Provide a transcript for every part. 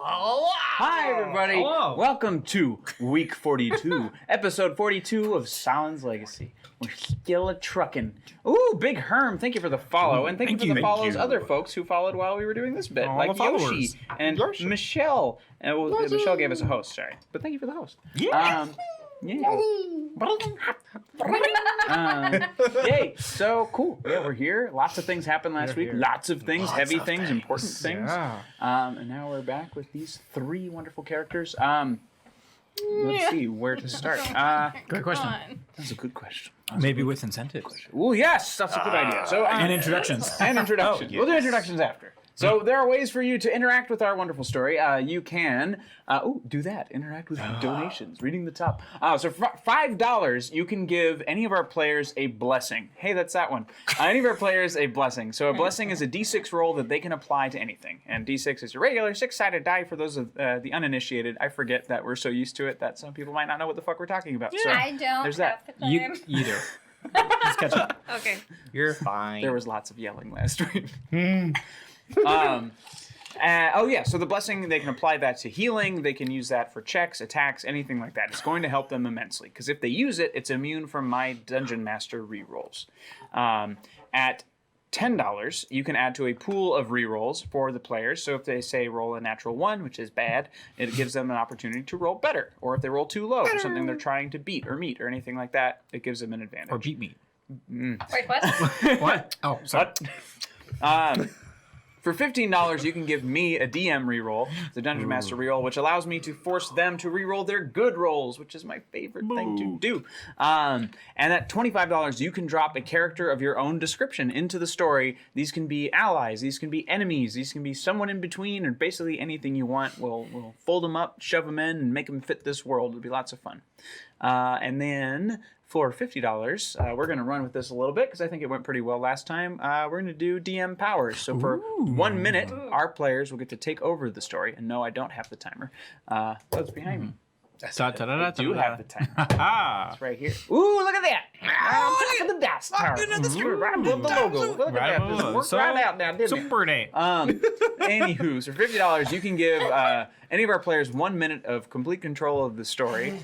Hi, everybody. Hello. Welcome to week 42, episode 42 of Sahlen's Legacy. We're still a trucking. Ooh, Big Herm, thank you for the follow, and thank you for the follows other folks who followed while we were doing this bit, like Yoshi and Michelle. Michelle gave us a host, sorry, but thank you for the host. Yeah. Yay! So cool. Yeah, we're here. Lots of things happened last week. Lots of things, heavy things, important things. Yeah. And now we're back with these three wonderful characters. Let's see where to start. Great question. That's a good question. Maybe with incentives. Oh yes, that's a good idea. So and introductions. And introductions. We'll do introductions after. So there are ways for you to interact with our wonderful story. You can do that. Interact with donations. Reading the top. So for $5, you can give any of our players a blessing. Hey, that's that one. Any of our players a blessing. So a blessing is a D6 roll that they can apply to anything. And D6 is your regular six-sided die for those of the uninitiated. I forget that we're so used to it that some people might not know what the fuck we're talking about. So I don't there's that. have the time. You do. Let's catch up. Okay. You're fine. There was lots of yelling last week. So the blessing, they can apply that to healing. They can use that for checks, attacks, anything like that. It's going to help them immensely because if they use it, it's immune from my Dungeon Master rerolls. At $10, you can add to a pool of rerolls for the players. So if they say roll a natural 1, which is bad, it gives them an opportunity to roll better. Or if they roll too low, or something they're trying to beat or meet or anything like that, it gives them an advantage. Or beat me. Wait, what? What? Oh, sorry. What? For $15, you can give me a DM reroll, the Dungeon Master reroll, which allows me to force them to reroll their good rolls, which is my favorite thing to do. And at $25, you can drop a character of your own description into the story. These can be allies, these can be enemies, these can be someone in between, or basically anything you want. We'll fold them up, shove them in, and make them fit this world. It'll be lots of fun. And then for $50, we're going to run with this a little bit because I think it went pretty well last time. We're going to do DM powers. So for 1 minute, our players will get to take over the story. And no, I don't have the timer. What's behind me? I do have the timer. It's right here. Ooh, look at that. Look at the dust. Right above the logo. Look at that. Just worked right out now, didn't it? Super day. Anywho, so for $50, you can give any of our players 1 minute of complete control of the story.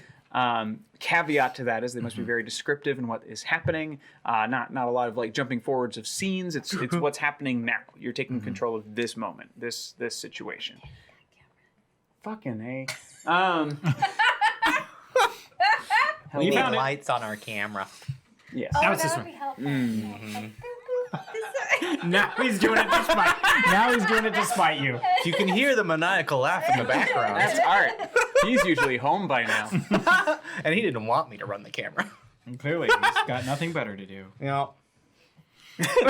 Caveat to that is they must be very descriptive in what is happening. Not a lot of like jumping forwards of scenes. It's what's happening now. You're taking control of this moment, this situation. Fucking A. We need found it. lights on our camera. Yes. Oh, Now it's that this would one. be helpful. Now he's doing it to spite. Now he's doing it to spite you. You can hear the maniacal laugh in the background. That's Art. He's usually home by now. And he didn't want me to run the camera. And clearly, he's got nothing better to do. Yeah.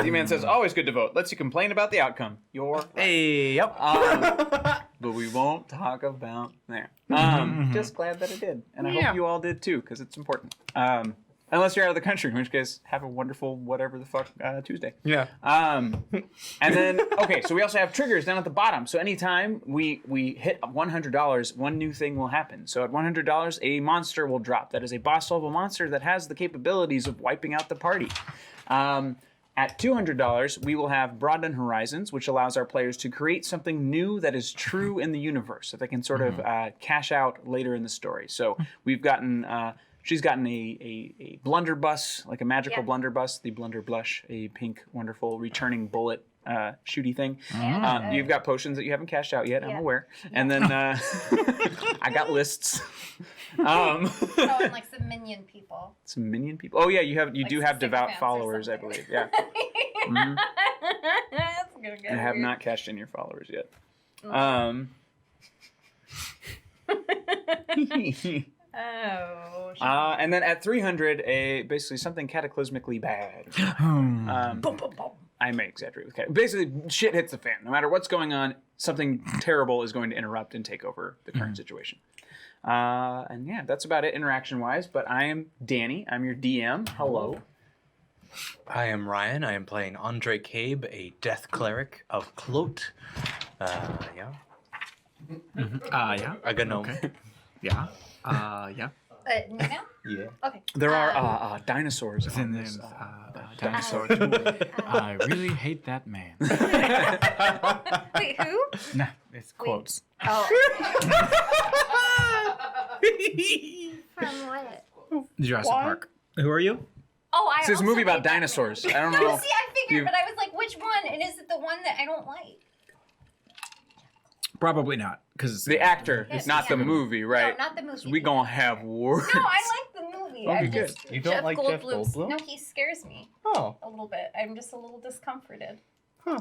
D-Man says, always good to vote. Lets you complain about the outcome. You're Hey, yep. but we won't talk about there. Just glad that I did. And I hope you all did too, because it's important. Unless you're out of the country, in which case, have a wonderful whatever the fuck Tuesday. Yeah. And then, okay, so we also have triggers down at the bottom. So anytime we hit $100, one new thing will happen. So at $100, a monster will drop. That is a boss level monster that has the capabilities of wiping out the party. At $200, we will have Broaden Horizons, which allows our players to create something new that is true in the universe that they can sort of cash out later in the story. So we've gotten... she's gotten a blunderbuss, like a magical blunderbuss, the blunderblush, a pink, wonderful returning bullet shooty thing. You've got potions that you haven't cashed out yet, I'm aware. And then I got lists. And like some minion people. Some minion people. Oh yeah, you do have devout sycophants or followers, I something. believe. Yeah. That's gonna get I have weird. not cashed in your followers yet. Oh. And then at 300, basically something cataclysmically bad. I may exaggerate with cat. Basically, shit hits the fan. No matter what's going on, something terrible is going to interrupt and take over the current situation. And yeah, that's about it interaction-wise. But I am Danny. I'm your DM. Hello. I am Ryan. I am playing Andre Cabe, a death cleric of Clot. Yeah. Yeah. A gnome. Okay. Yeah. Yeah. An email? Yeah. Okay. There are dinosaurs in And this. then dinosaur tool. I really hate that man. Wait, who? Nah, it's quotes. Oh. From what? Jurassic Park. Who are you? Oh, I It's this also movie about hate that dinosaurs. movie. I don't No, know. see, I figured, You- but I was like, which one? And is it the one that I don't like? Probably not, because The actor, Yes, not the yeah. movie, right? No, not the movie. We gonna have words. No, I like the movie. Okay, I good. just, You don't like Jeff Goldblum? No, he scares me Oh. a little bit. I'm just a little discomforted. Huh.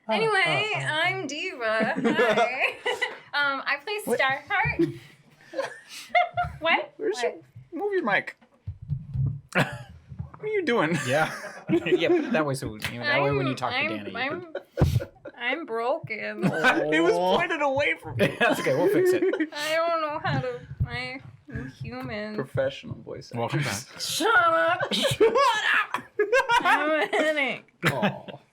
Anyway, I'm Diva. Hi. I play Starheart. What? Where's What? Move your mic. What are you doing? Yeah. Yeah, put it that way so that way when you talk to Danny. I'm broken. He was pointed away from me. That's okay, we'll fix it. I don't know how to. I'm human. Professional voice. actor. Welcome back. Shut up. I'm a headache.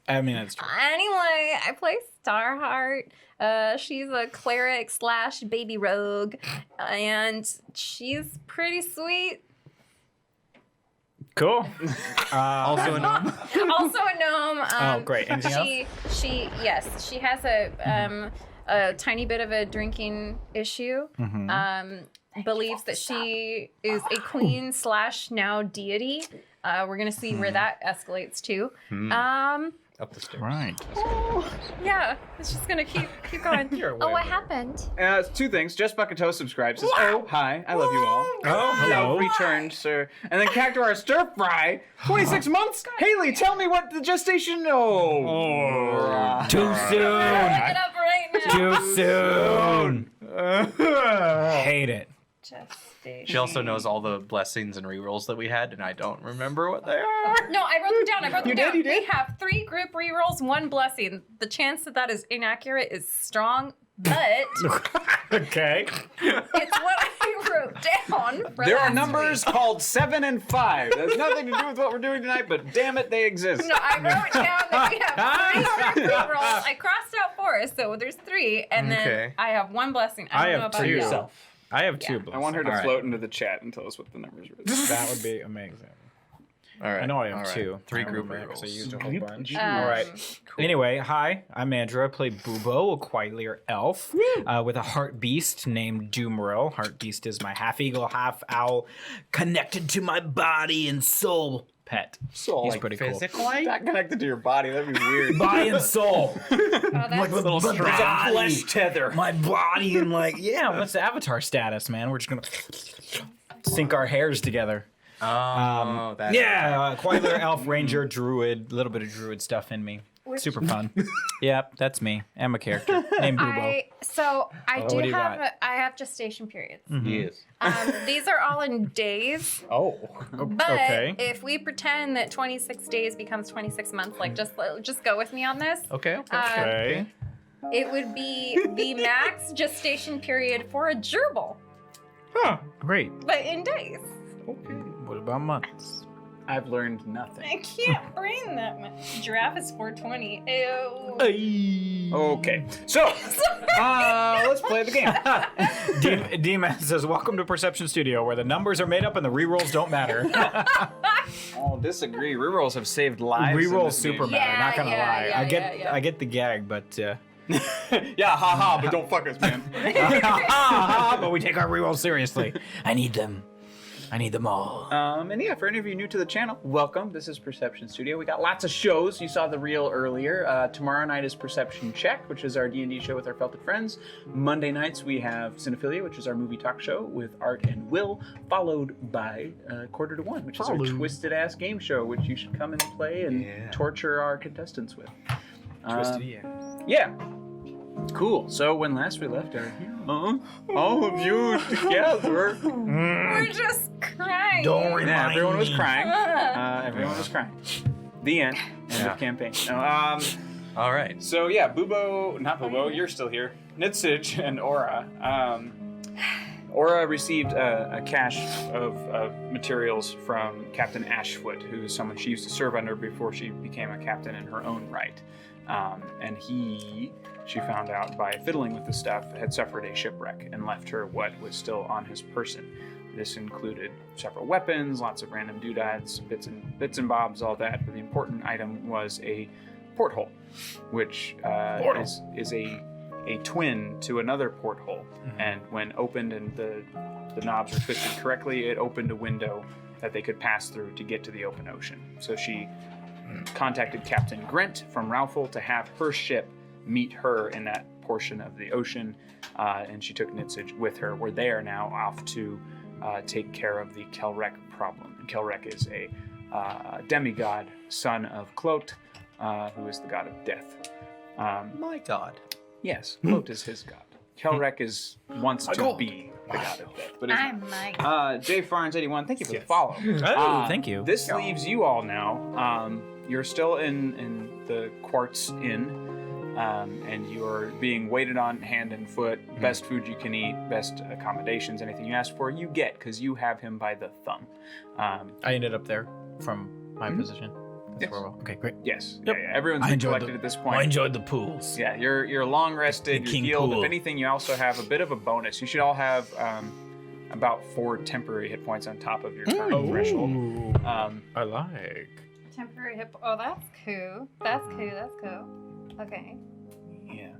I mean, that's true. Anyway, I play Starheart. She's a cleric / baby rogue, and she's pretty sweet. Cool. Also a gnome. Also a gnome. Oh, great. Anything else? She has a tiny bit of a drinking issue. Believes that she is a queen / now deity. We're gonna see where that escalates to. Up the stairs. Right. Yeah, it's just gonna keep going. You're Oh, way what better. happened? Two things. Just Bucket Toast subscribes. Says, oh, hi. I love you all. Oh, hello. Returned, sir. And then Cactuar Stir Fry. 26 months? Haley, tell me what the gestation. Oh. Too soon. Look it up right now. Too soon. Hate it. Gestation. She also knows all the blessings and rerolls that we had, and I don't remember what they are. No, I wrote them down. You did? We have 3 group rerolls, 1 blessing. The chance that is inaccurate is strong, but Okay. it's what I wrote down. For There are last numbers week. called 7 and 5. That has nothing to do with what we're doing tonight, but damn it, they exist. No, I wrote down that we have 3 group rerolls. I crossed out 4, so there's 3, and then Okay. I have 1 blessing. I don't know have about 2. you. I have 2 Yeah. blessings. I want her to All right. float into the chat and tell us what the numbers were. That would be amazing. All right. I know I have all right. 2. 3 I group remember 'cause I rerolls. used a whole bunch. Um, All right. Anyway, hi, I'm Andrew. I play Bubo, a quietlier elf, with a heart beast named Doomro. Heart beast is my half eagle, half owl, connected to my body and soul pet. Soul. He's Like pretty cool. Physically? Not connected to your body. That'd be weird. Body and soul. Oh, that's little Flesh tether. My body and yeah, what's the avatar status, man? We're just gonna sync our hairs together. That. Yeah, quietlier elf, ranger, druid, a little bit of druid stuff in me. Super fun. Yep, that's me. I'm a character named Bubo. I what do do you have got? I have gestation periods. Yes. These are all in days. Oh. But Okay. if we pretend that 26 days becomes 26 months, like just go with me on this. Okay. Okay. It would be the max gestation period for a gerbil, Huh. Great. but in days. Okay. What about months? I've learned nothing. I can't brain that much. Giraffe is 420. Ew. Okay. So, let's play the game. D-Man says, welcome to Perception Studio, where the numbers are made up and the rerolls don't matter. I'll disagree. Rerolls have saved lives. in Rerolls this super game. matter, not gonna Yeah, lie. yeah, I get the gag, but Yeah, haha, but don't fuck us, man. but we take our rerolls seriously. I need them. I need them all. And yeah, for any of you new to the channel, welcome. This is Perception Studio. We got lots of shows. You saw the reel earlier. Tomorrow night is Perception Check, which is our D&D show with our felted friends. Monday nights we have Cinephilia, which is our movie talk show with Art and Will, followed by Quarter to One, which is our twisted ass game show, which you should come and play and torture our contestants with. Yeah. Cool. So when last we left our hero, all of you together. We're just crying. Don't remind Yeah, everyone was me. crying. Everyone was crying. The end. End of campaign. No, All right. so yeah, not Bubo, you're still here. Nitsich and Aura. Aura received a cache of materials from Captain Ashfoot, who is someone she used to serve under before she became a captain in her own right. And she found out by fiddling with the stuff, had suffered a shipwreck and left her what was still on his person. This included several weapons, lots of random doodads, bits and bobs, all that. But the important item was a porthole, which is a twin to another porthole. And when opened and the knobs were twisted correctly, it opened a window that they could pass through to get to the open ocean. So she contacted Captain Grent from Raufel to have her ship meet her in that portion of the ocean, and she took Nitsage with her, where they are now off to take care of the Kelrek problem. And Kelrek is a demigod, son of Clot, who is the god of death. My god. Yes, Clot is his god. Kelrek wants to be the god of death. But I'm Mike. J Farns81, thank you for the follow. Oh, thank you. This leaves you all now. You're still in the Quartz Inn. And you're being waited on hand and foot. Best food you can eat, best accommodations, anything you ask for, you get, because you have him by the thumb. I ended up there from my position. Yes. Okay, great. Yes. Yep. Yeah. Everyone's been collected at this point. I enjoyed the pools. Yeah, you're long rested, The you're king healed. pool. If anything, you also have a bit of a bonus. You should all have about 4 temporary hit points on top of your current threshold. I like. Temporary hip. Oh, that's cool. That's cool. Okay. Yeah.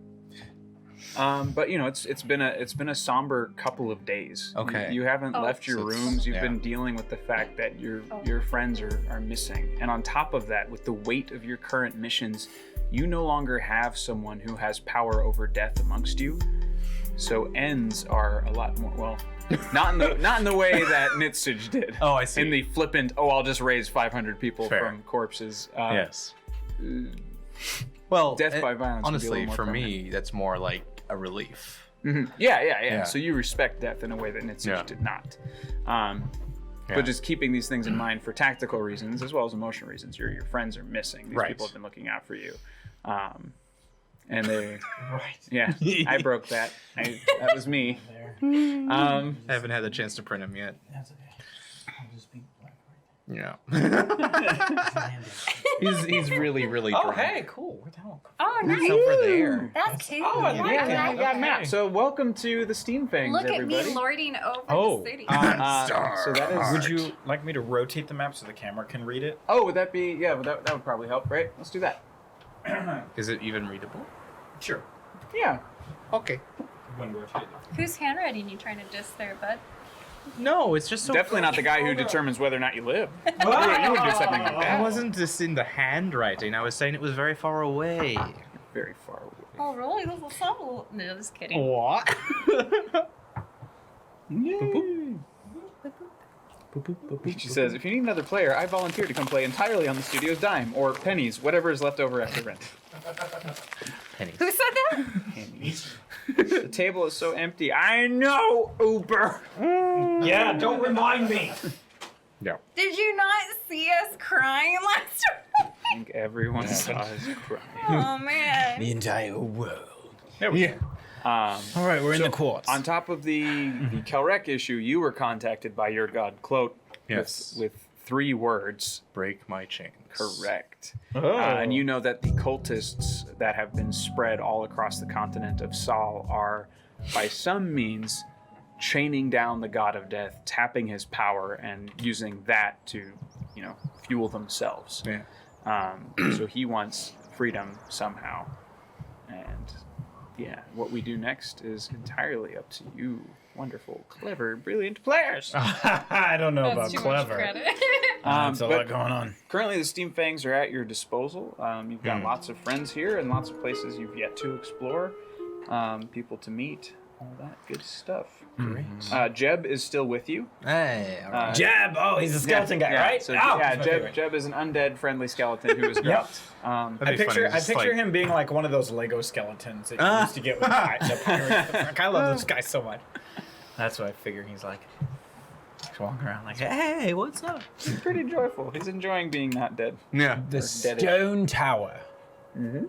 But it's been a somber couple of days. Okay. You haven't left your So it's- rooms. You've yeah. been dealing with the fact that your friends are missing. And on top of that, with the weight of your current missions, you no longer have someone who has power over death amongst you. So ends are a lot more not in the way that Nitsage did. Oh, I see. In the flippant, I'll just raise 500 people Fair. from corpses. Yes. Well, Death by violence would be a honestly, little more for permanent. me, that's more like a relief. Mhm. Yeah. Yeah. So you respect death in a way that Nitsage Yeah. did not. Yeah. But just keeping these things in mind for tactical reasons as well as emotional reasons. Your friends are missing. These Right. people have been looking out for you. And they, Right. yeah, I broke that. That was me. I haven't had the chance to print them yet. That's okay. I'll just be black Yeah. right he's really, really Oh, drunk. hey, cool. Where the hell? Oh, nice. He's over there. That's cute. Oh, I like Yeah, that. we got Okay. Matt. So welcome to the Steam Fangs, Look at everybody. me lording over Oh, the city. So that is. Would you like me to rotate the map so the camera can read it? Oh, would that be? Yeah, that would probably help, right? Let's do that. Is it even readable? Sure. Yeah. Okay. When rotated. Whose handwriting you trying to diss there, bud? No, it's just so. Definitely not the guy who determines whether or not you live. You would do something like I that. wasn't just in the handwriting. I was saying it was very far away. Very far away. Oh, really? This is so... No, just kidding. What? She says, if you need another player, I volunteer to come play entirely on the studio's dime, or pennies, whatever is left over after rent. Pennies. Who said that? Pennies. The table is so empty. I know, Uber. Yeah, don't remind me. Yeah. Did you not see us crying last time? I think everyone saw us cry. Oh, man. The entire world. There we go. All right, we're in the quartz. On top of the Kelrek issue, you were contacted by your god, Clot, Yes. with 3 words. Break my chains. Correct. Oh. And you know that the cultists that have been spread all across the continent of Sahl are, by some means, chaining down the god of death, tapping his power, and using that to, fuel themselves. Yeah. So he wants freedom somehow. And yeah, what we do next is entirely up to you, wonderful, clever, brilliant players. I don't know about That's too clever. much credit. That's a but lot going on. currently, the Steam Fangs are at your disposal. You've got lots of friends here and lots of places you've yet to explore, people to meet, all that good stuff. Great. Jeb is still with you. Hey, all right. Jab! Oh, he's a skeleton guy, right? So, Ow, yeah, he's my Jeb, favorite. Jeb is an undead friendly skeleton who was dropped. I That'd be picture, funny, just like- him being like one of those Lego skeletons that you used to get with the pirates. I love those guys so much. That's what I figure he's like. He's walking around like, hey, what's up? He's pretty joyful. He's enjoying being not dead. Yeah. The deadish. stone tower.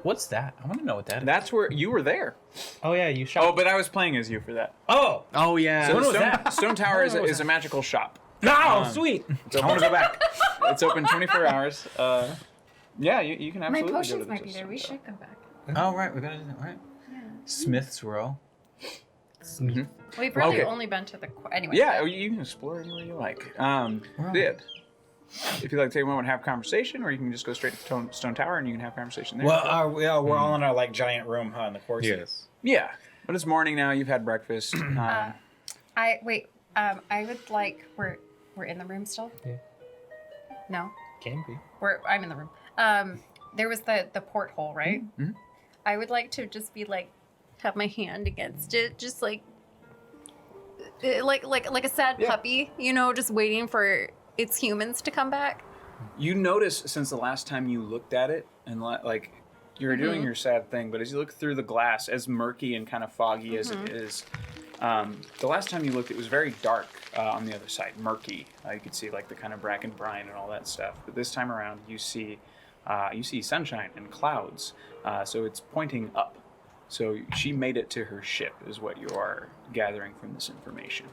What's that? I want to know what that is. That's where you were there. Oh yeah, you shot. Oh, but I was playing as you for that. Oh! Oh yeah. So When the was Stone, that? Stone Tower is, When was is a magical shop. No, sweet. I want to go back. It's open 24 hours. Yeah, you can My absolutely go to potions the might be Stone there. We Tower. should go back. Oh, right. We got to do that, right? Yeah. Smith's Row. We've really Okay. only been to the anyway. Yeah, you can explore anywhere you like. Yeah. If you'd like to take a moment and have a conversation, or you can just go straight to the Stone Tower and you can have a conversation there. Well, we're all in our like giant room, huh? In the course. Yes. yeah, but it's morning now. You've had breakfast. I would like we're in the room still. Yeah. No, Can be. I'm in the room. There was the porthole, right? Mhm. I would like to just be like have my hand against it, just like a sad puppy, you know, just waiting for its humans to come back. You notice since the last time you looked at it, and like you're doing your sad thing, but as you look through the glass, as murky and kind of foggy as it is, the last time you looked, it was very dark on the other side, murky. You could see like the kind of bracken brine and all that stuff. But this time around, you see sunshine and clouds, so it's pointing up. So she made it to her ship, is what you are gathering from this information.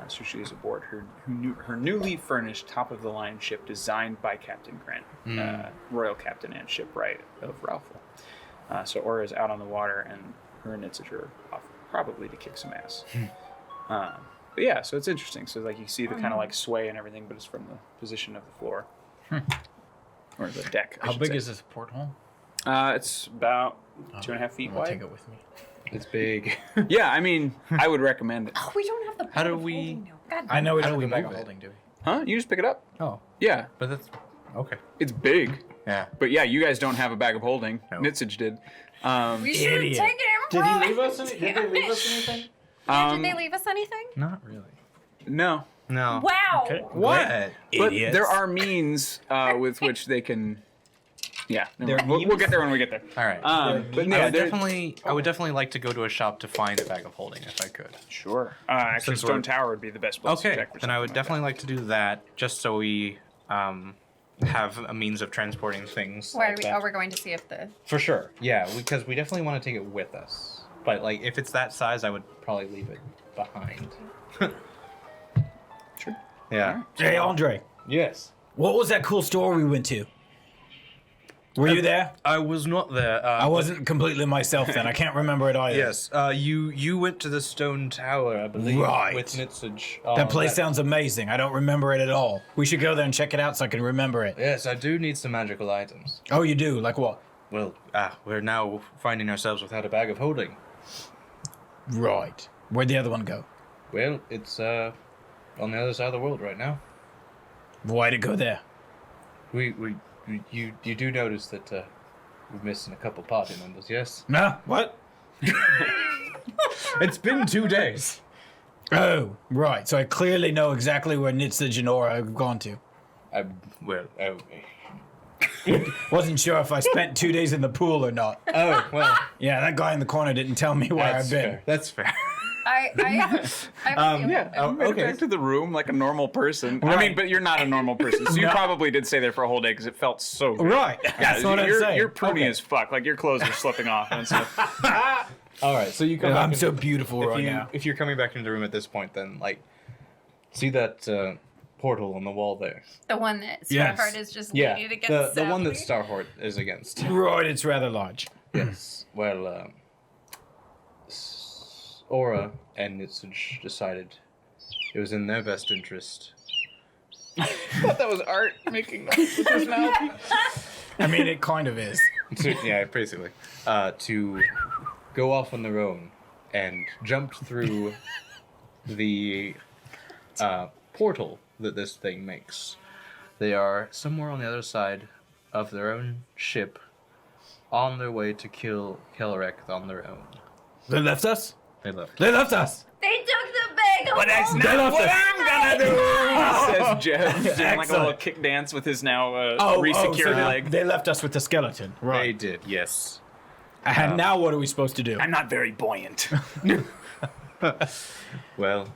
So she is aboard her newly furnished top-of-the-line ship designed by Captain Grant, Royal Captain and Shipwright of Ralphal. So Aura is out on the water, and her and Nitsuch are off probably to kick some ass. But yeah, so it's interesting. So like you see the kind of like sway and everything, but it's from the position of the floor. Or the deck. How big is this porthole? It's about 2.5 feet I'm gonna wide. take it with me. It's big. Yeah, I mean, I would recommend it. Oh, we don't have the. How do bag of we- holding now. God I know we How don't do we have a bag move of it? holding, do we? Huh? You just pick it up? Oh, Yeah, but that's okay. it's big. Yeah. But yeah, you guys don't have a bag of holding. No. Nitsuch did. We should have Idiot. taken him. Did he from leave us? us. Did they leave us anything? Yeah, did they leave us anything? Not really. No. No. Wow. Okay. What? But Idiots. there are means with which they can. Yeah, never There mind. We'll means? get there when we get there. All right. But I yeah, would there- definitely like to go to a shop to find a bag of holding if I could. Sure. Actually, Since Stone we're- Tower would be the best place to Okay, check for then I would something definitely like to do that, just so we have a means of transporting things. Why are like we? that. Oh, we're going to see if the. For sure, yeah, because we definitely want to take it with us. But like, if it's that size, I would probably leave it behind. Sure. Yeah. Hey, Andre, Yes. what was that cool store we went to? Were you there? I was not there. I wasn't completely myself then. I can't remember it either. Yes. You went to the Stone Tower, I believe, Right. with Nitsuch. That place sounds amazing. I don't remember it at all. We should go there and check it out so I can remember it. Yes, I do need some magical items. Oh, you do? Like what? Well, we're now finding ourselves without a bag of holding. Right. Where'd the other one go? Well, it's on the other side of the world right now. Why'd it go there? You do notice that we're missing a couple party members, yes? No? What? It's been 2 days. Oh, right. So I clearly know exactly where Nitsuch and Aura have gone to. Wasn't sure if I spent 2 days in the pool or not. Oh, well, Yeah, that guy in the corner didn't tell me where that's I've been. fair. That's fair. I have a feeling. Yeah, I made it okay. back to the room like a normal person. I mean, but you're not a normal person, so you No. probably did stay there for a whole day because it felt so good. Right. Yeah, That's what I'm you're, saying. you're pruny Okay. as fuck. Like your clothes are slipping off and stuff. All right, so you come. I'm back so into- beautiful right now. If you're coming back into the room at this point, then like, see that portal on the wall there. The one that Yes. Starheart is just Yeah, leaning against. the one that sadly. Starhort is against. Right, it's rather large. Yes. Well, Aura and Nitsuch decided it was in their best interest. I thought that was art making noise with his mouth. I mean, it kind of is. Yeah, basically. To go off on their own and jump through the portal that this thing makes. They are somewhere on the other side of their own ship, on their way to kill Kelrek on their own. They left us? They left. They left us! They took the bag. But that's not what I'm gonna do! Says Jeff, doing like a little Excellent. kick dance with his now so resecured now leg. they left us with the skeleton. They Right. did, yes. And now what are we supposed to do? I'm not very buoyant. Well,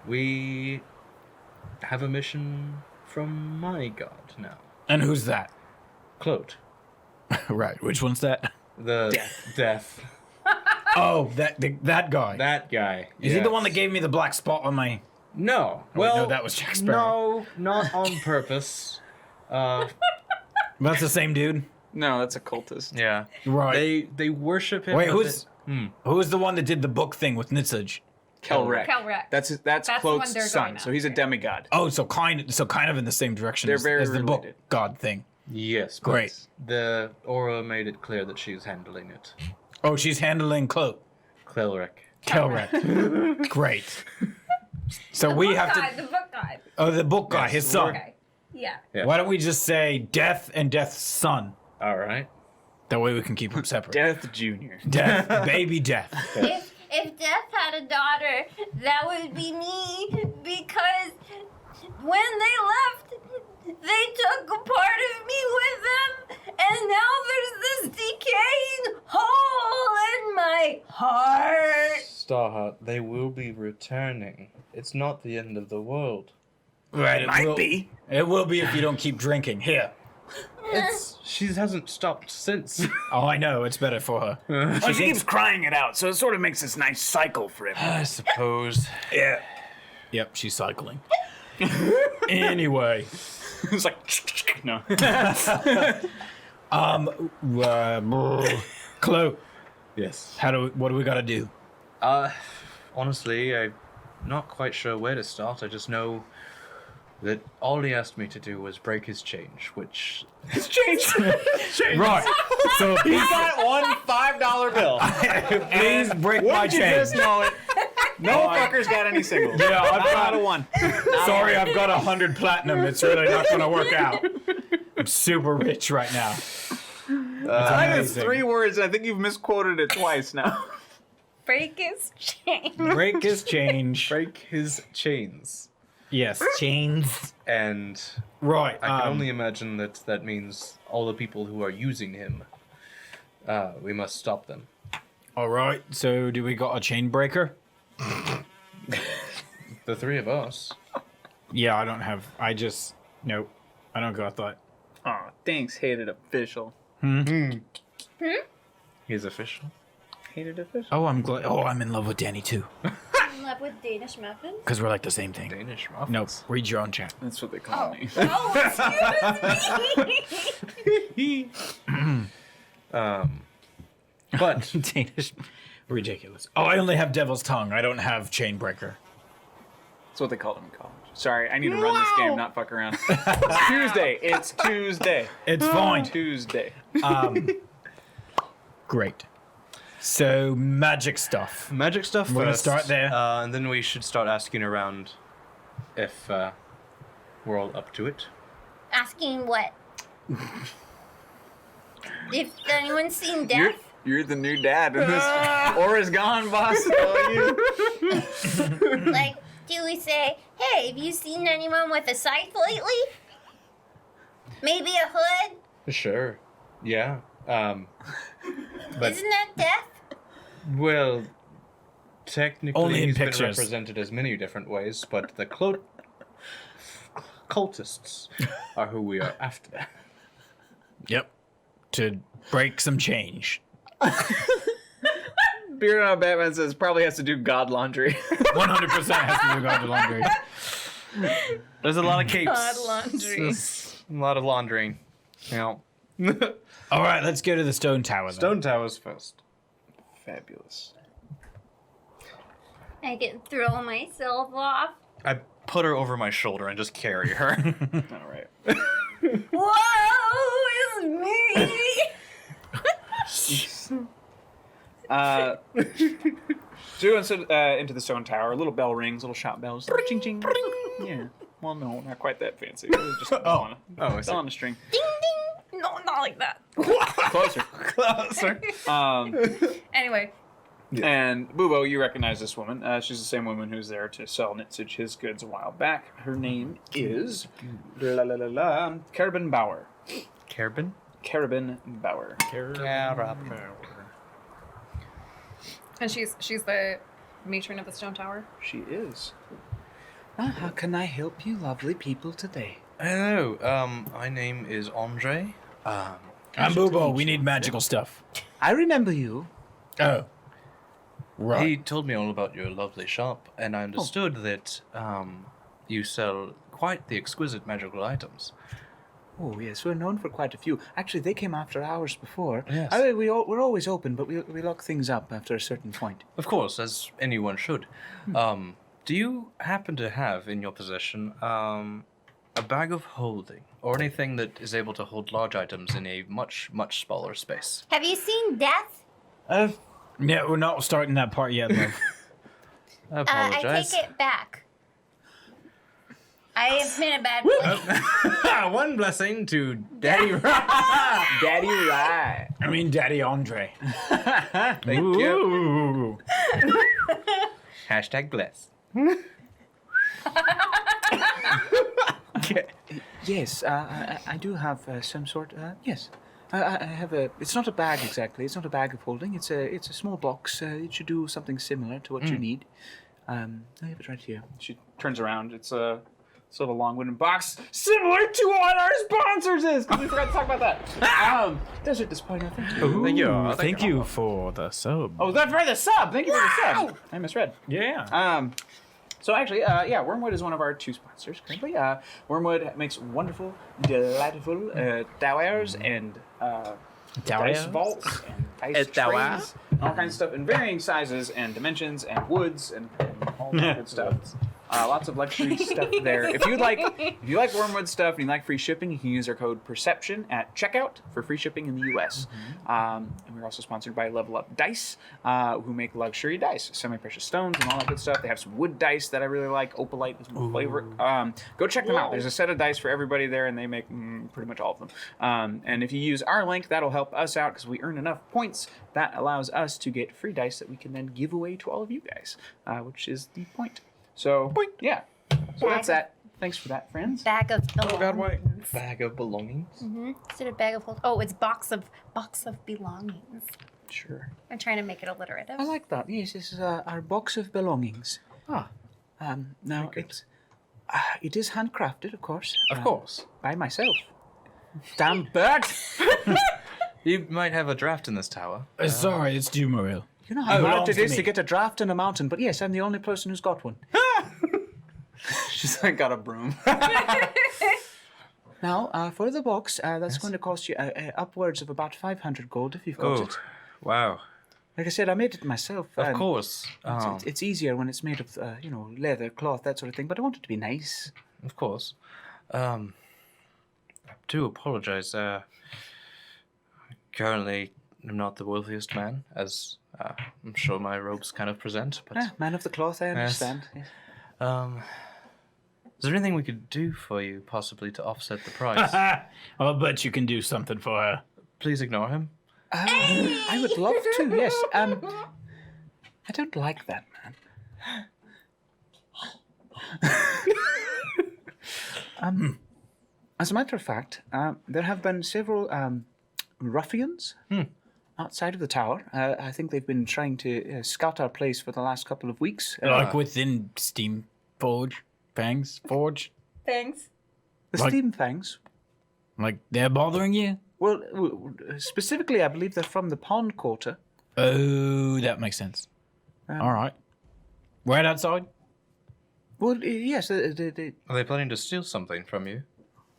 we have a mission from my god now. And who's that? Claude. Right, which one's that? The Death. Oh, that guy. That guy. Is he the one that yes. gave me the black spot on my... No. wait, Well, no, that was Jack Sparrow. No, not on purpose. That's the same dude? No, that's a cultist. Yeah. Right. They worship him. Wait, a who's... bit- Who's the one that did the book thing with Nitsuj? Kelrek. Kelrek. That's the one Claude's they're son, going so he's a after. demigod. Oh, so kind of in the same direction They're as, very as the book related. god thing. Yes, but Great. the aura made it clear that she's handling it. Oh, she's handling Cloak. Clelric. Kelrek. Great. So we have to. The book god. Oh, the book guy, Yes, his son. Okay. Yeah. Yeah. Why don't we just say Death and Death's son? All right. That way we can keep them separate. Death Junior. Death, baby Death. If Death had a daughter, that would be me, because when they left, they took a part of me with them, and now there's this decaying hole in my heart. Starheart, they will be returning. It's not the end of the world. Right, It might be. It will be if you don't keep drinking. Here. She hasn't stopped since. Oh, I know. It's better for her. She keeps crying it out, so it sort of makes this nice cycle for him. I suppose. Yeah. Yep, she's cycling. Anyway. It's like, no. Chloe, Yes. what do we gotta do? Honestly, I'm not quite sure where to start. I just know that all he asked me to do was break his change, which Right. So He got one $5 bill. please break my Wouldn't you chain. just know it? No fucker's got any singles. Yeah, I've Not got out of one. Sorry, I've got 100 platinum. It's really not gonna work out. I'm super rich right now. That is 3 words, and I think you've misquoted it twice now. Break his chain. Break his change. break his chains. Yes, chains. And Right. I can only imagine that that means all the people who are using him. We must stop them. All right. So, do we got a chain breaker? The 3 of us. Yeah, I don't have. Nope. I don't got that. Oh, thanks, hated official. He's official. Hated official. Oh, I'm glad. Oh, I'm in love with Danny too. In love with Danish muffins? Because we're like the same thing. Danish muffins. Nope. Read your own chat. That's what they call me. Oh, excuse me! But Danish. Ridiculous. Oh, I only have Devil's Tongue. I don't have Chain Breaker. That's what they called him in college. Sorry, I need to run this game, not fuck around. It's Tuesday. It's Tuesday. It's fine. Tuesday. Great. So, magic stuff. magic stuff We're gonna first, start there. and then we should start asking around if we're all up to it. Asking what? If anyone's seen You're, Death? you're the new dad in this. Aura's gone, boss. Oh, you. Like, do we say, hey, have you seen anyone with a scythe lately? Maybe a hood? Sure. Yeah. But Isn't that Death? well, technically Only in he's been pictures. represented as many different ways, but the cultists are who we are after. Yep. To break some change. Beard on Batman says probably has to do God laundry. 100% has to do God to laundry. There's a lot of capes. God laundry. A lot of laundering. Yeah. All right, let's go to the Stone Tower then. Stone Towers first. Fabulous. I can throw myself off. I put her over my shoulder and just carry her. All right. Whoa, it's me! So into the stone tower. A little bell rings, little shop bells. Ching ching. Yeah. Well, no, not quite that fancy. It was just bell I see. on a string. Ding ding! No, not like that. Closer. Closer. Anyway, And Bubo, you recognize this woman. She's the same woman who's there to sell Nitsuj his goods a while back. Her name is Carabin Bauer. Carbon? Carabin Bauer. and she's the matron of the stone tower. She is. How can I help you, lovely people, today? Hello. My name is Andre. I'm Pleasure to Boobo. meet We you. need magical stuff. I remember you. Oh. Right. He told me all about your lovely shop, and I understood that you sell quite the exquisite magical items. Oh, yes, we're known for quite a few. Actually, they came after hours before. Yes. We're always open, but we lock things up after a certain point. Of course, as anyone should. Do you happen to have in your possession a bag of holding, or anything that is able to hold large items in a much, much smaller space? Have you seen Death? Yeah, we're not starting that part yet, love. I I apologize. take it back. I have been a bad boy. One blessing to Daddy Rye. Daddy Rye. I mean, Daddy Andre. Thank you. Ooh. Hashtag bless. Yes, I do have some sort. Yes, I have a. It's not a bag exactly. It's not a bag of holding. It's a small box. It should do something similar to what you need. I have it right here. She turns around. It's a sort of a long wooden box, similar to what our sponsors is. Because we forgot to talk about that. Desert Disappointing. Thank you. Ooh, Thank you. thank you for the sub. Oh, that's for the sub. Thank you for the sub. I misread. Yeah. So actually, yeah, Wormwood is one of our 2 sponsors currently. Wormwood makes wonderful, delightful dowers and dice vaults and dice trays, and all kinds of stuff in varying sizes and dimensions and woods and all that good stuff. Lots of luxury stuff there. If you like Wormwood stuff and you like free shipping, you can use our code Perception at checkout for free shipping in the U.S. And we're also sponsored by Level Up Dice, who make luxury dice, semi-precious stones and all that good stuff. They have some wood dice that I really like. Opalite is my favorite. Go check them out. There's a set of dice for everybody there, and they make pretty much all of them. And if you use our link, that'll help us out because we earn enough points that allows us to get free dice that we can then give away to all of you guys, which is the point. So, yeah. So that's that. Thanks for that, friends. Bag of belongings. Oh God, why? Bag of belongings. Is it a bag of Oh, it's box of belongings. Sure. I'm trying to make it alliterative. I like that. Yes, this is our box of belongings. Ah, Now, it is handcrafted, of course. of course. By myself. Damn bird! You might have a draft in this tower. Sorry, it's Dumaril. You know how hard belongs it to is me. to get a draft in a mountain, but yes, I'm the only person who's got one. She's like got a broom. Now, for the box, that's going to cost you upwards of about 500 gold if you've got it. Wow. Like I said, I made it myself. Of course. It's easier when it's made of, leather, cloth, that sort of thing, but I want it to be nice. Of course. I do apologize. Currently, I'm not the wealthiest man, as I'm sure my robes kind of present. But Man of the cloth, I understand. Yes. is there anything we could do for you, possibly to offset the price? I'll bet you can do something for her. Please ignore him. I would love to, yes. I don't like that man. As a matter of fact, there have been several ruffians outside of the tower. I think they've been trying to scout our place for the last couple of weeks. Like within Steam Forge? Fangs? Forge? Thanks. The like- Steam Fangs. Like, they're bothering you? Well, specifically, I believe they're from the Pond Quarter. Oh, that makes sense. All right. Right outside? Well, yes, Are they planning to steal something from you?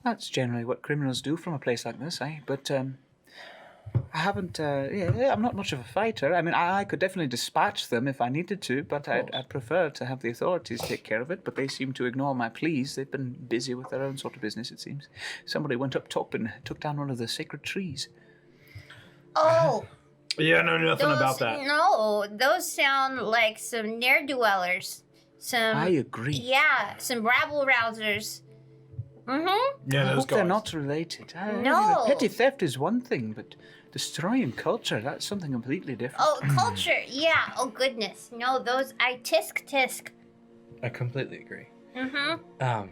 that's generally what criminals do from a place like this, But I haven't. I'm not much of a fighter. I mean, I could definitely dispatch them if I needed to, but I'd prefer to have the authorities take care of it. But they seem to ignore my pleas. They've been busy with their own sort of business, it seems. Somebody went up top and took down one of the sacred trees. Oh, Yeah, no, nothing about that. No, those sound like some ne'er-do-wellers. I agree. Yeah, some rabble-rousers. Mm-hmm. Yeah, I those hope they're guys. not related. No. Petty theft is one thing, but destroying culture, that's something completely different. Oh, culture. Yeah. Oh, goodness. No, those I tisk. I completely agree. Mm-hmm.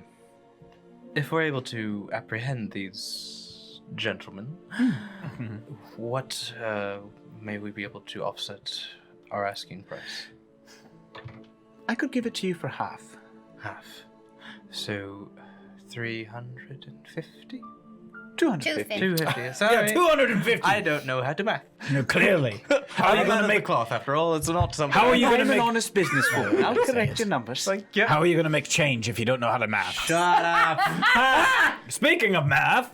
If we're able to apprehend these gentlemen, what may we be able to offset our asking price? I could give it to you for half. Half. So, 350? 250. 250. Sorry. Yeah, 250. I don't know how to math. No, clearly. How are you gonna make? cloth after all? It's not something. How are you gonna I'm an make? honest businesswoman. I'll correct your numbers. How are you gonna make change if you don't know how to math? Shut up. Speaking of math.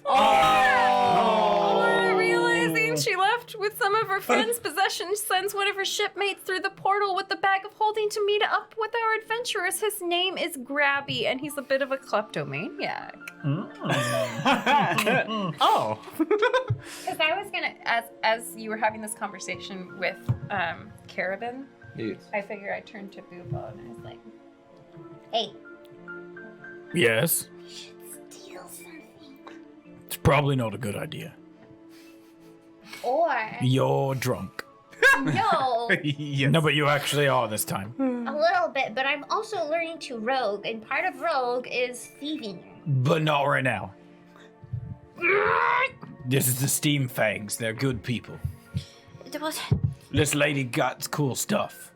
Realizing she left with some of her friends' possessions, sends one of her shipmates through the portal with the bag of holding to meet up with our adventurers. His name is Grabby, and he's a bit of a kleptomaniac. Oh. Because I was gonna, as you were having this conversation with Carabin, Yes. I figured I'd turn to Boobo, and I was like, Hey, Yes. steal something. It's probably not a good idea. Or, You're drunk. no, No, but you actually are this time. a little bit, but I'm also learning to rogue, and part of rogue is thieving. But not right now. This is the Steam Fangs. They're good people. This lady got cool stuff.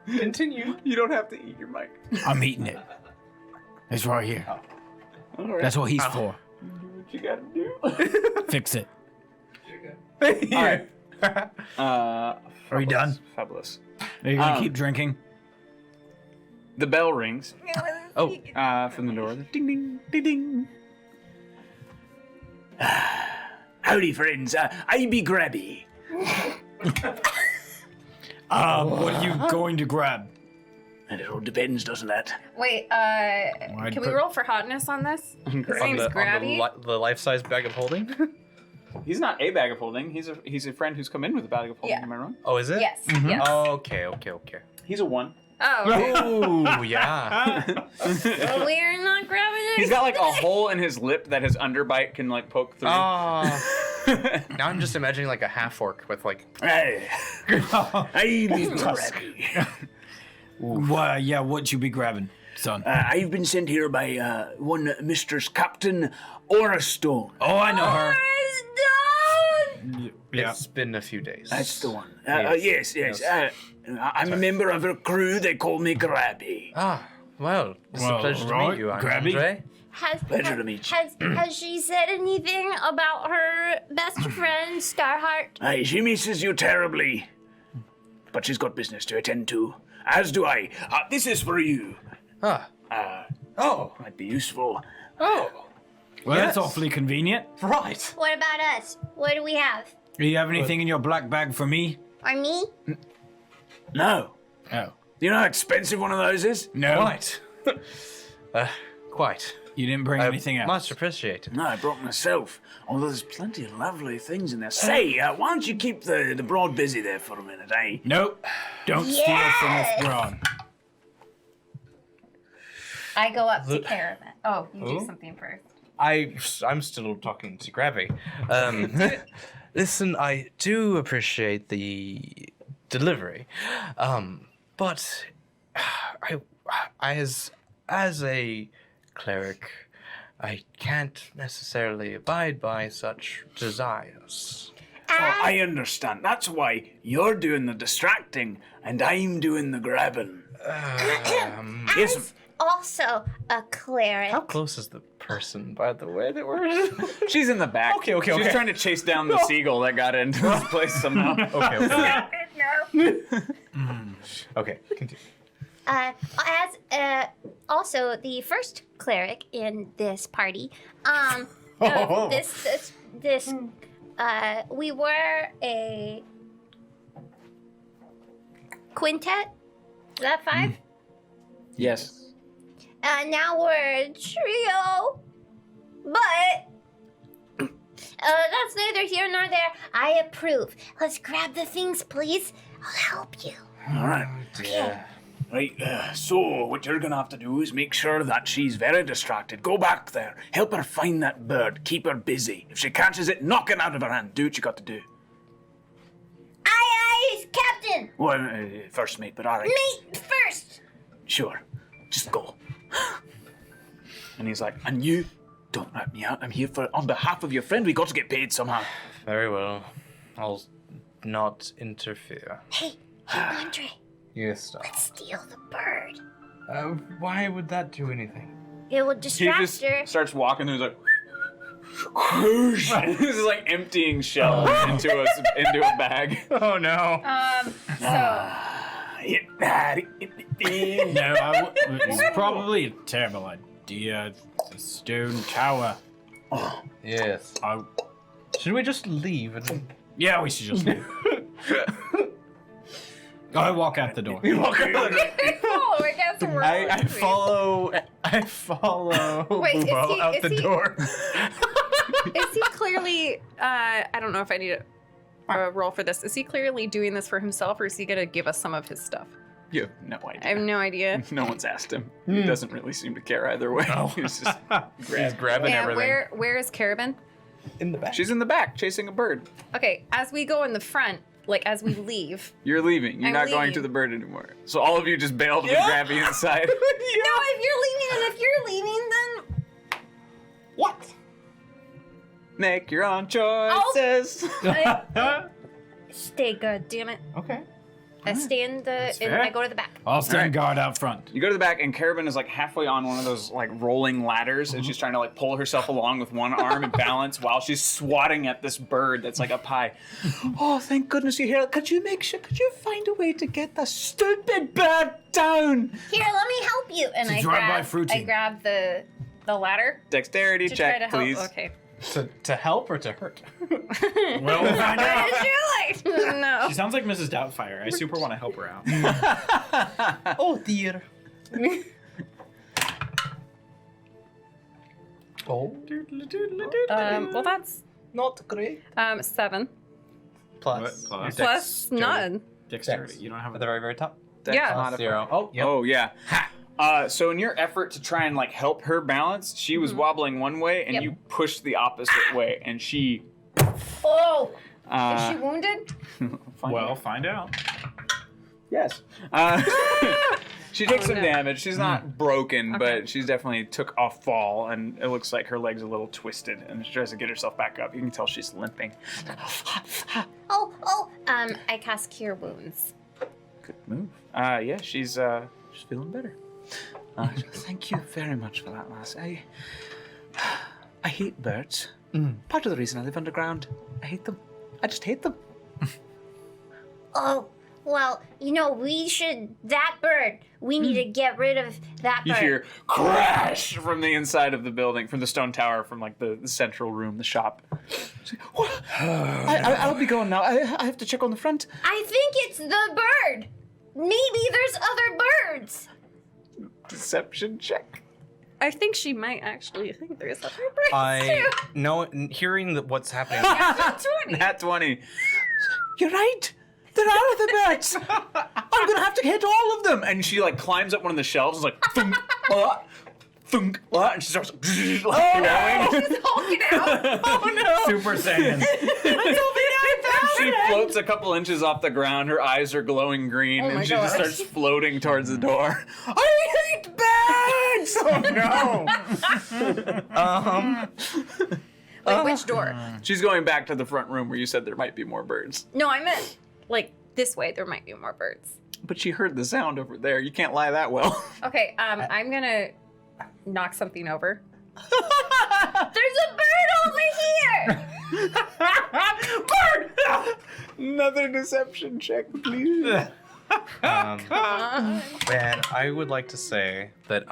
Continue. You don't have to eat your mic. I'm eating it. It's right here. All right. That's what he's for. what you gotta do. Fix it. All right. Are you done? Fabulous. Are you gonna keep drinking? The bell rings Oh, from the door. Ding, ding, ding, ding. Howdy, friends. I be Grabby. What are you going to grab? And it all depends, doesn't it? wait, can we roll for hotness on this? His name's Grabby. the life-size bag of holding. He's not a bag of holding. He's a friend who's come in with a bag of holding. Yeah. Am I wrong? Oh, is it? Yes, yes. Oh, okay. He's a 1. Oh, okay. Oh, yeah. We're not grabbing it. He's got like a hole in his lip that his underbite can like poke through. Now I'm just imagining like a half orc with like. Hey, I be Grabby. Yeah, what'd you be grabbing, son? I've been sent here by one Mistress Captain Orastone. Oh, I know her. Yeah. It's been a few days. That's the one. Yes. Yes. I'm a member of her crew. They call me Grabby. Ah, well, it's Well, a pleasure to right, meet you, Grabby. Andre. Pleasure to meet you. Has she said anything about her best friend, Starheart? Aye, she misses you terribly. But she's got business to attend to. As do I. This is for you. Ah. Oh. Might be useful. Oh. Well, that's Yes. awfully convenient. Right. What about us? What do we have? Do you have anything in your black bag for me? Or me? No. Oh. Do you know how expensive one of those is? No. Quite. Quite. You didn't bring anything else. Much appreciated. No, I brought myself. Although there's plenty of lovely things in there. Say, why don't you keep the broad busy there for a minute, eh? Nope. Don't steal from this broad. I go up to Caravan. Oh, you do something first. I'm still talking to Grabby. Listen, I do appreciate the delivery, but I as a cleric, I can't necessarily abide by such desires. Oh, I understand. That's why you're doing the distracting and I'm doing the grabbing. Yes. Also a cleric. How close is the person, by the way, that we're... She's in the back. Okay. She's trying to chase down the seagull that got into this place somehow. Okay. Okay, continue. As also the first cleric in this party, we were a quintet. Is that 5? Yes. Now we're a trio, but that's neither here nor there. I approve. Let's grab the things, please. I'll help you. All right. Yeah. Right, so what you're gonna have to do is make sure that she's very distracted. Go back there, help her find that bird, keep her busy. If she catches it, knock it out of her hand. Do what you got to do. Aye, Captain. Well, first mate, but all right. Mate first. Sure, just go. And he's like, and you, don't rat me out. I'm here on behalf of your friend. We got to get paid somehow. Very well. I'll not interfere. Hey, Andre. Yes, stop. Steal the bird. Why would that do anything? It will He distract just her. starts walking through, he's like, whoosh. This is like emptying shells into a bag. Oh no. So No, it's probably a terrible idea. The stone tower. Yes. Should we just leave and Yeah, we should just leave. I walk out the door. oh, I guess we're all I doing. follow Wait, is Bubo he- out is the he- door. Is he clearly? I don't know if I need a roll for this. Is he clearly doing this for himself, or is he gonna give us some of his stuff? You have no I idea. have no idea. No one's asked him. He doesn't really seem to care either way. He's just He's grabbing And everything. where is Carabin? In the back. She's in the back chasing a bird. Okay, as we go in the front, like as we leave. You're leaving. You're I'm not going leaving. to the bird anymore. So all of you just bailed with Grabby inside. No, if you're leaving, then What? Make your own choices. stay good, damn it. Okay. I stay in the. fair. I go to the back. I'll stand Alright. guard out front. You go to the back, and Carabin is like halfway on one of those like rolling ladders, and she's trying to like pull herself along with one arm and balance while she's swatting at this bird that's like up high. Oh, thank goodness you're here. Could you find a way to get the stupid bird down? Here, let me help you. And It's a I drive-by grab. fruiting. I grab the ladder Dexterity to check, try to help. please. Okay. To help or to hurt? Well, we'll find out. It's too late. No. She sounds like Mrs. Doubtfire. I super want to help her out. Oh dear. Oh. Well, that's Not great. 7 Plus. What? Plus? plus none. Dexterity. You don't have At the very, very top. Dex Yeah. modifier. 0. Oh, yep. Oh yeah. So in your effort to try and like help her balance, she was wobbling one way, and Yep. you pushed the opposite way, and she. Oh, is she Uh, wounded? Well, find out. yes. She takes some no. damage. She's not broken, Okay. but she's definitely took a fall, and it looks like her leg's a little twisted, and she tries to get herself back up. You can tell she's limping. Oh. I cast Cure Wounds. Good move. Yeah, she's feeling better. Thank you very much for that, lass. I hate birds. Part of the reason I live underground. I hate them. I just hate them. Oh, well, that bird, we need to get rid of that You bird. hear crash from the inside of the building, from the stone tower, from like the central room, the shop. She's like, "What? I'll be going now. I have to check on the front. I think it's the bird. Maybe there's other birds. Deception check. I think she might actually think there's other birds too. Hearing what's happening. Nat 20. You're right. There are other birds. I'm gonna have to hit all of them. And she like climbs up one of the shelves, and is like thunk, thunk, and she starts like, blowing. Super Saiyan. She floats a couple inches off the ground. Her eyes are glowing green, Oh and my she just gosh. starts floating towards the door. I hate birds. Oh no! Like which door? She's going back to the front room where you said there might be more birds. No, I meant like this way. There might be more birds. But she heard the sound over there. You can't lie that well. Okay. I'm gonna knock something over. There's a bird over here. Bird! Another deception check, please. Man, I would like to say that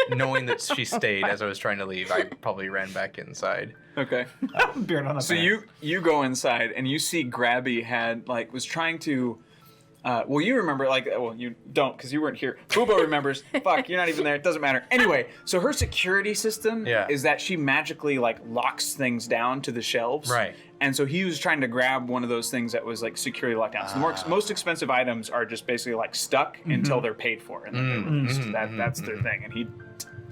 knowing that she stayed as I was trying to leave, I probably ran back inside. Okay. Beard on a So you go inside and you see Grabby was trying to. Well, you remember you don't because you weren't here. Bubo remembers. Fuck, you're not even there. It doesn't matter. Anyway, so her security system is that she magically locks things down to the shelves. Right. And so he was trying to grab one of those things that was securely locked down. So the most expensive items are just basically stuck until they're paid for and then they're released. That's their thing. And he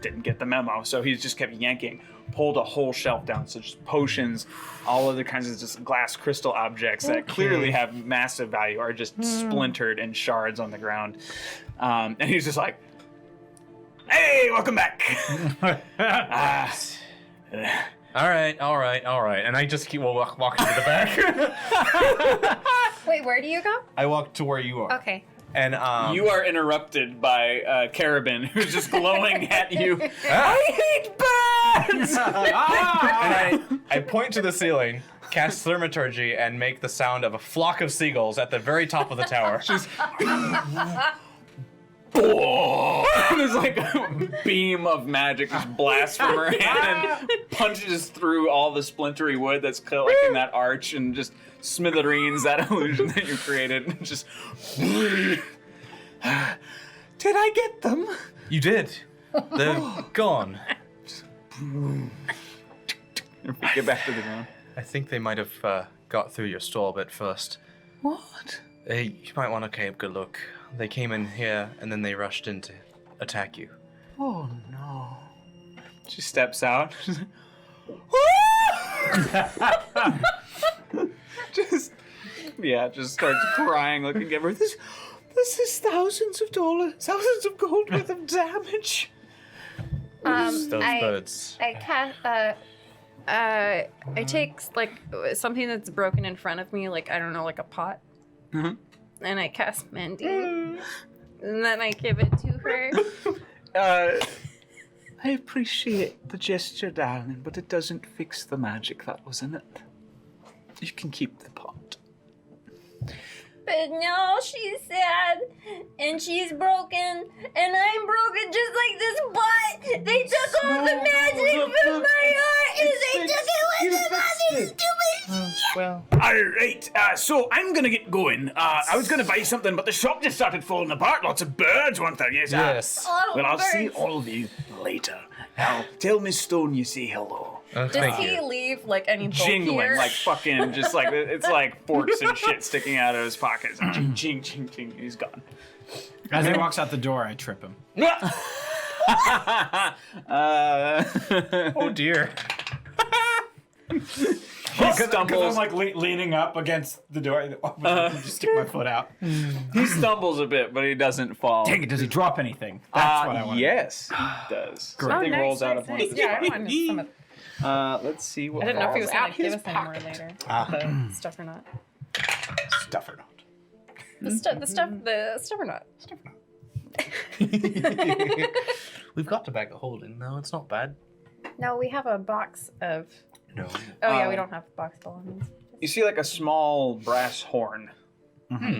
didn't get the memo, so he just kept yanking. Pulled a whole shelf down, so just potions, all other kinds of just glass crystal objects that clearly have massive value are just splintered in shards on the ground. And he's just like, "Hey, welcome back." All right. And I just keep walking to the back. Wait, where do you go? I walk to where you are. Okay. And You are interrupted by Carabin, who's just glowing at you. I hate birds! and I point to the ceiling, cast Thaumaturgy, and make the sound of a flock of seagulls at the very top of the tower. There's like a beam of magic just blasts from her hand and punches through all the splintery wood that's collecting that arch and just smithereens that illusion that you created. And just. Did I get them? You did. They're gone. Get back to the ground. I think they might have got through your store a bit first. What? You might want to take a good look. They came in here and then they rushed in to attack you. Oh no. She steps out. just starts crying, looking at her. This is thousands of dollars, thousands of gold worth of damage. Those birds. I take like something that's broken in front of me, like I don't know, like a pot, and I cast mending, and then I give it to her. I appreciate the gesture, darling, but it doesn't fix the magic that was in it. You can keep the pot. But no, she's sad, and she's broken, and I'm broken just like this pot. They took all the magic from my heart, and they took it with them on this stupid shit. Well, Alright, so I'm gonna get going. I was gonna buy something, but the shop just started falling apart. Lots of birds, weren't there? Yes. yes. Oh, Well, I'll see birds. all of you later. Now, tell Miss Stone you say hello. Does Thank he you. leave like any bulk Jingling, here? like fucking, just like, it's like forks and shit sticking out of his pockets. Ching, ching, ching, ching. He's gone. As he walks out the door, I trip him. Oh dear. He stumbles. like leaning up against the door. Just stick my foot out. He stumbles a bit, but he doesn't fall. Dang it, does he drop anything? That's what I want. Yes, he does. Great. Something Oh, nice, rolls out nice, of one nice. of his Yeah, I pockets. wanted some of. Let's see what I didn't know if he falls was out gonna give his us any more pocket. later. The stuff or not. Stuff or not. The stuff or not. We've got the bag of holding. No, it's not bad. No, we have a box of. No. Oh yeah, we don't have a box full of these. You see like a small brass horn.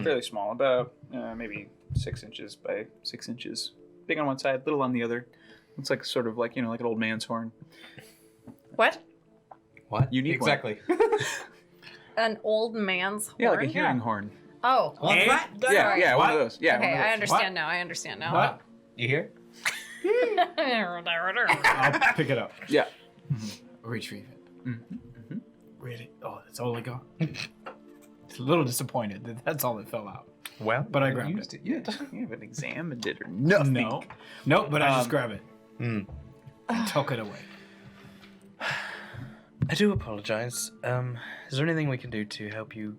Fairly small, about maybe 6 inches by 6 inches. Big on one side, little on the other. Looks like sort of like, like an old man's horn. What? What? You need Exactly. An old man's horn? Yeah, like a hearing horn. Oh. Yeah, yeah, one of those. Yeah, Okay, one of I those. understand now. I understand now. What? You hear? I'll pick it up. Yeah. Retrieve it. Really? Oh, that's all I got. It's a little disappointed that that's all that fell out. Well, But I you grabbed used it. You haven't examined it or nothing. No. Nope, but I just grab it. Hmm. And tuck it away. I do apologize. Is there anything we can do to help you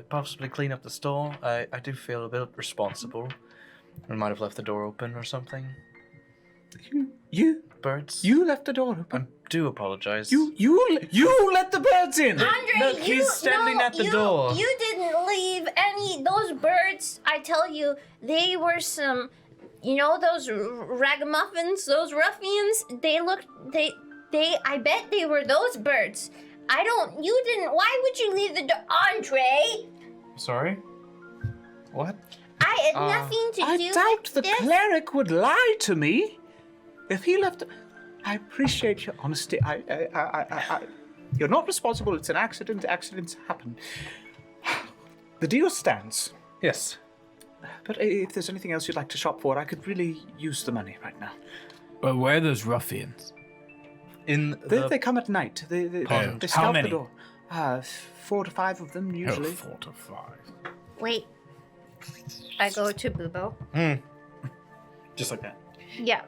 possibly clean up the store? I do feel a bit responsible. We might have left the door open or something. You Birds? left the door open. I do apologize. You let the birds in. Andre, Look, he's standing at the door. You didn't leave any. Those birds, I tell you, they were some. Those ragamuffins, those ruffians. I bet they were those birds. You didn't. Why would you leave the door, Andre? Sorry? What? I had nothing to I do doubt with the this. cleric would lie to me. If he left, I appreciate your honesty. You're not responsible. It's an accident. Accidents happen. The deal stands. Yes. But if there's anything else you'd like to shop for, I could really use the money right now. But where are those ruffians? In They come at night. They Pardon? scout How many? the door. 4 to 5 of them usually. 4 to 5. Wait. I go to Bubo. Just like that. Yeah.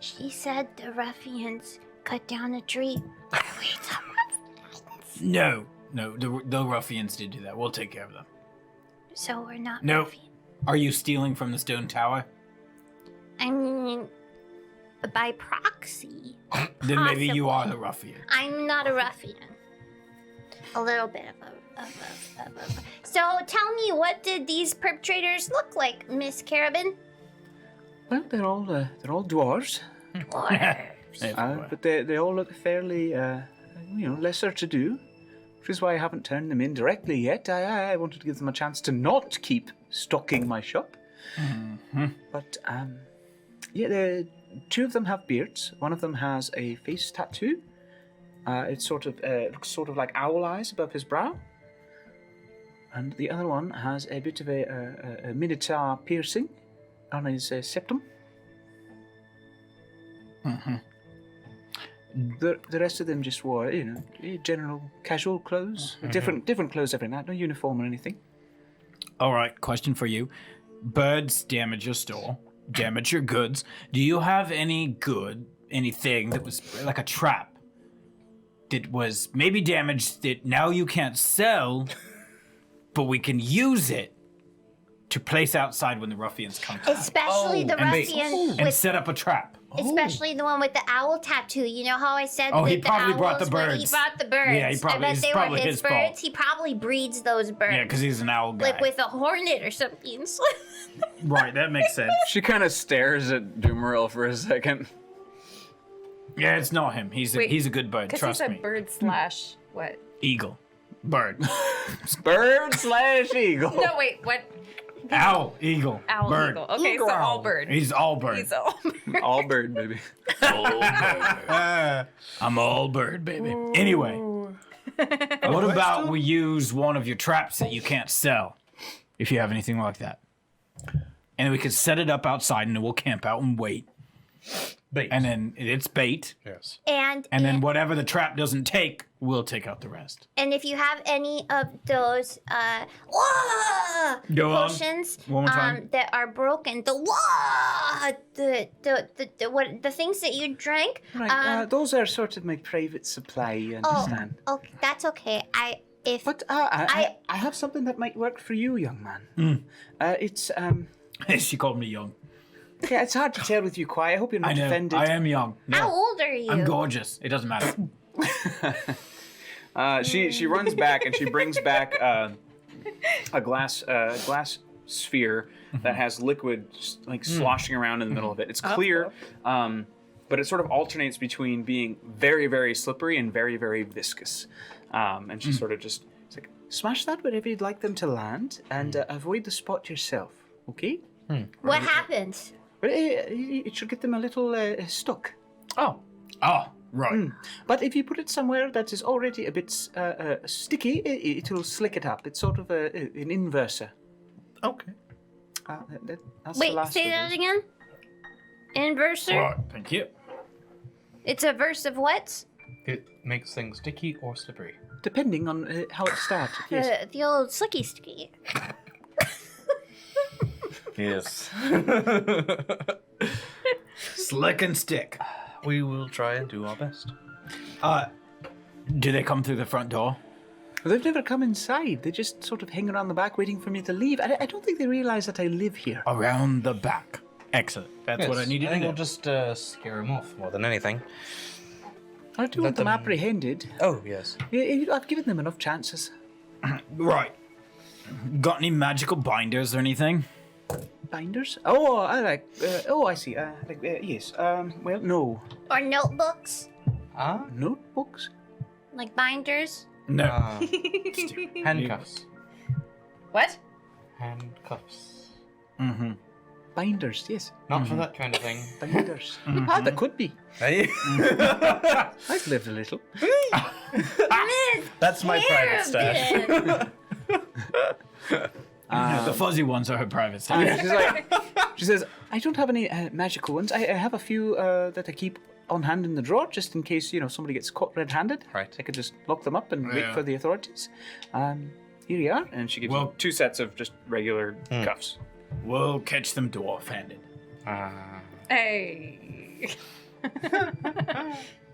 She said the ruffians cut down a tree. Are we the ruffians? No, the ruffians did do that. We'll take care of them. So we're not No. ruffians. Are you stealing from the stone tower? I mean, by proxy. Then maybe you Possible. are the ruffian. I'm not a ruffian. A little bit of a So tell me, what did these perpetrators look like, Miss Carabin? Well, they're all dwarves, but they all look fairly, lesser to do, which is why I haven't turned them in directly yet. I wanted to give them a chance to not keep stocking my shop. But the two of them have beards. One of them has a face tattoo. It looks sort of like owl eyes above his brow. And the other one has a bit of a minotaur piercing on his septum. The rest of them just wore, general casual clothes, different clothes every night, no uniform or anything. All right, question for you. Birds damage your store, damage your goods. Do you have anything that was like a trap that was maybe damaged that now you can't sell, but we can use it to place outside when the ruffians come to Especially the ruffian and set up a trap? Especially the one with the owl tattoo. You know how I said Oh, he that probably the brought the owls were- birds. He brought the birds. Yeah, I bet it's they were probably his his birds. fault. He probably breeds those birds. Yeah, because he's an owl guy. like with a hornet or something. Right, that makes sense. She kind of stares at Doomeril for a second. Yeah, it's not him. He's a good bird. Because Trust he's a me. bird slash what? Eagle, bird, Bird/eagle. No, wait, what? owl, eagle, Owl, bird. eagle. Okay, so all bird. He's all bird. He's all bird. All bird, baby. I'm all bird, baby. Anyway, what about we use one of your traps that you can't sell, if you have anything like that, and we can set it up outside, and then we'll camp out and wait. Bait. And then it's bait, Yes. and and then whatever the trap doesn't take, we'll take out the rest. and if you have any of those Go on. potions One more time. that are broken, the things that you drank. Right, those are sort of my private supply, you understand? Oh, that's okay. But I have something that might work for you, young man. It's She called me young. yeah, it's hard to tell with you quiet. I hope you're not I know. offended. I am young. No, How old are you? I'm gorgeous. It doesn't matter. She runs back and she brings back a glass sphere that has liquid sloshing around in the middle of it. It's clear, but it sort of alternates between being very, very slippery and very, very viscous. And she sort of just it's like, Smash that wherever you'd like them to land, and avoid the spot yourself. Okay? What happens? But it should get them a little stuck. Oh, right. But if you put it somewhere that is already a bit sticky, it will slick it up. It's sort of an inverser. Okay. That's the Wait, last say of that those. again. Inverser. Right, thank you. It's a verse of what? It makes things sticky or slippery. Depending on how it started. Yes. The old slicky sticky. Yes. Slick and stick. We will try and do our best. Do they come through the front door? They've never come inside. They just sort of hang around the back waiting for me to leave. I don't think they realize that I live here. Around the back. Excellent. That's what I needed to think know. we'll just scare him off more than anything. I do want them apprehended. Oh, yes. I've given them enough chances. Right. Got any magical binders or anything? Binders? Oh, I like. I see. Yes. Well, no. Or notebooks, Ah? Notebooks? like binders. No. Handcuffs. What? Handcuffs. Binders, yes. Not for that kind of thing. Binders. That could be. Hey? I've lived a little. That's my private stash. The fuzzy ones are her private stuff. She says, I don't have any magical ones. I have a few that I keep on hand in the drawer, just in case, somebody gets caught red-handed. Right. I could just lock them up and wait Yeah. for the authorities. Here you are. and she gives Well- you 2 sets of just regular cuffs. We'll catch them dwarf-handed. Hey.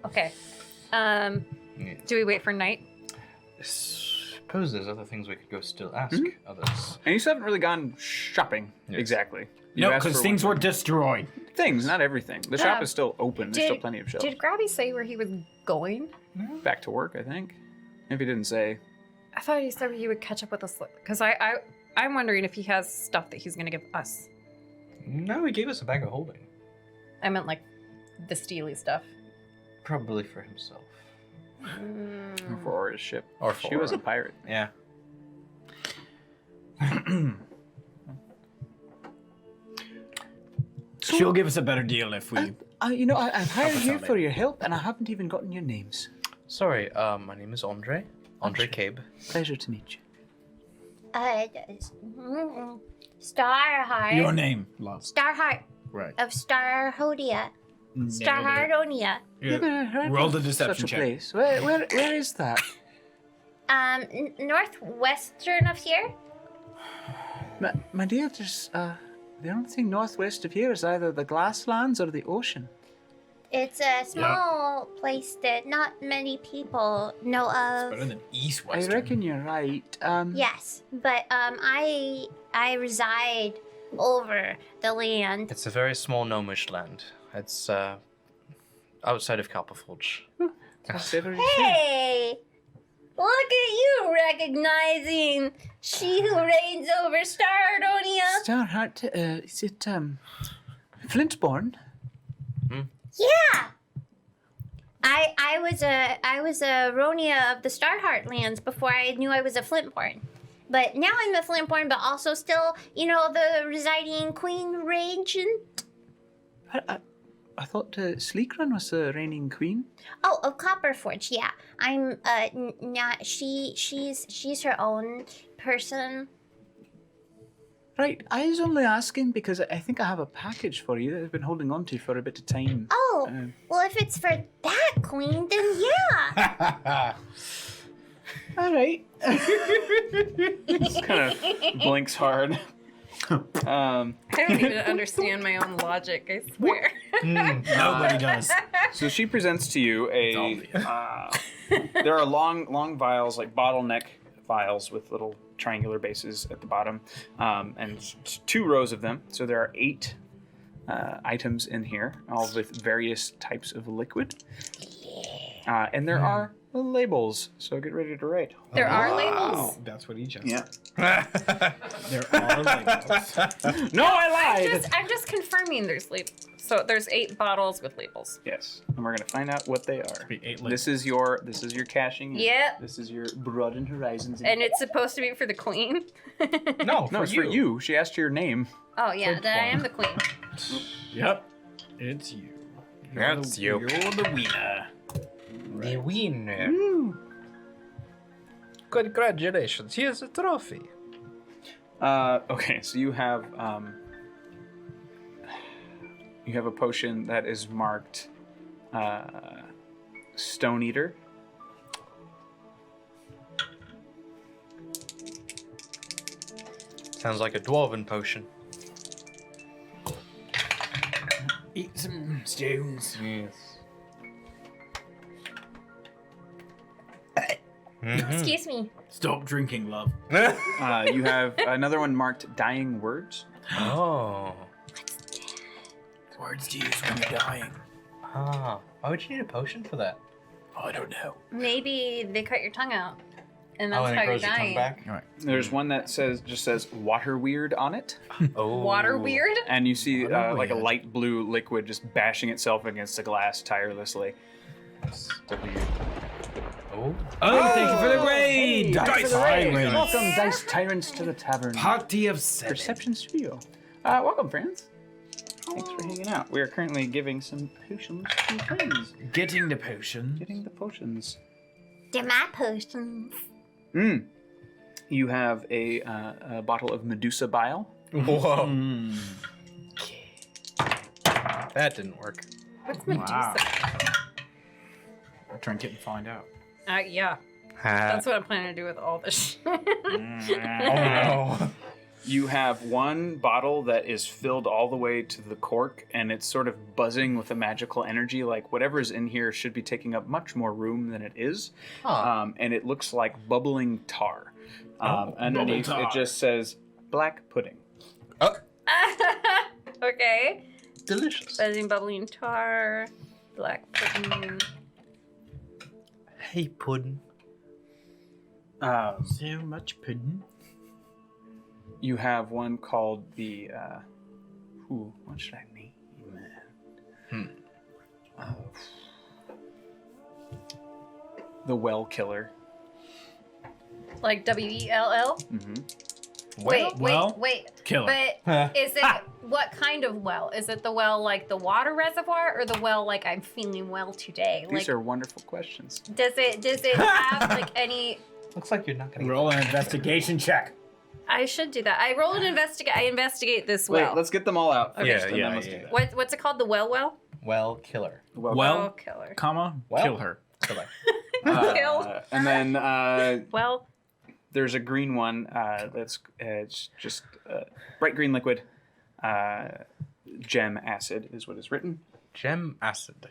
Okay. Do we wait for night? Suppose there's other things we could go still ask others. And you still haven't really gone shopping exactly. You No, asked because for things one were destroyed. things, not everything. The shop is still open. There's still plenty of shelves. Did Grabby say where he was going? Back to work, I think. If he didn't say, I thought he said he would catch up with us because I'm wondering if he has stuff that he's gonna give us. No, he gave us a bag of holding. I meant like the steely stuff. Probably for himself. Or for his ship. Or for She was a pirate. Yeah. She'll give us a better deal if we. I've hired us you out for later. your help, and I haven't even gotten your names. Sorry, my name is Andre. Andre Cabe. Pleasure to meet you. Starheart. Your name, love. Starheart Right. of Starhodia. Starheartonia. Never heard Roll of the deception such a check. place. Where is that? Northwestern of here. My dear, there's the only thing northwest of here is either the Glasslands or the ocean. It's a small place that not many people know of. Better than East I Western. reckon you're right. Yes, but I reside over the land. It's a very small gnomish land. It's outside of Copperforge. Savory Hey, look at you recognizing she who reigns over Stardonia. Starheart, is it Flintborn? Yeah. I was a Ronia of the Starheart lands before I knew I was a Flintborn. But now I'm a Flintborn, but also still, the residing Queen Regent. I thought Sleekrun was the reigning queen. Oh, of Copperforge, yeah. I'm not. She's her own person. Right, I was only asking because I think I have a package for you that I've been holding on to for a bit of time. Oh, well, if it's for that queen, then yeah. All right. Kind of blinks hard. I don't even understand my own logic, I swear. Nobody does. So she presents to you a. There are long vials, like bottleneck vials with little triangular bases at the bottom, and 2 rows of them. So there are 8 items in here, all with various types of liquid. And there are labels, so get ready to write. There are labels. That's what he just Yeah. said. There are labels. No, I lied! I'm just confirming there's labels. So there's 8 bottles with labels. Yes, and we're gonna find out what they are. Be 8 This is your caching. Yep. This is your broaden horizons. And it's supposed to be for the queen. No, no, it's for you. She asked your name. Oh yeah, then I am the queen. Yep. It's you. That's you. You're the winner. The winner. Congratulations. Here's a trophy. Okay, so you have a potion that is marked Stone Eater. Sounds like a dwarven potion. Eat some stones. Yes. Excuse me. Stop drinking, love. You have another one marked Dying Words. Oh. Words to use when you're dying. Ah. Why would you need a potion for that? I don't know. Maybe they cut your tongue out, and that's Oh, and how it you're grows your tongue dying. back? All right. There's one that just says Water Weird on it, Oh. Water weird. and you see Water like a weird. light blue liquid just bashing itself against the glass tirelessly. Oh. Oh, thank you for the raid! Dice Tyrants. Welcome, Dice Tyrants, to the tavern. Party of 7. Perception Studio. Welcome, friends. Thanks for hanging out. We are currently giving some potions to friends. Getting the potion. Getting the potions. They're my potions. You have a bottle of Medusa Bile. Whoa. That didn't work. What's Medusa? Wow. Drink it and find out. Yeah, that's what I'm planning to do with all this shit. Oh no. You have one bottle that is filled all the way to the cork, and it's sort of buzzing with a magical energy. Like whatever's in here should be taking up much more room than it is. And it looks like bubbling tar. Underneath, bubble tar. it just says black pudding. Okay. Delicious. Buzzing, bubbling tar, black pudding. Hey, pudding. So much pudding. You have one called the. What should I name? The Well Killer. Like WELL? Mm-hmm. Wait. Killer. But is it what kind of well? Is it the well like the water reservoir or the well like I'm feeling well today? These Like are wonderful questions. does it have like any Looks like you're not gonna Roll an investigation check. I should do that. I roll an I investigate this well. Wait, let's get them all out. Okay. first, and then let's do that. What's it called? The well? Well killer. Well, Killer. comma, Well. kill her. Killer. Kill. And then Well, there's a green one that's it's just bright green liquid. Gem acid is what is written. Gem acid.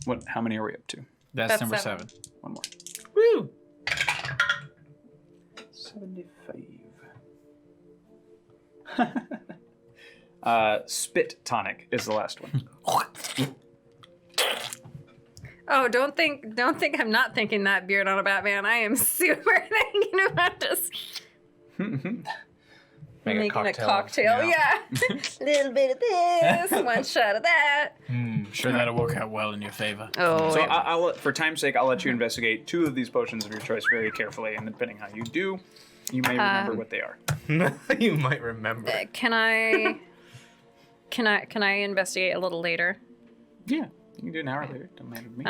What? How many are we up to? That's That's number 7. 7. One more. Woo! 75. Spit tonic is the last one. oh, don't think I'm not thinking that beard on a Batman. I am super thinking about just making a cocktail. Yeah. A little bit of this, one shot of that. Sure that'll work out well in your favor. Oh, So I'll for time's sake, I'll let you investigate 2 of these potions of your choice very carefully, and depending how you do, you may remember what they are. You might remember. can I investigate a little later? Yeah, you can do an hour later. Don't matter to me.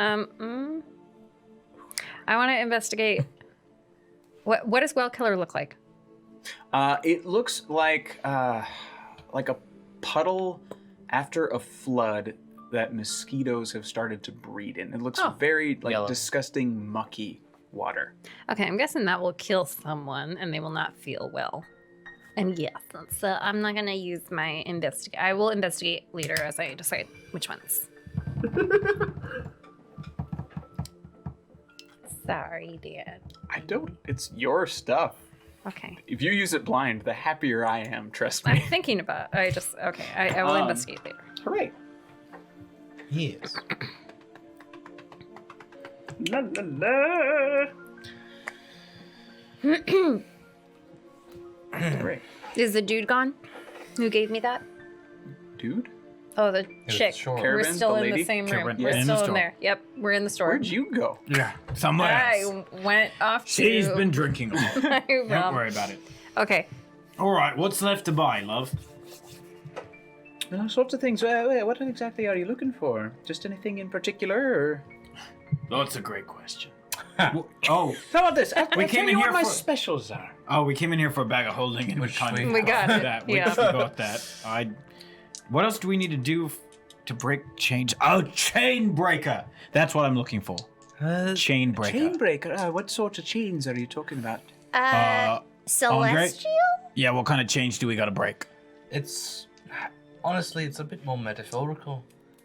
I want to investigate. What does Well Killer look like? It looks like a puddle after a flood that mosquitoes have started to breed in. It looks very Yellow. disgusting, mucky water. Okay, I'm guessing that will kill someone and they will not feel well. And yes, so I'm not gonna use my investigate. I will investigate later as I decide which ones. Sorry, Dad. I don't. It's your stuff. Okay. If you use it blind, the happier I am. Trust I'm me. thinking about. I will investigate later. Hooray! Yes. La la la. Hooray, Is the dude gone? Who gave me that? dude. Oh, the chick. sure. We're Caravan, still the in the lady? same room. Caravan. We're In the still in store. there. Yep, we're in the store. Where'd you go? Yeah, somewhere else. I went off to. She's been drinking all. Don't Don't worry about it. Okay. All right, what's left to buy, love? All sorts of things. What exactly are you looking for? Just anything in particular, or? That's a great question. Oh, How about this? I'll We tell came in you here what my for- specials are. we came in here for a bag of holding, and we kind of We got it. that. We Yeah. got that. What else do we need to do to break chains? Oh, chain breaker. That's what I'm looking for. Chain breaker. Chain breaker. What sorts of chains are you talking about? Celestial? Yeah, what kind of chains do we got to break? It's honestly, it's a bit more metaphorical.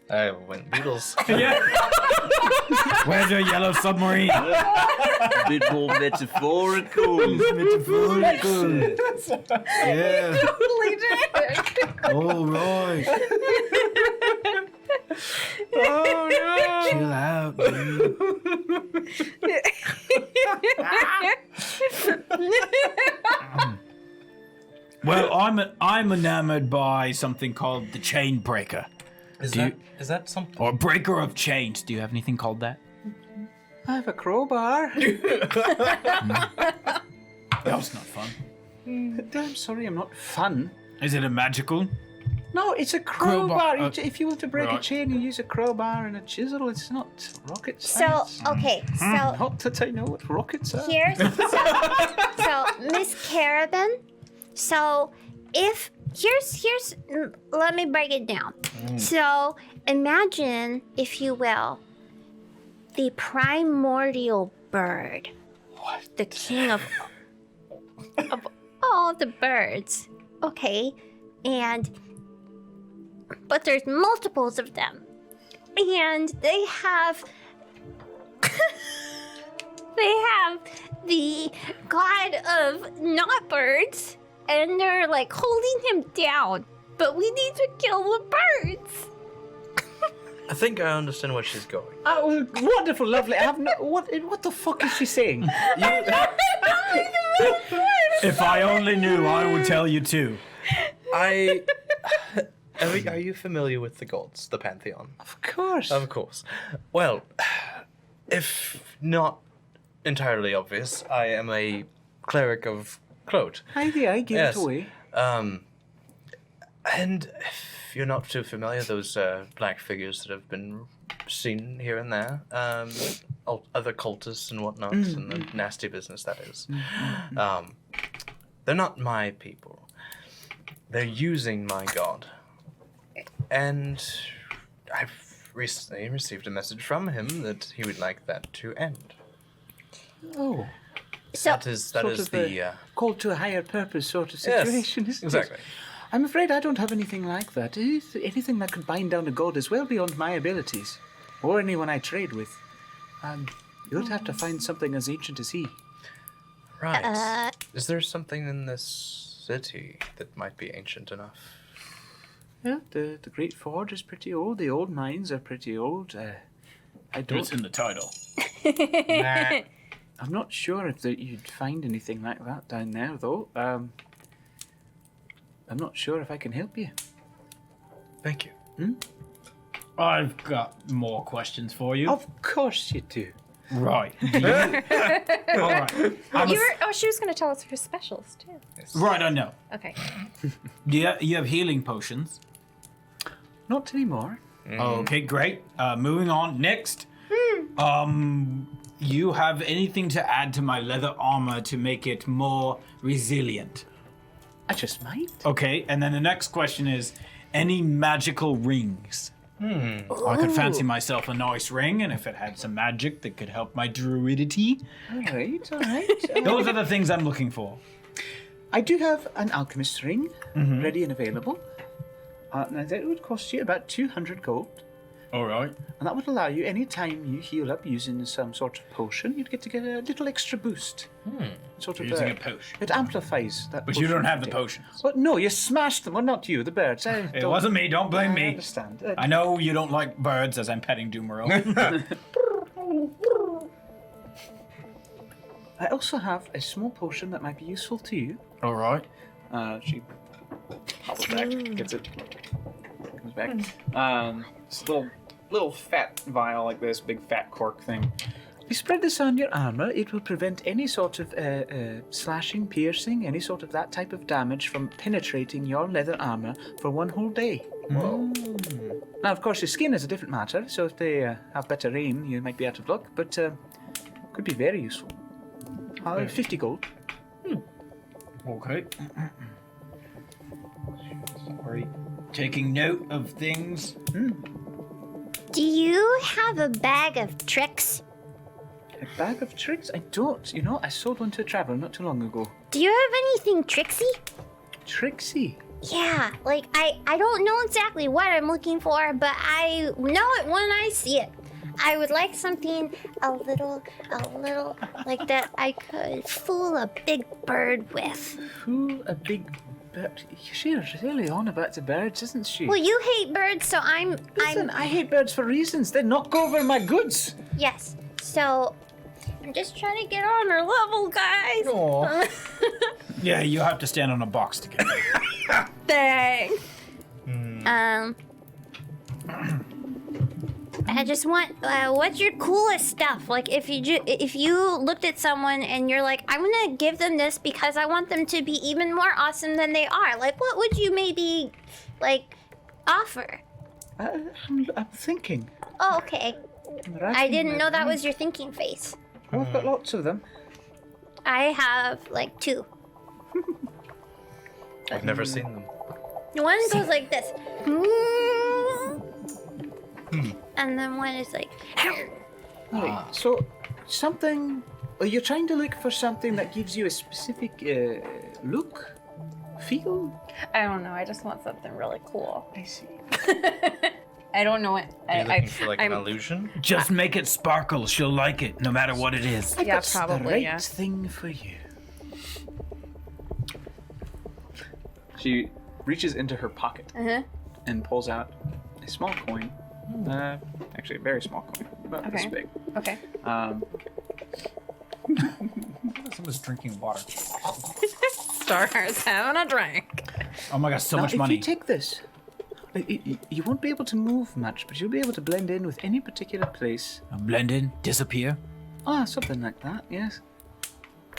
I went Beatles. Yeah. Where's your yellow submarine? A bit more metaphorical. Metaphorical. Yeah. Totally did. All right. Oh no! Chill out, dude. Well, I'm enamored by something called the chain breaker, Is Do that you- something? or breaker of chains. Do you have anything called that? I have a crowbar. That was not fun. I'm sorry, I'm not fun. Is it a magical? No, it's a crowbar. Crowbar, If you want to break a right. chain, you use a crowbar and a chisel. It's not rocket So, science. okay, so Not that I know what rockets are. here's so Miss Caravan. So if here's let me break it down. So imagine, if you will, the primordial bird. The king of all the birds. Okay. But there's multiples of them. And they have the god of not birds, and they're like holding him down. But we need to kill the birds. I think I understand where she's going. Oh, wonderful, lovely. I have no. What the fuck is she saying? If I only knew, I would tell you too. Are you familiar with the gods, the pantheon? Of course. Of course. Well, if not entirely obvious, I am a cleric of Claude. Aye, give Yes. it away. And if you're not too familiar, those black figures that have been seen here and there, other cultists and whatnot, and the nasty business that is, they're not my people. They're using my god. And I've recently received a message from him that he would like that to end. Oh. So, That is the Call to a higher purpose sort of yes, situation, isn't exactly. it? I'm afraid I don't have anything like that. Anything that could bind down a god is well beyond my abilities, or anyone I trade with. You'd have to find something as ancient as he. Right. Is there something in this city that might be ancient enough? Yeah, the Great Forge is pretty old. The old mines are pretty old. I don't. in the title. I'm not sure if you'd find anything like that down there, though. I'm not sure if I can help you. Thank you. I've got more questions for you. Of course you do. Right. All right. She was going to tell us her specials too. Right, I know. Okay. Do you have healing potions? Not anymore. Okay, great. Moving on. Next. You have anything to add to my leather armor to make it more resilient? I just might. Okay, and then the next question is, any magical rings? I could fancy myself a nice ring, and if it had some magic that could help my druidity. All right, all right. Those are the things I'm looking for. I do have an alchemist ring ready and available. Now that would cost you about 200 gold. All right. And that would allow you, any time you heal up using some sort of potion, you'd get a little extra boost. Sort of Using a potion. It amplifies that. But you don't have the potion. potions. Well, no, you smashed them. Well, not you, the birds. It wasn't me, don't blame I me. understand. I know you don't like birds as I'm petting Doomero. I also have a small potion that might be useful to you. All right. She hobbles back, gets it, comes back. It's a little fat vial like this, big fat cork thing. You spread this on your armor, it will prevent any sort of slashing, piercing, any sort of that type of damage from penetrating your leather armor for one whole day. Whoa. Now, of course, your skin is a different matter, so if they have better aim, you might be out of luck, but could be very useful. 50 gold. Okay. Sorry. Taking note of things. do you have a bag of tricks? A bag of tricks? I don't. You know, I sold one to a traveler not too long ago. Do you have anything tricksy? Trixie? Yeah, like I don't know exactly what I'm looking for, but I know it when I see it. I would like something a little like that I could fool a big bird with. Fool a big bird? She's really on about the birds, isn't she? Well, you hate birds, so Listen, I hate birds for reasons. They knock over my goods. yes. So I'm just trying to get on her level, guys. Aw. Yeah, you have to stand on a box together. Thanks. I just want. What's your coolest stuff? Like, if you looked at someone and you're like, I'm gonna give them this because I want them to be even more awesome than they are. Like, what would you maybe, like, offer? I'm thinking. Oh, okay. I didn't know that was your thinking face. Oh, I've got lots of them. I have like 2. I've never seen them. One goes like this. And then one is like. Right. So, something. You're trying to look for something that gives you a specific look, feel. I don't know. I just want something really cool. I see. I don't know what. Are you looking for like an illusion? Just make it sparkle. She'll like it, no matter what it is. I've Yeah, got the probably, right yeah. thing for you. She reaches into her pocket and pulls out a small coin Actually, a very small coin, about this Okay. big. Okay. Someone's drinking water. Star's having a drink. Oh my gosh, so Now, much if money. you take this, you won't be able to move much, but you'll be able to blend in with any particular place. Blend in, disappear. Ah, something like that, yes.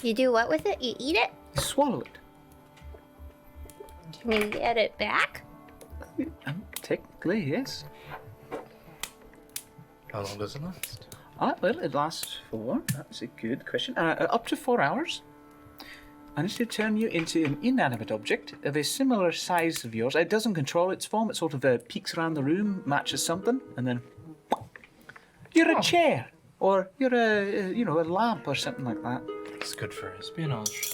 You do what with it? You eat it? You swallow it. Can you get it back? Technically, yes. How long does it last? Well, it lasts for, that's a good question, up to 4 hours. And it'll turn you into an inanimate object of a similar size of yours. It doesn't control its form, it sort of peeks around the room, matches something, and then you're a chair, or you're a lamp or something like that. It's good for espionage.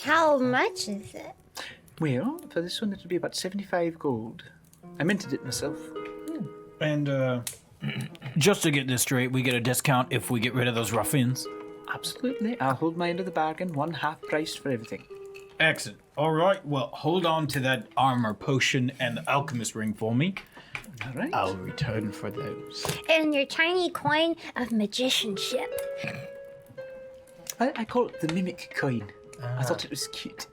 How much is it? Well, for this one, it'll be about 75 gold. I minted it myself. And just to get this straight, we get a discount if we get rid of those ruffians. Absolutely. I'll hold my end of the bargain, one half price for everything. Excellent. All right. Well, hold on to that armor potion and the alchemist ring for me. All right. I'll return for those. And your tiny coin of magicianship. I call it the mimic coin. I thought it was cute.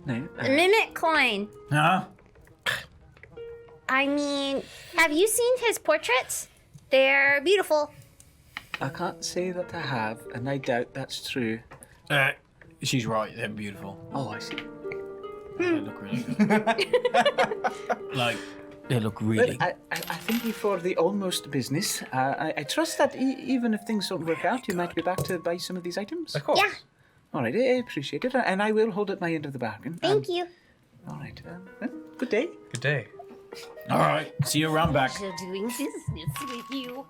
No. The mimic coin. Huh? I mean, have you seen his portraits? They're beautiful. I can't say that I have, and I doubt that's true. She's right. They're beautiful. Oh, I see. They look really good. Like, they look really. I thank you for the almost business. I trust that even if things don't work out, you might be back to buy some of these items. Of course. Yeah. All right, I appreciate it, and I will hold at my end of the bargain. Thank you. All right. Good day. Good day. All right. See you around back. So doing business with you.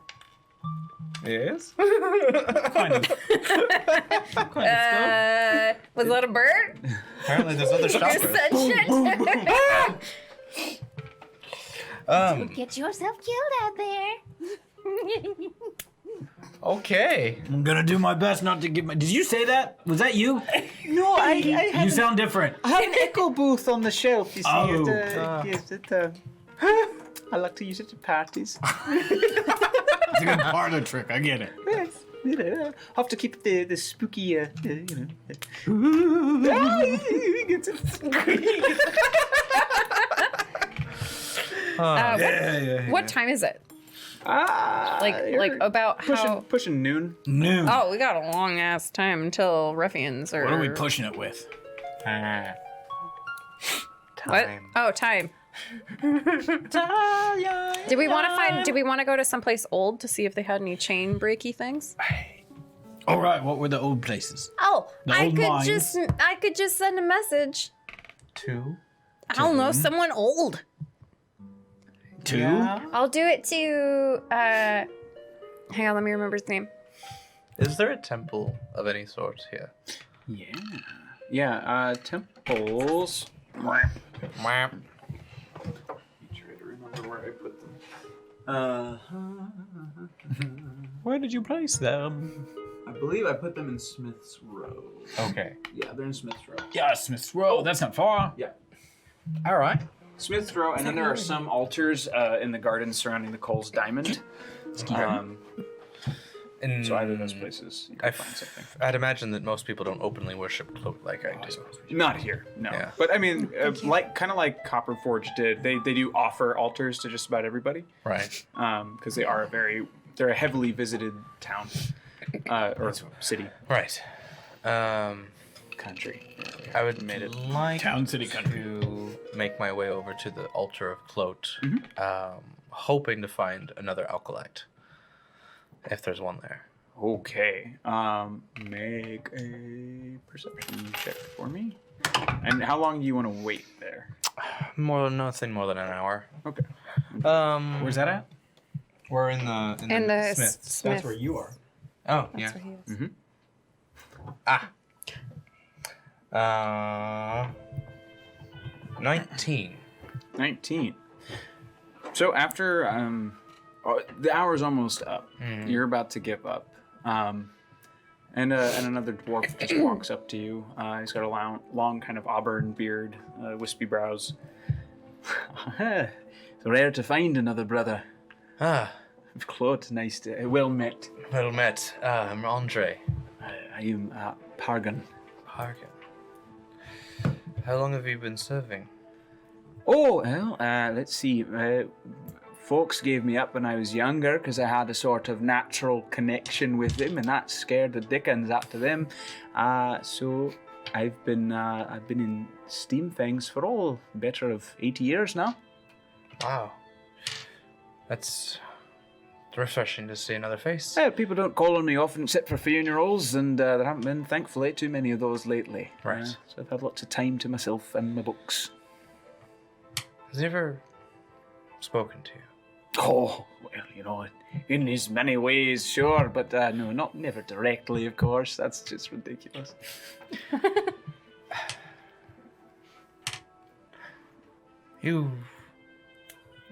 Yes? Kind of. Was that a bird? Apparently there's other shoppers. Get yourself killed out there. Okay. I'm gonna do my best not to get my. Did you say that? Was that you? No, I You sound different. I have an echo booth on the shelf. You see, Oh. I like to use it at parties. It's a good parlor trick. I get it. Yes, I have to keep the spooky, Gets it. What time is it? Like you're about how? pushing noon. Noon. Oh, we got a long ass time until ruffians are. What are we pushing it with? What? Oh, time. Did we want to find? Did we want to go to someplace old to see if they had any chain breaky things? All right. What were the old places? Oh, The I old could mines. just send a message. Two. I don't know, someone old. Two. I'll do it to Hang on, let me remember his name. Is there a temple of any sort here? Yeah, temples. Mwah. Try to remember where I put them. Where did you place them? I believe I put them in Smith's Row. Okay. Yeah, they're in Smith's Row. Yeah, Smith's Row. That's not far. Yeah. All right. Smith's Row, and then there are some altars in the gardens surrounding the Cole's Diamond. And So either of those places, you can find something. I'd imagine that most people don't openly worship cloak like I do. Not here, no. Yeah. But I mean, kind of like Copper Forge did, they do offer altars to just about everybody, Right. because they are they're a heavily visited town or city, Right. country. I would Made it. like Town, city, country. to make my way over to the altar of Clote, hoping to find another alkalite, if there's one there. Okay. Make a perception check for me. And how long do you want to wait there? Nothing more than an hour. Okay. Where's that at? We're in the Smiths. Smith. you are. Oh, That's yeah. where he is. Mm-hmm. 19. 19. So after the hour's almost up, you're about to give up, and another dwarf just walks up to you. He's got a long kind of auburn beard, wispy brows. So rare to find another brother. Ah, Claude, nice to... well met. well met. I'm Andre. I am Pargan. Parkin. How long have you been serving? Oh, well, let's see. Folks gave me up when I was younger because I had a sort of natural connection with them, and that scared the dickens out of them. So I've been in steam things for all better of 80 years now. Wow. That's refreshing to see another face. People don't call on me often except for funerals, and there haven't been, thankfully, too many of those lately. Right. So I've had lots of time to myself and my books. Has he ever spoken to you? Oh, well, in as many ways, sure, but no, never directly, of course. That's just ridiculous. You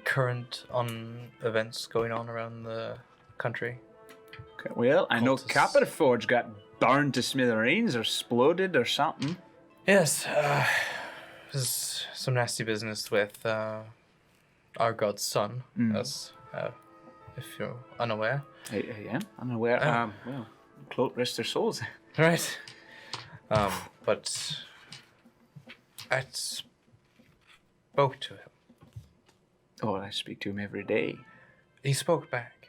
current on events going on around the country? Okay, well, I know Cultists. Capperforge got burned to smithereens or exploded or something. Yes, there's some nasty business with our god's son, as if you're unaware. I am unaware. Oh. Well, Cloak rest their souls. Right. But I spoke to him. Oh, I speak to him every day. He spoke back.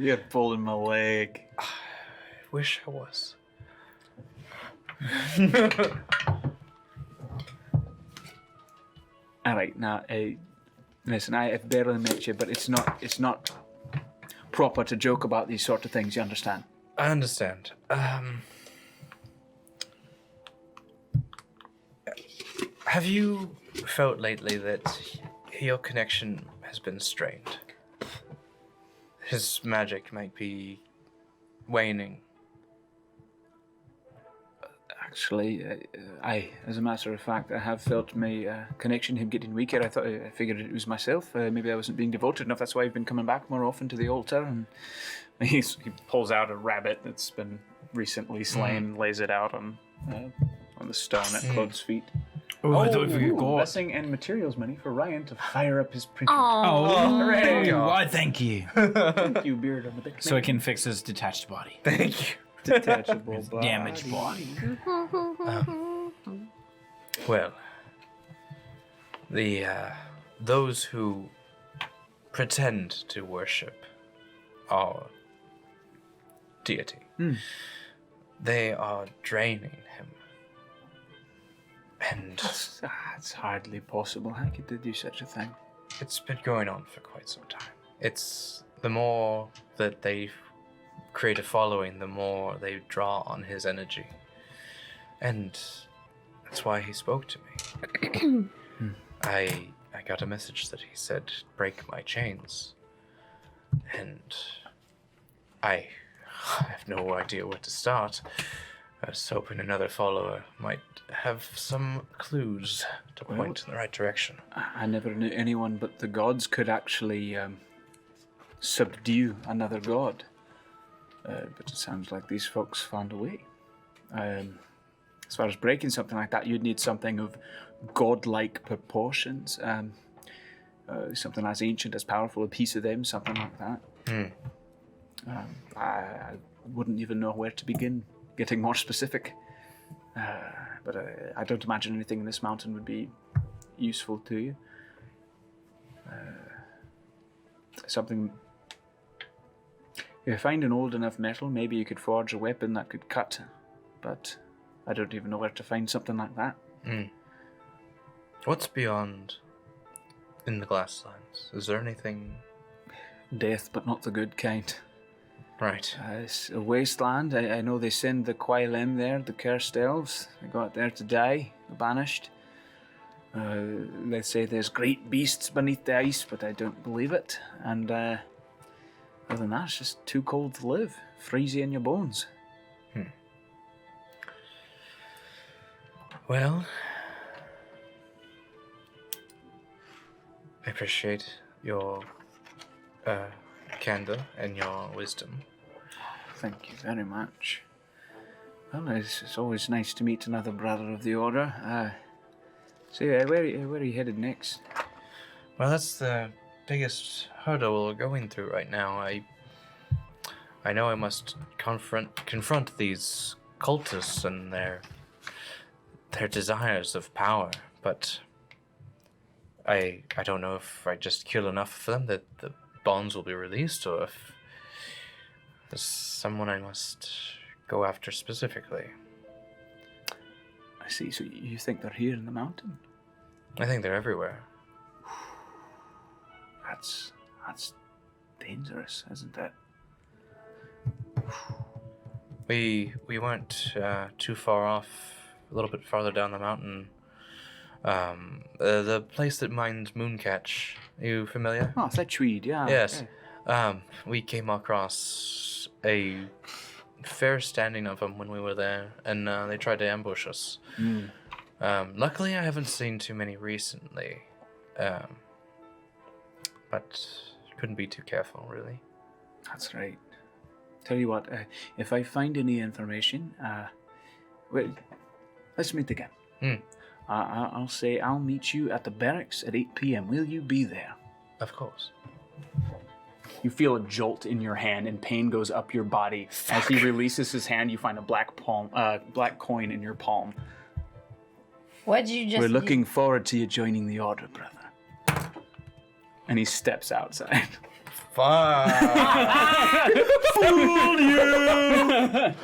You're pulling my leg. I wish I was. All right, now, listen, I've barely met you, but it's not proper to joke about these sort of things. You understand? I understand. Have you felt lately that your connection has been strained? His magic might be waning. Actually, as a matter of fact, I have felt my connection to him getting weaker. I figured it was myself. Maybe I wasn't being devoted enough. That's why I've been coming back more often to the altar. And He pulls out a rabbit that's been recently slain, lays it out on the stone at Claude's feet. Oh, I thought you got. Blessing and materials money for Ryan to fire up his printer. Oh, Hooray. why? Thank you. Thank you, Beard on the big So he can fix his detached body. Thank you. detachable body. Damaged body. Well, those who pretend to worship our deity, they are draining him. And It's hardly possible. How could they do such a thing? it's been going on for quite some time. It's the more that they create a following, the more they draw on his energy. And that's why he spoke to me. I got a message that he said, break my chains. And I have no idea where to start. I was hoping another follower might have some clues to point in the right direction. I never knew anyone but the gods could actually subdue another god. But it sounds like these folks found a way. As far as breaking something like that, you'd need something of godlike proportions. Something as ancient, as powerful, a piece of them, something like that. I wouldn't even know where to begin getting more specific. But I don't imagine anything in this mountain would be useful to you. Something... If you find an old enough metal, maybe you could forge a weapon that could cut. But I don't even know where to find something like that. What's beyond in the glass lines? Is there anything... Death, but not the good kind. Right. It's a wasteland. I know they send the Quailem there, the cursed elves. They go out there to die, banished. They say there's great beasts beneath the ice, but I don't believe it. And other than that, it's just too cold to live. Freeze you in your bones. Well, I appreciate your candor and your wisdom. Thank you very much. Well, it's always nice to meet another brother of the Order. So where are you headed next? Well, that's the biggest hurdle we're going through right now. I know I must confront these cultists and their desires of power, but I don't know if I just kill enough of them that the bonds will be released, or if there's someone I must go after specifically. I see. So you think they're here in the mountain? I think they're everywhere. That's dangerous, isn't it? We weren't too far off, a little bit farther down the mountain. The place that mines Mooncatch. You familiar? Oh, it's that Tweed, yeah. Yes. Yeah. We came across a fair standing of them when we were there, and they tried to ambush us. Luckily, I haven't seen too many recently, but couldn't be too careful, really. That's right. Tell you what, if I find any information, well, let's meet again. I'll say I'll meet you at the barracks at 8 p.m. Will you be there? Of course. You feel a jolt in your hand, and pain goes up your body. As he releases his hand, you find a black coin in your palm. What'd you just We're looking forward to you joining the order, brother. And he steps outside. Fuck. Fooled you!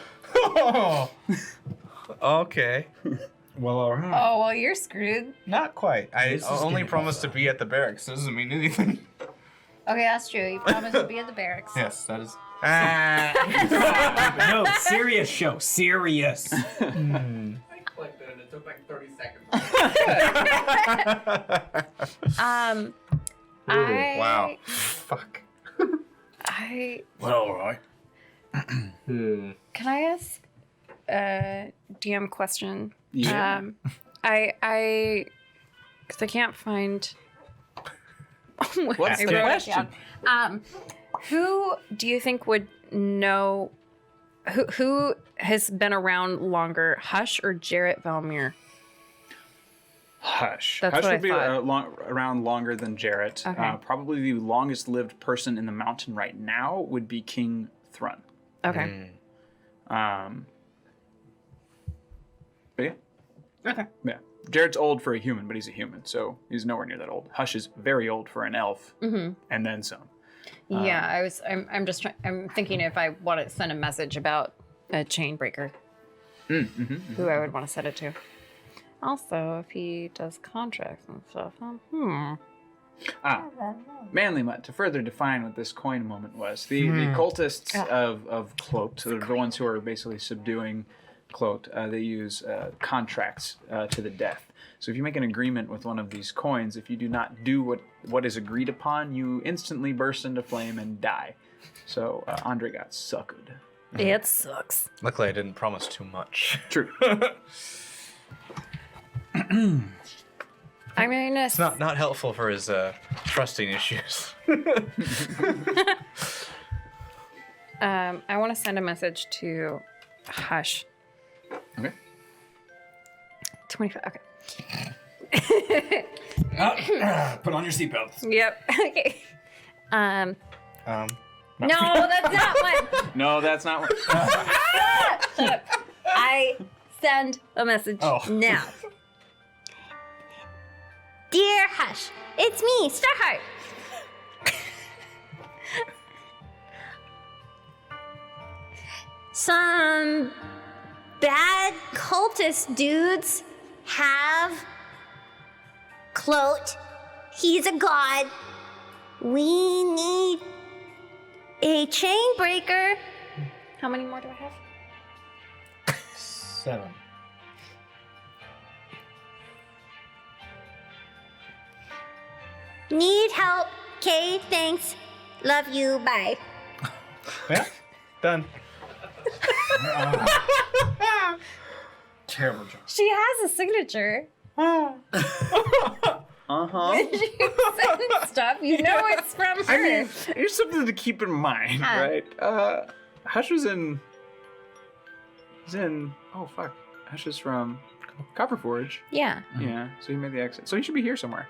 Okay. Well, all right. Oh, well, you're screwed. Not quite. I This is only gonna promised to be at the barracks. That doesn't mean anything. Okay, that's true. You promised to be at the barracks. Yes, that is. No, serious show. Serious. Clicked it and it took like 30 seconds. Wow. Fuck. Well, all right. Can I ask a DM question? Yeah. Because I can't find. What's I the wrote it question? down. Who do you think would know? Who has been around longer, Hush or Jarrett Valmir? Hush. That's Hush what I would be thought. around longer than Jarrett. Okay. Probably the longest lived person in the mountain right now would be King Thrun. Okay. But yeah. Okay. Yeah. Jarrett's old for a human, but he's a human, so he's nowhere near that old. Hush is very old for an elf, and then some. Yeah, I'm just trying. I'm thinking if I want to send a message about a chain breaker, who I would want to send it to. Also, if he does contracts and stuff. Manly Mutt, to further define what this coin moment was, the cultists of Cloaked, so the ones who are basically subduing Cloaked, they use contracts to the death. So if you make an agreement with one of these coins, if you do not do what is agreed upon, you instantly burst into flame and die. So Andre got suckered. It sucks. Luckily, I didn't promise too much. True. I mean, It's not helpful for his trusting issues. I want to send a message to Hush. Okay. 25. Okay. Put on your seatbelts. Yep. Okay. No, that's not what. No, that's not what. Shut up. I send a message now. Dear Hush, it's me, Starheart. Some bad cultist dudes have Cloat. He's a god. We need a chain breaker. How many more do I have? 7. Need help. Okay, thanks. Love you. Bye. Yeah, done. Terrible job. She has a signature. She sends stuff. You know it's from her. I mean, here's something to keep in mind, right? Hush was in. He's in. Oh fuck. Hush is from Copper Forge. Yeah. Yeah, so he made the exit. So he should be here somewhere.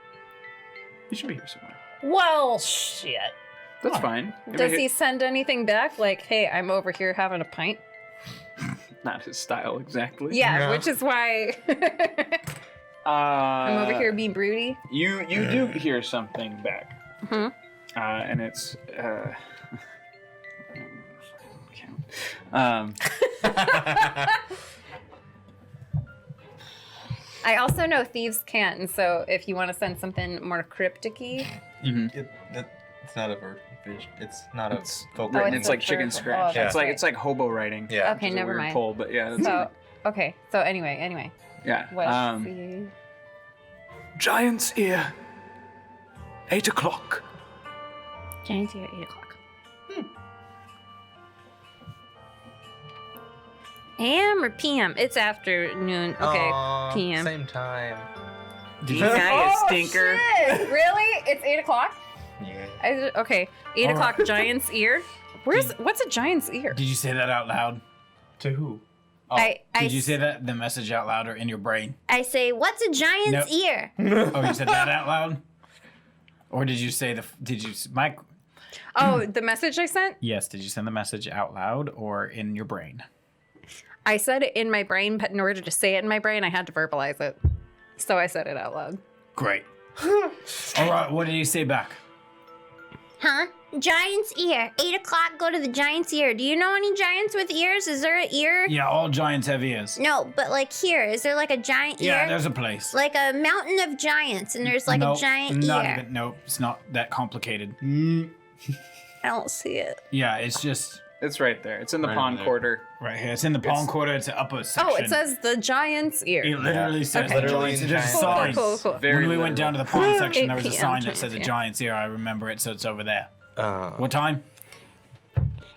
Well, shit. That's fine. Does he send anything back? Like, hey, I'm over here having a pint? Not his style exactly. Yeah, which is why I'm over here being broody. You do hear something back. Mhm. And it's I also know thieves can't, and so if you want to send something more cryptic-y, It's not a verb. It's not a vocal. Oh, written. it's It's a like chicken verb. scratch. Oh, It's that's like right. hobo writing. Yeah. Okay, Which is a never weird mind. pull, but yeah. That's so okay. So anyway, yeah. what's the Giant's Ear. 8 o'clock. Giants here at 8 o'clock? AM or PM? It's afternoon. Okay, Aw, PM. Same time. you stinker. Shit, really? It's 8 o'clock? Yeah. Okay, 8 All o'clock. Giant's ear. What's a giant's ear? Did you say that out loud? To who? Oh, I did you say that the message out loud or in your brain? I say, what's a giant's No. ear? Oh, you said that out loud? Or did you say Mike? Oh, the message I sent? Yes, did you send the message out loud or in your brain? I said it in my brain, but in order to say it in my brain, I had to verbalize it. So I said it out loud. Great. All right, what did you say back? Huh? Giant's ear. 8 o'clock, go to the giant's ear. Do you know any giants with ears? Is there an ear? Yeah, all giants have ears. No, but like here, is there like a giant ear? Yeah, there's a place. like a mountain of giants, and there's like Nope, a giant not ear. even. Nope, it's not that complicated. I don't see it. Yeah, it's just It's right there. It's in the Right pond there. quarter. right here. It's in the palm quarter. It's the upper section. Oh, it says the giant's ear. It literally says Okay. the giants. Literally There's a in sign. Cool. Very When we went literal. down to the pond section, there was a 8 sign PM, that says a yeah. giant's ear. I remember it, so it's over there. What time?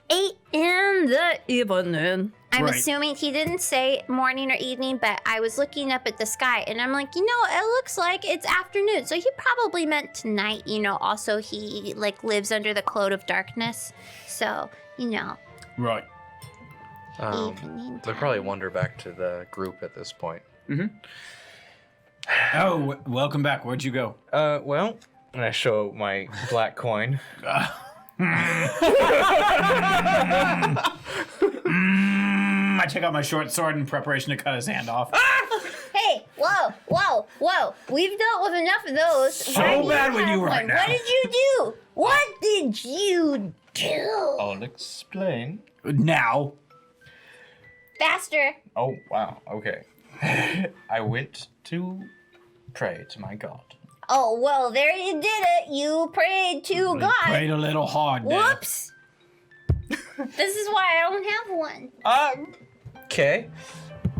8 In the evening. I'm Right. assuming he didn't say morning or evening, but I was looking up at the sky and I'm like, it looks like it's afternoon. So he probably meant tonight, Also, he like lives under the cloud of darkness. So, Right. evening. They'll probably wander back to the group at this point. Oh, welcome back. Where'd you go? Well, and I show my black coin. I take out my short sword in preparation to cut his hand off. Hey, whoa. We've dealt with enough of those. So Why do you bad with have you right one? now. What did you do? What did you do? I'll explain. Now. Faster. Oh, wow. Okay. I went to pray to my god. Oh, well, there you did it. You prayed to God. Prayed a little hard there. Whoops. This is why I don't have one. Okay.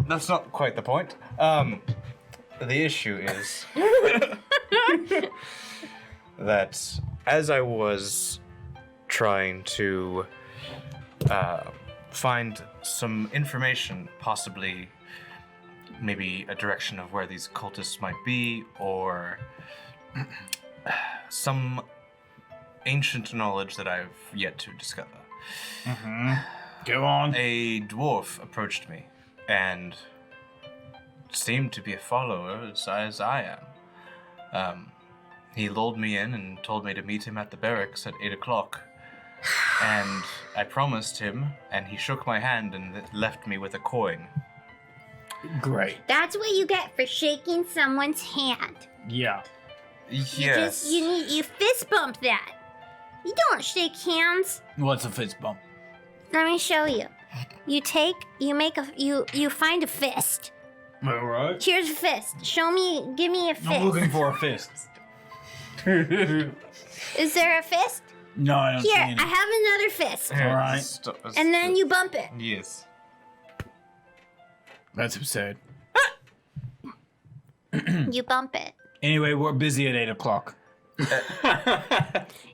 That's not quite the point. The issue is that as I was trying to find some information, possibly maybe a direction of where these cultists might be, or some ancient knowledge that I've yet to discover. Go on. A dwarf approached me and seemed to be a follower as I am. He lulled me in and told me to meet him at the barracks at 8 o'clock. And I promised him, and he shook my hand and left me with a coin. Great. That's what you get for shaking someone's hand. Yeah. Yes. You fist bump that. You don't shake hands. What's a fist bump? Let me show you. You find a fist. All right. Here's a fist. Give me a fist. I'm looking for a fist. Is there a fist? No, I don't see Here, any. I have another fist. All right. And then you bump it. Yes. That's absurd. You bump it. Anyway, we're busy at 8 o'clock.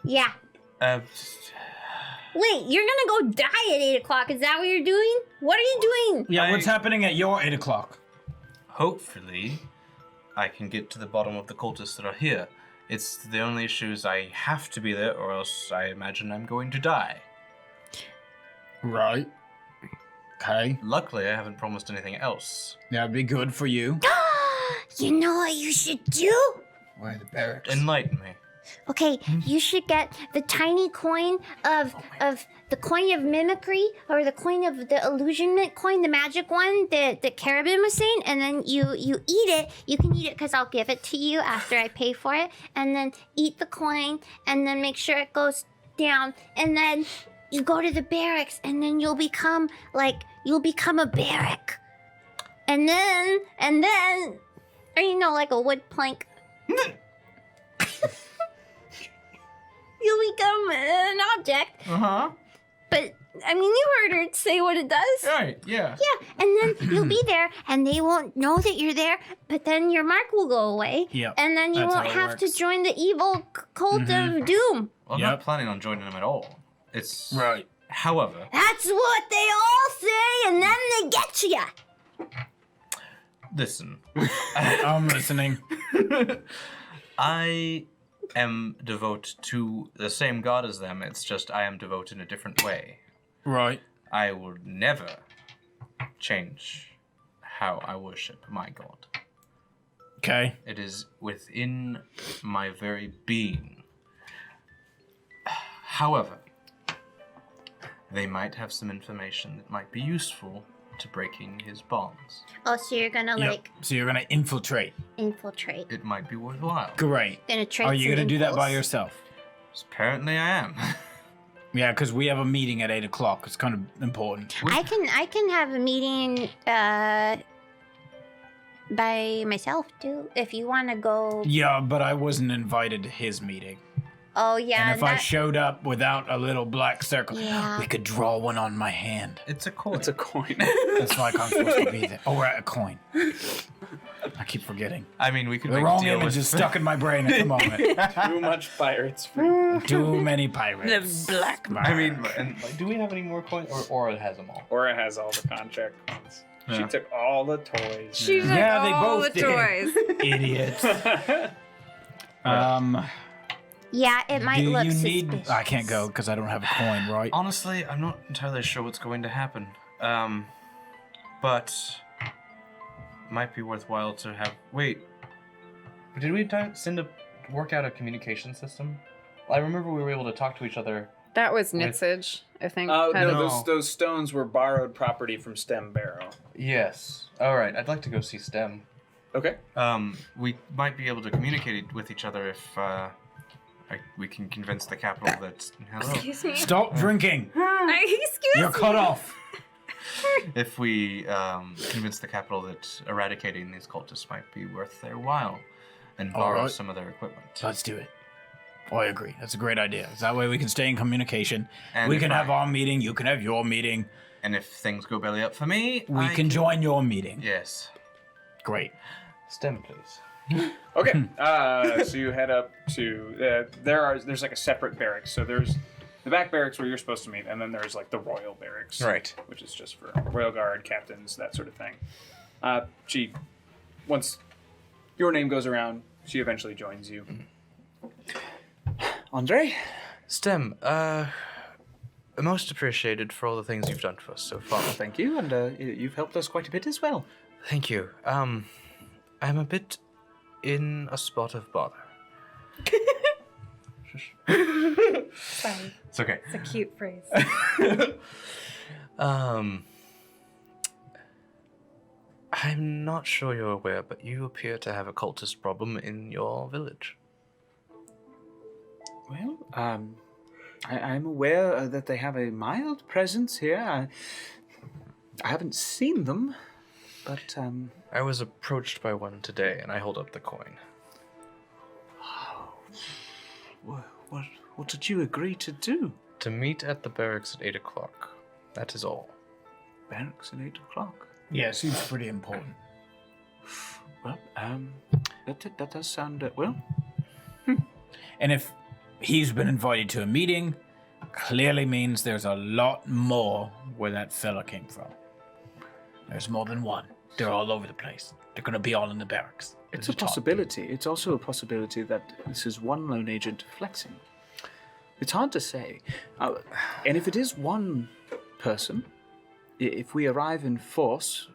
Yeah. Uh, Wait, you're gonna go die at 8 o'clock. Is that what you're doing? What are you doing? Yeah, what's happening at your 8 o'clock? hopefully, I can get to the bottom of the cultists that are here. It's the only issue is I have to be there, or else I imagine I'm going to die. Right. Okay. Luckily, I haven't promised anything else. That'd be good for you. You know what you should do? Where are the barracks? Enlighten me. Okay, you should get the tiny coin of the coin of mimicry, or the coin of the illusionment coin, the magic one that Carabin was saying, and then you eat it. You can eat it because I'll give it to you after I pay for it, and then eat the coin, and then make sure it goes down, and then you go to the barracks, and then you'll become a barrack, and then or like a wood plank. You'll become an object. But, I mean, you heard her say what it does. Right, yeah. Yeah, and then you'll be there, and they won't know that you're there, but then your mark will go away. Yep, And then you that's won't how it have to works. join the evil cult of doom. Well, I'm Yep. not planning on joining them at all. It's Right. However, That's what they all say, and then they get to ya. listen. I'm listening. I am devoted to the same god as them. It's just I am devoted in a different way. Right. I will never change how I worship my god. Okay. It is within my very being. However, they might have some information that might be useful to breaking his bonds. Oh, so you're gonna, Yep. So you're gonna infiltrate. infiltrate. It might be worthwhile. Great. Gonna trade Are you some gonna do that by infos. yourself? Apparently I am. Yeah, because we have a meeting at 8 o'clock. It's kind of important. I can have a meeting by myself too, if you want to go. Yeah, but I wasn't invited to his meeting. Oh yeah, And if I showed up without a little black circle, Yeah. we could draw one on my hand. It's a coin. It's a coin. It's like I'm supposed to be there. Oh, we're at a coin. I keep forgetting. I mean, we could The make wrong a deal image with is stuck in my brain at the moment. Too much pirates. For Too many pirates. The black I mean, and like, do we have any more coins? Or Aura has them all. Aura has all the contract coins. She Yeah. took all the toys. She took Yeah, they all both the did. toys. Idiots. Yeah, it might Do look you need? suspicious. I can't go because I don't have a coin, right? Honestly, I'm not entirely sure what's going to happen. But might be worthwhile to have. Wait, did we work out a communication system? I remember we were able to talk to each other. That was Nitsage, I think. Oh had no, a- those stones were borrowed property from Stem Barrow. Yes. All right. I'd like to go see STEM. Okay. We might be able to communicate with each other if we can convince the capital that. Hello. Excuse me. Stop drinking. Excuse You're me. cut off. If we convince the capital that eradicating these cultists might be worth their while, and borrow Alright. some of their equipment. Let's do it. Oh, I agree. That's a great idea. That way we can stay in communication. And we if can have I- our meeting. You can have your meeting. And if things go belly up for me, We I can join your meeting. Yes. Great. STEM, please. Okay. So you head up to there's like a separate barracks. So there's the back barracks where you're supposed to meet, and then there's like the royal barracks, Right. which is just for royal guard, captains, that sort of thing. Once your name goes around, she eventually joins you. Andre? STEM, most appreciated for all the things you've done for us so far. Thank you, and you've helped us quite a bit as well. Thank you. I'm a bit in a spot of bother. Sorry. It's okay. It's a cute phrase. I'm not sure you're aware, but you appear to have a cultist problem in your village. Well, I'm aware that they have a mild presence here. I haven't seen them, but I was approached by one today, and I hold up the coin. what did you agree to do? To meet at the barracks at 8 o'clock. That is all. Barracks at 8 o'clock. Yeah, seems pretty important. Well, that does sound well. And if he's been invited to a meeting, clearly means there's a lot more where that fella came from. There's more than one. They're all over the place. They're going to be all in the barracks. It's There's a top. possibility. It's also a possibility that this is one lone agent flexing. It's hard to say. And if it is one person, if we arrive in force,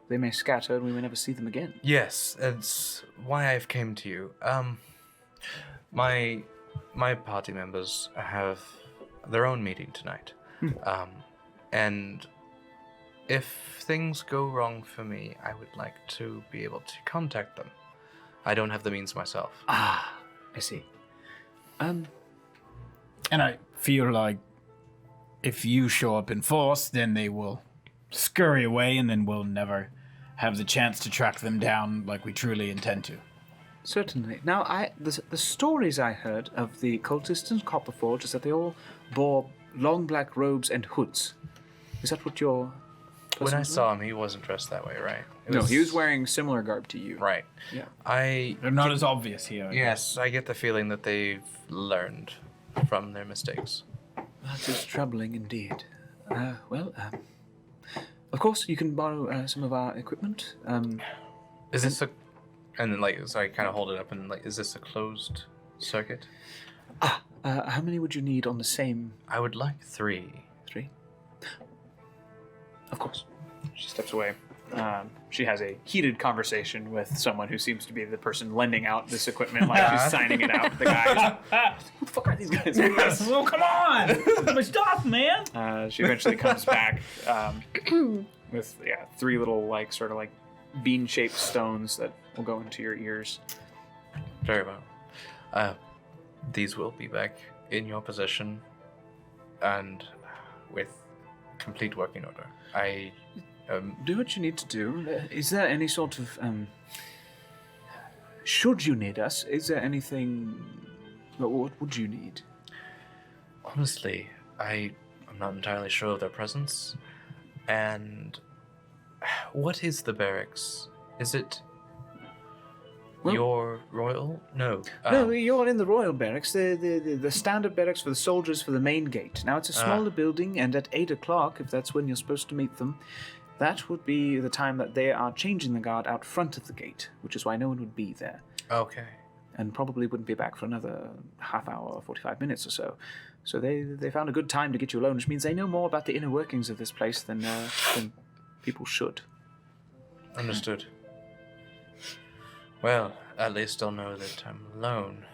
they may scatter and we may never see them again. Yes, that's why I've came to you. My party members have their own meeting tonight. And if things go wrong for me, I would like to be able to contact them. I don't have the means myself. I see. And I feel like if you show up in force, then they will scurry away, and then we'll never have the chance to track them down like we truly intend to. Certainly. Now, the stories I heard of the cultists in Copperforge is that they all bore long black robes and hoods. Is that what your... When I saw him, he wasn't dressed that way, right? No, he was wearing similar garb to you. Right. Yeah. They're not as obvious here. Yes, I get the feeling that they've learned from their mistakes. That is troubling indeed. Of course, you can borrow some of our equipment. Is this a... And then, like, so I kind of hold it up and, like, is this a closed circuit? How many would you need on the same... I would like 3. 3? Of course. She steps away. She has a heated conversation with someone who seems to be the person lending out this equipment, like she's signing it out. The guy who the fuck are these guys? Oh, come on! My stuff, man! She eventually comes back with 3 little, like, sort of like bean-shaped stones that will go into your ears. Very well. These will be back in your possession and with complete working order. I... do what you need to do. Is there any sort of... should you need us, is there anything... What would you need? Honestly, I'm not entirely sure of their presence. And... What is the barracks? Is it... your royal? No. No, you're in the royal barracks, the standard barracks for the soldiers for the main gate. Now, it's a smaller building, and at 8 o'clock, if that's when you're supposed to meet them, that would be the time that they are changing the guard out front of the gate, which is why no one would be there. Okay. And probably wouldn't be back for another half hour or 45 minutes or so. So they found a good time to get you alone, which means they know more about the inner workings of this place than people should. Understood. Well, at least I'll know that I'm alone.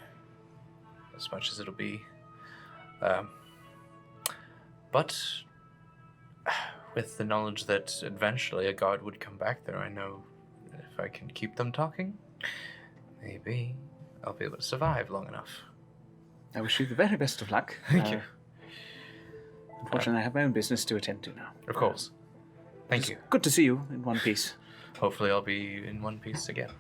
As much as it'll be. But with the knowledge that eventually a guard would come back there, I know if I can keep them talking, maybe I'll be able to survive long enough. I wish you the very best of luck. Thank you. Unfortunately, I have my own business to attend to now. Of course. Thank you. Good to see you in one piece. Hopefully I'll be in one piece again.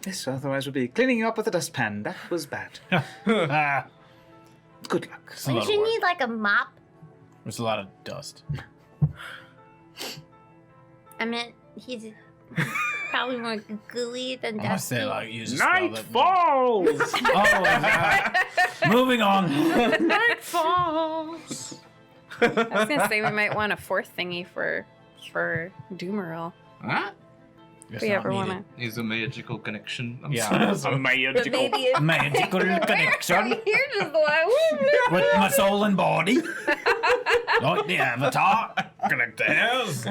Yes, otherwise we'll be cleaning you up with a dustpan. That was bad. Good luck. Don't you need like a mop? There's a lot of dust. I mean, he's probably more gooey than I want to dusty. say, like, use a Night spell falls! that... Moving on. Night falls. I was gonna say we might want a 4th thingy for Doomeril. Huh? If we ever want to. Is a magical connection. Yeah. But maybe if Magical connection you're just like, with my soul and body. Like the Avatar. Connect the hairs.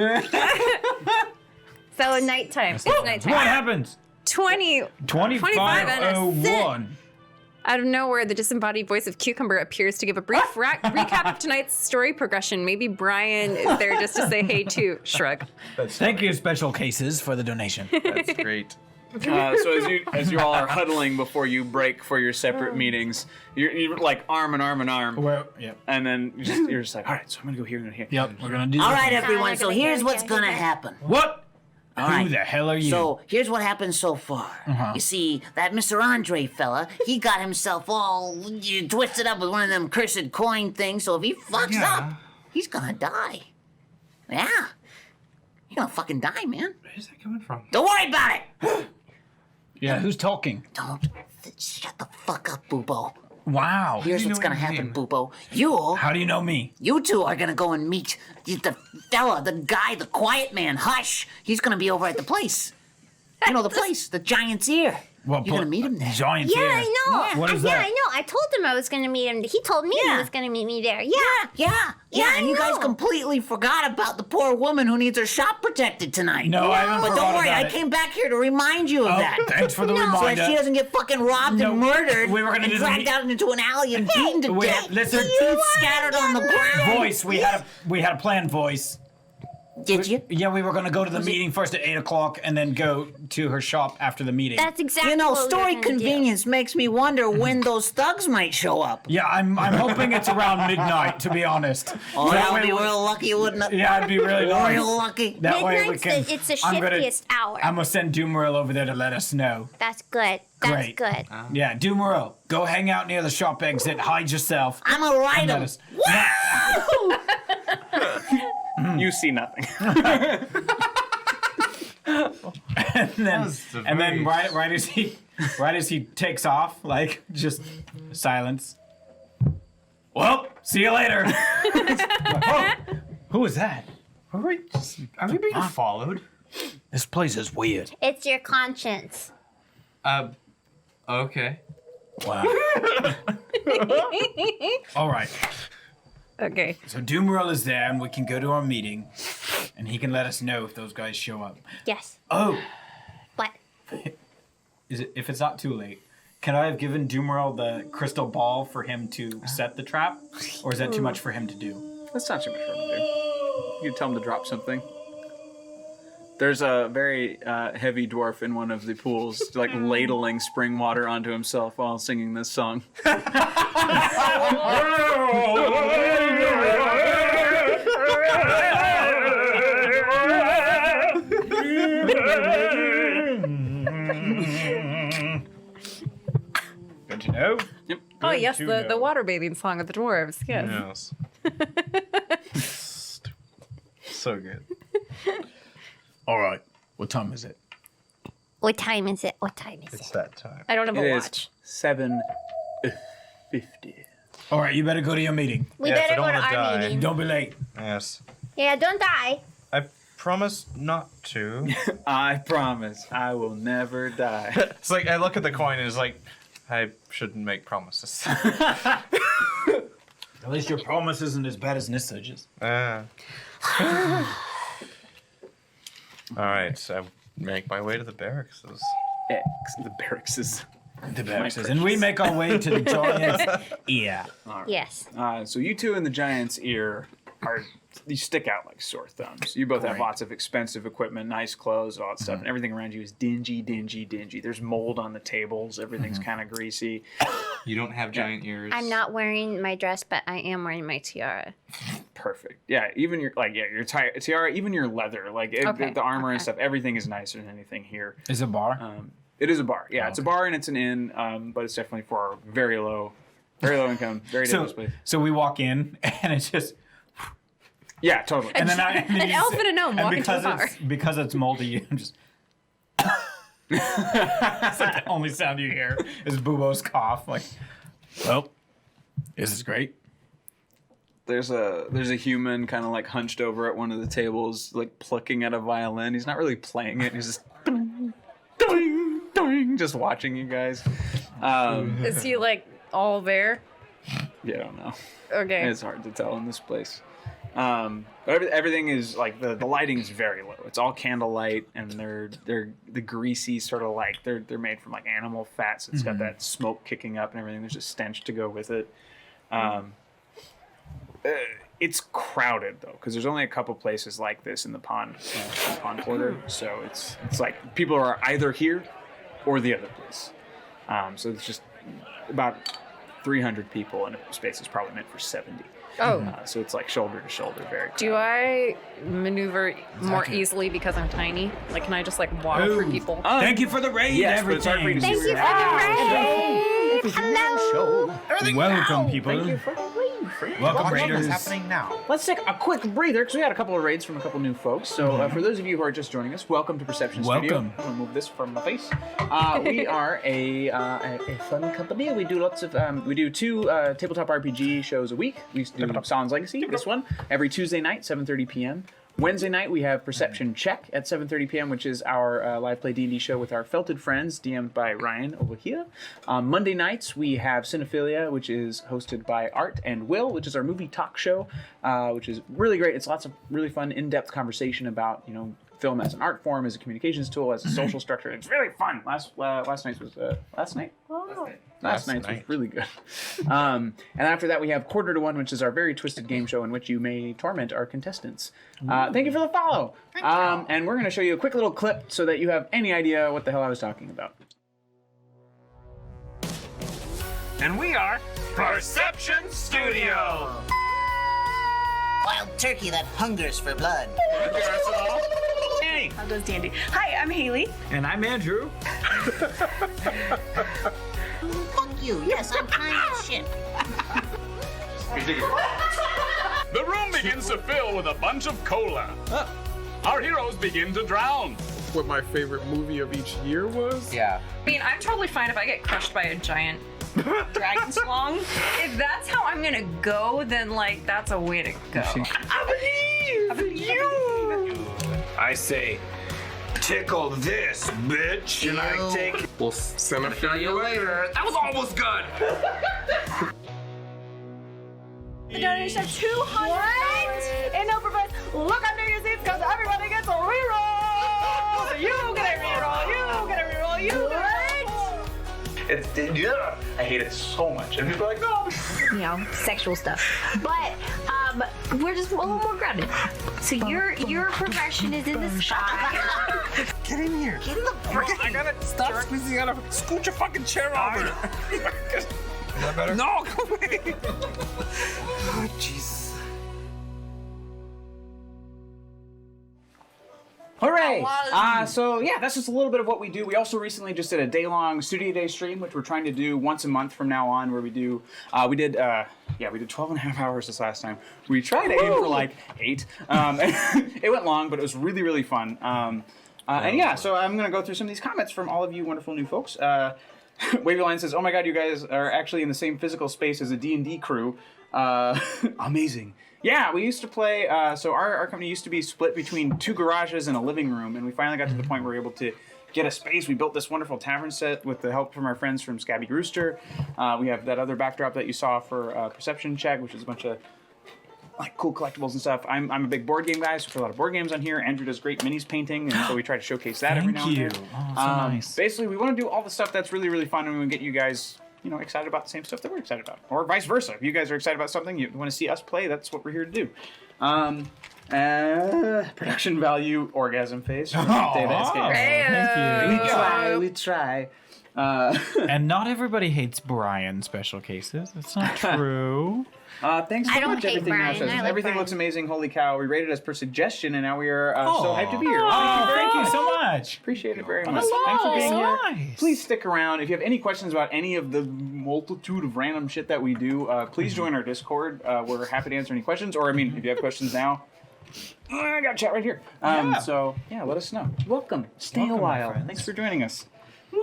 so nighttime. It's nighttime. What happens? 25 and a 25:01. Out of nowhere, the disembodied voice of Cucumber appears to give a brief recap of tonight's story progression. Maybe Brian is there just to say hey too. Shrug. Thank you, Special Cases, for the donation. That's great. So as you all are huddling before you break for your separate meetings, you're like arm in arm, Well, yep. and then you're just like, all right, so I'm gonna go here and here. Yep, we're gonna do All this. right, everyone. like So a here's what's character. gonna happen. What? All Who right. the hell are you? So here's what happened so far. You see, that Mr. Andre fella, he got himself all twisted up with one of them cursed coin things. So if he fucks up, he's gonna die. Yeah, you're gonna fucking die, man. Where's that coming from? Don't worry about it. yeah, who's talking? Don't shut the fuck up, Boobo. Wow. Here's what's gonna happen, Boobo. How do you know me? You two are gonna go and meet the fella, the guy, the quiet man, Hush. He's gonna be over at the place. You know the place, the Giant's Ear. Well, You're gonna meet him there. Giants Yeah, here. I know. What is Yeah, that? I know. I told him I was gonna meet him. He told me he Yeah. was gonna meet me there. Yeah. Yeah, and I you guys know. completely forgot about the poor woman who needs her shop protected tonight. No, I haven't But forgot don't worry, about I it. came back here to remind you of Oh, that. thanks for the So reminder. that she doesn't get fucking robbed No, and murdered we were gonna and do the dragged meet- out into an alley and beaten to Wait, death. listen. Her teeth scattered on the ground. Voice, we had a plan, voice. Did you? Yeah, we were gonna go to the meeting first at 8 o'clock and then go to her shop after the meeting. That's exactly You know, what we were story gonna do. convenience makes me wonder when those thugs might show up. Yeah, I'm hoping it's around midnight, to be honest. Oh, That that would way be we- real lucky, wouldn't it? Yeah, it'd be really nice. Real lucky. That way we Midnight's can. it's the I'm gonna- shiftiest hour. I'm gonna send Doomeril over there to let us know. That's good. That's Great. good. Yeah, Doomeril, go hang out near the shop exit, hide yourself. I'm gonna ride and let him. us. You see nothing. And then right as he takes off, like just silence. Well, see you later. Oh, who was that? Are we being followed? This place is weird. It's your conscience. Okay. Wow. All right. Okay. So Doomeril is there, and we can go to our meeting, and he can let us know if those guys show up. Yes. Oh, What? if it's not too late, can I have given Doomeril the crystal ball for him to set the trap, or is that too much for him to do? That's not too much for him to do. You can tell him to drop something. There's a very heavy dwarf in one of the pools, like ladling spring water onto himself while singing this song. Good to know. Yep. Oh yes, to the know. water bathing song of the dwarves. Yes. Yes. So good. All right. What time is it? What time is it? What time is It's it? that time. I don't have It a is watch. 7:50. All right, you better go to your meeting. We Yes, I better don't go to wanna our die. meeting. Don't be late. Yes. Yeah, don't die. I promise not to. I promise I will never die. It's like I look at the coin and it's like I shouldn't make promises. At least your promise isn't as bad as Nissage's. All right, so I make my way to the barracks. The barracks is. The barracks. And we make our way to the giant's ear. Yes. So you two in the giant's ear you stick out like sore thumbs. You both have Great. lots of expensive equipment, nice clothes, all that stuff, and everything around you is dingy, dingy, dingy. There's mold on the tables. Everything's kind of greasy. You don't have giant ears. I'm not wearing my dress, but I am wearing my tiara. Perfect. Yeah, even your your tiara, even your leather, Okay, the armor and okay. stuff. Everything is nicer than anything here. Is it a bar? It is a bar. Yeah, it's a bar and it's an inn, but it's definitely for very low income, very dangerous place. So we walk in, and it's just. Yeah, totally. And then An elf and a gnome walk into the bar. Because it's moldy, I'm just. It's like the only sound you hear is Bubo's cough. Like, well, this is great. There's a human kind of like hunched over at one of the tables, like plucking at a violin. He's not really playing it. He's just doing, just watching you guys. Is he like all there? Yeah, I don't know. Okay. It's hard to tell in this place. But everything is like the lighting is very low. It's all candlelight, and they're the greasy sort of like they're made from like animal fat, so it's got that smoke kicking up and everything. There's a stench to go with it. It's crowded though, because there's only a couple places like this in the pond quarter. So it's like people are either here or the other place. So it's just about 300 people, and a space is probably meant for 70. Oh. So it's like shoulder to shoulder, very crowded. Do I maneuver more easily because I'm tiny? Like, can I just like walk through people? Thank you for the raid, yes, but it's hard for you to everything. see Thank you where for you're the at. raid. Hello. Welcome, people. Welcome, raiders. now? Let's take a quick breather because we had a couple of raids from a couple new folks. So for those of you who are just joining us, welcome to Perception Studio. Welcome. I'm gonna move this from my face. We are a fun company. We do lots of we do 2 tabletop RPG shows a week. We do Sahlen's Legacy. This one every Tuesday night, 7:30 p.m. Wednesday night we have Perception Check at 7:30 p.m., which is our live play D&D show with our felted friends, DM'd by Ryan over here. Monday nights we have Cinephilia, which is hosted by Art and Will, which is our movie talk show, which is really great. It's lots of really fun, in-depth conversation about film as an art form, as a communications tool, as a social structure. It's really fun. Last night was last night. Last night was really good. And after that, we have Quarter to One, which is our very twisted game show in which you may torment our contestants. Thank you for the follow. And we're going to show you a quick little clip so that you have any idea what the hell I was talking about. And we are Perception Studio. Wild turkey that hungers for blood. Hey. How goes Dandy? Hi, I'm Haley. And I'm Andrew. Fuck you. Yes, I'm kind of shit. The room begins to fill with a bunch of cola. Our heroes begin to drown. What my favorite movie of each year was? Yeah. I mean, I'm totally fine if I get crushed by a giant dragon schlong. If that's how I'm gonna go, then like that's a way to go. I believe you. I say, tickle this, bitch, and I take. We'll send a you later. That was almost good. The donation of 200 in overpriced. Look under your seats because everybody gets a reroll. So you get a reroll. You get a reroll. You get a reroll. I hate it so much. And people are like, no. Sexual stuff. But we're just a little more grounded. So your progression is in the sky. Get in here. Get in the I gotta stop squeezing. You gotta scoot your fucking chair over. Is that better? No, go away. Oh, jeez. Hooray! So yeah, that's just a little bit of what we do. We also recently just did a day-long Studio Day stream, which we're trying to do once a month from now on, where we did 12 and a half hours this last time. We tried to aim for like 8. It went long, but it was really, really fun. And yeah, so I'm going to go through some of these comments from all of you wonderful new folks. Wavy Line says, oh my god, you guys are actually in the same physical space as a D&D crew. Amazing. Yeah, we used to play, so our company used to be split between 2 garages and a living room, and we finally got to the point where we were able to get a space. We built this wonderful tavern set with the help from our friends from Scabby Rooster. We have that other backdrop that you saw for Perception Check, which is a bunch of like cool collectibles and stuff. I'm a big board game guy, so we play a lot of board games on here. Andrew does great minis painting, and so we try to showcase that every now and then. Oh, so nice. Basically, we want to do all the stuff that's really, really fun, and we want to get you guys excited about the same stuff that we're excited about. Or vice versa. If you guys are excited about something, you want to see us play, that's what we're here to do. Production value, orgasm face. Data escape. Thank you. We try. And not everybody hates Brian special cases. That's not true. Thanks so I don't much, hate everything Brian. now says. I like Everything Brian. looks amazing. Holy cow. We rated us per suggestion, and now we are so hyped to be here. Thank you so much. Appreciate it very much. Hello. Thanks for being So here. nice. Please stick around. If you have any questions about any of the multitude of random shit that we do, please join our Discord. We're happy to answer any questions. Or, if you have questions now, I got a chat right here. So, yeah, let us know. Welcome. Stay Welcome, a my while. friends. Thanks for joining us.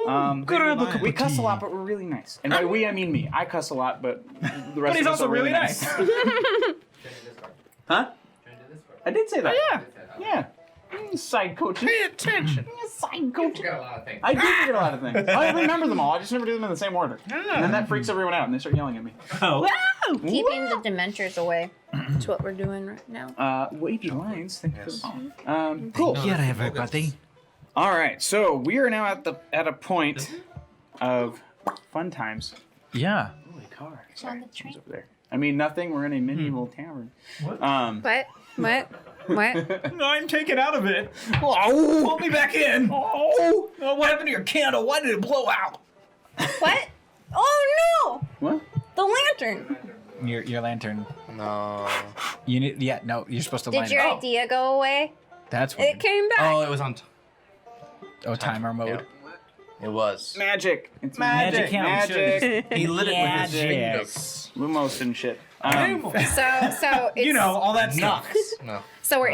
Grab a cup We of cuss a tea. lot, but we're really nice. And by we, I mean me. I cuss a lot, but the rest But he's of us also are really really nice. nice. Huh? I did say that. Oh, Yeah. Side coaching. Pay attention. Side coaching. Got a lot of things. I do forget a lot of things. I remember them all. I just never do them in the same order. And then that freaks everyone out, and they start yelling at me. Oh. Keeping the Dementors away. That's what we're doing right now. Wavy lines. Thank you for the follow. Cool. Yeah, everybody. All right. So we are now at a point of fun times. Yeah. Holy car. On Sorry, the train. it's over there. I mean, nothing. We're in a medieval tavern. What? No, I'm taken out of it. Oh, pull me back in. Oh, what happened to your candle? Why did it blow out? What? Oh no! What? The lantern. Your lantern. No. You need. Yeah. No, you're supposed to line Did your it. idea go away? That's what. It came back. Oh, it was on. Timer mode. Yeah. It was. Magic. It's Magic. Magic. He lit it with his Magic. fingers. Lumos and shit. So it's, all that stuff. No. So we're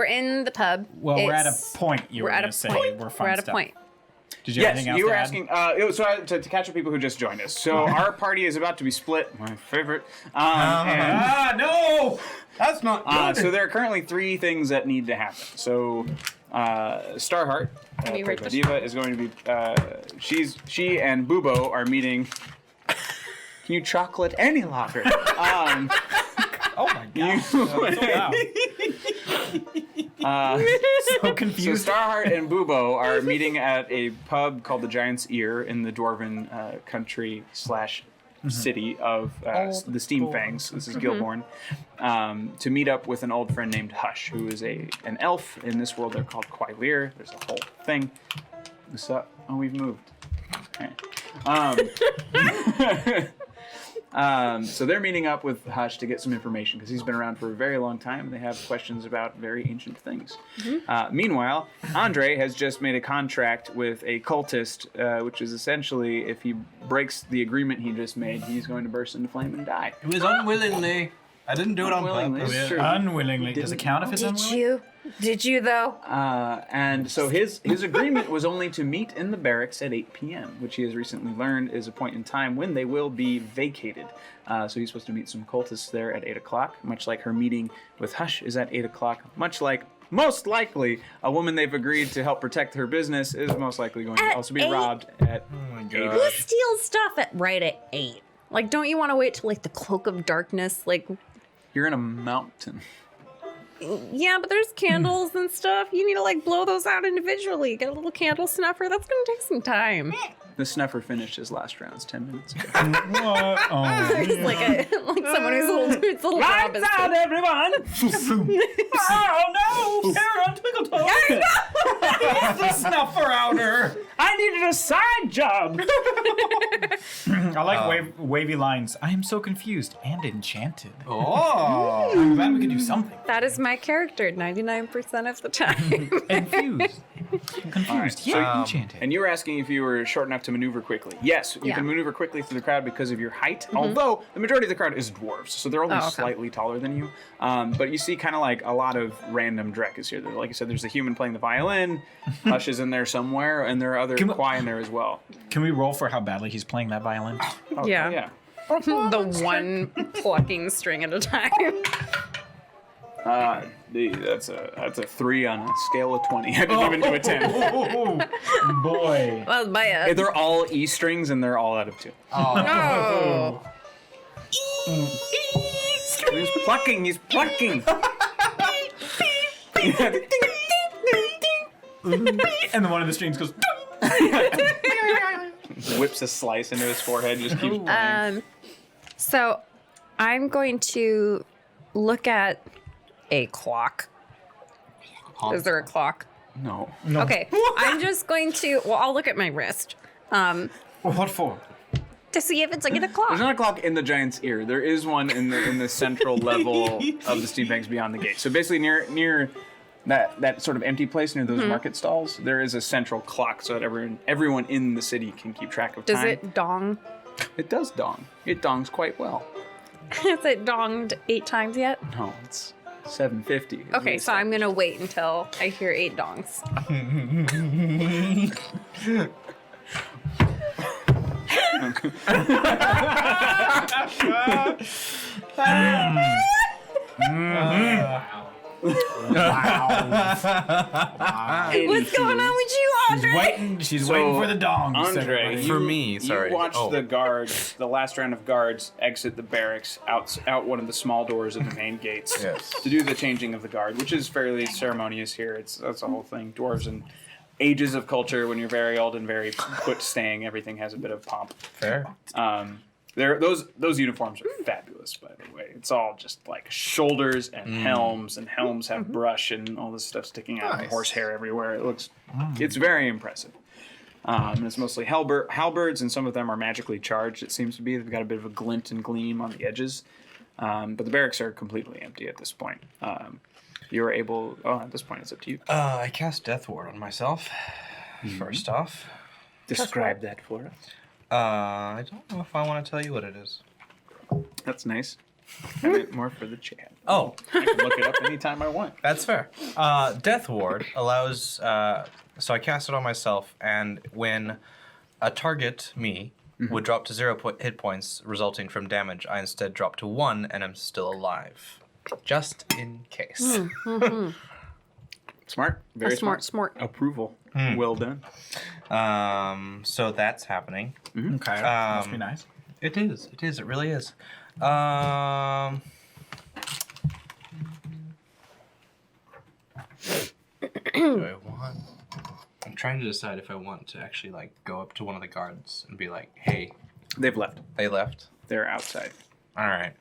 in the pub. Well, we're at a It's- point. You we're were at gonna a say point. we're fun We're at a stuff. point. Did you have Yes, anything else you were to add? asking. To catch up people who just joined us. So our party is about to be split. My favorite. No! That's not good. So there are currently 3 things that need to happen. So Starheart, you played read by the- Diva, is going to be. She and Bubo are meeting. Can you chocolate any longer? Oh my god. So confused. So Starheart and Bubo are meeting at a pub called the Giant's Ear in the Dwarven country / city of the Steam Fangs. This is Gilborn. To meet up with an old friend named Hush, who is an elf. In this world, they're called Quailir. There's a whole thing. What's up? Oh, we've moved. Okay. So they're meeting up with Hush to get some information because he's been around for a very long time and they have questions about very ancient things. Meanwhile, Andre has just made a contract with a cultist, which is essentially if he breaks the agreement he just made, he's going to burst into flame and die. It was unwillingly. I didn't do it on Unwillingly, purpose. it's true. Unwillingly. Does it count if it's unwilling? Did you though? And so his agreement was only to meet in the barracks at 8 p.m., which he has recently learned is a point in time when they will be vacated. So he's supposed to meet some cultists there at 8 o'clock, much like her meeting with Hush is at 8 o'clock, much like, most likely, a woman they've agreed to help protect her business is most likely going to At also be 8? robbed at 8. Who steals stuff right at 8? Like, don't you want to wait till like the cloak of darkness? Like, You're in a mountain. yeah, but there's candles and stuff. You need to like blow those out individually. Get a little candle snuffer. That's gonna take some time. The snuffer finished his last rounds 10 minutes ago. What? Oh, It's like someone who's a little, it's a little job. Lights out, everyone! oh no! Sarah Twiggletoes! It's the snuffer outer! I needed a side job! I like wavy lines. I am so confused and enchanted. Oh. I'm glad we could do something. That is my character 99% of the time. Confused. I'm confused. so enchanted. And you were asking if you were short enough to maneuver quickly. Yes, you Yeah. can maneuver quickly through the crowd because of your height, although the majority of the crowd is dwarves, so they're only Oh, okay. slightly taller than you. But you see kind of like a lot of random Drek is here. Like I said, there's a human playing the violin, Hush is in there somewhere, and there are other Can we- Kwai in there as well. Can we roll for how badly he's playing that violin? Oh, Yeah. yeah. The one plucking string at a time. That's a 3 on a scale of 20. I didn't even do a 10. Oh, boy. Well, my They're all E strings and they're all out of 2. Oh. He's plucking. He's plucking. And the one of the strings goes. Whips a slice into his forehead. Just keeps playing. So I'm going to look at a clock. Is there a clock? No. Okay. I'm just going to, well, I'll look at my wrist What for? to see if it's like 8 There's o'clock. not a clock in the Giant's Ear. There is one in the central level of the Steam Banks beyond the gate. So basically near that sort of empty place near those market stalls, there is a central clock so that everyone in the city can keep track of time. Does it dong? It does dong. It dongs quite well. Has it donged 8 times yet? No, it's 7:50. is Okay, what so I'm going to wait until I hear 8 dongs. What's going on with you, Andre? She's waiting for the dongs. Andre, everybody. For me, sorry. You watched Oh. the guards, the last round of guards, exit the barracks out one of the small doors of the main gates Yes. to do the changing of the guard, which is fairly ceremonious here. That's a whole thing. Dwarves and ages of culture, when you're very old and very put staying, everything has a bit of pomp. Fair. Those uniforms are fabulous, by the way. It's all just like shoulders and helms have brush and all this stuff sticking out, and Nice. horsehair everywhere. It's very impressive. And it's mostly halberds, and some of them are magically charged. It seems to be they've got a bit of a glint and gleam on the edges, but the barracks are completely empty at this point. You were able. Oh, at this point, it's up to you. I cast Death Ward on myself. First off. Describe that for us. I don't know if I want to tell you what it is. That's nice. I meant more for the chat. Oh, I can look it up anytime I want. that's fair. Death Ward allows So I cast it on myself, and when a target, me, would drop to 0 hit points resulting from damage, I instead drop to 1 and I'm still alive. Just in case. Smart. Very Smart. Approval. Well done. So that's happening. Okay. Must be nice. It is. It really is. Do I want... I'm trying to decide if I want to actually like go up to one of the guards and be like, "Hey, They've left. they left." They're outside. All right.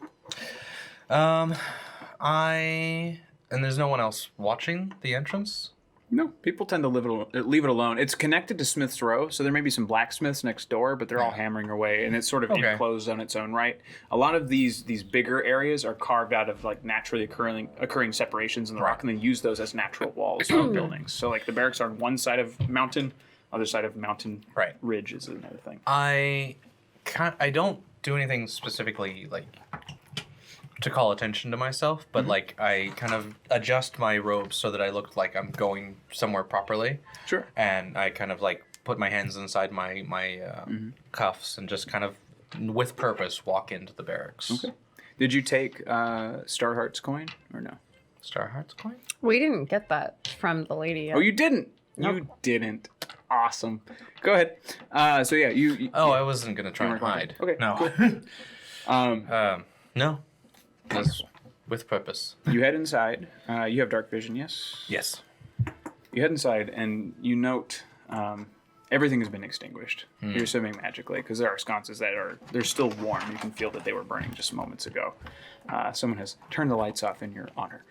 And there's no one else watching the entrance. No, people tend to leave it alone. It's connected to Smith's Row, so there may be some blacksmiths next door, but they're all hammering away, and it's sort of enclosed on its own right. A lot of these bigger areas are carved out of like naturally occurring separations in the rock, and they use those as natural walls of buildings. So like the barracks are on one side of mountain, other side of mountain ridge is another thing. I don't do anything specifically like to call attention to myself, but like I kind of adjust my robes so that I look like I'm going somewhere properly. Sure. And I kind of like put my hands inside my cuffs and just kind of with purpose walk into the barracks. Okay. Did you take Starheart's coin or no? Starheart's coin? We didn't get that from the lady yet. Oh, you didn't. Nope. You didn't. Awesome. Go ahead. So yeah, you I wasn't gonna try and hide. Okay. No. Cool. No. That's with purpose. You head inside. You have dark vision, yes? Yes. You head inside and you note everything has been extinguished. You're swimming magically because there are sconces they're still warm. You can feel that they were burning just moments ago. Someone has turned the lights off in your honor.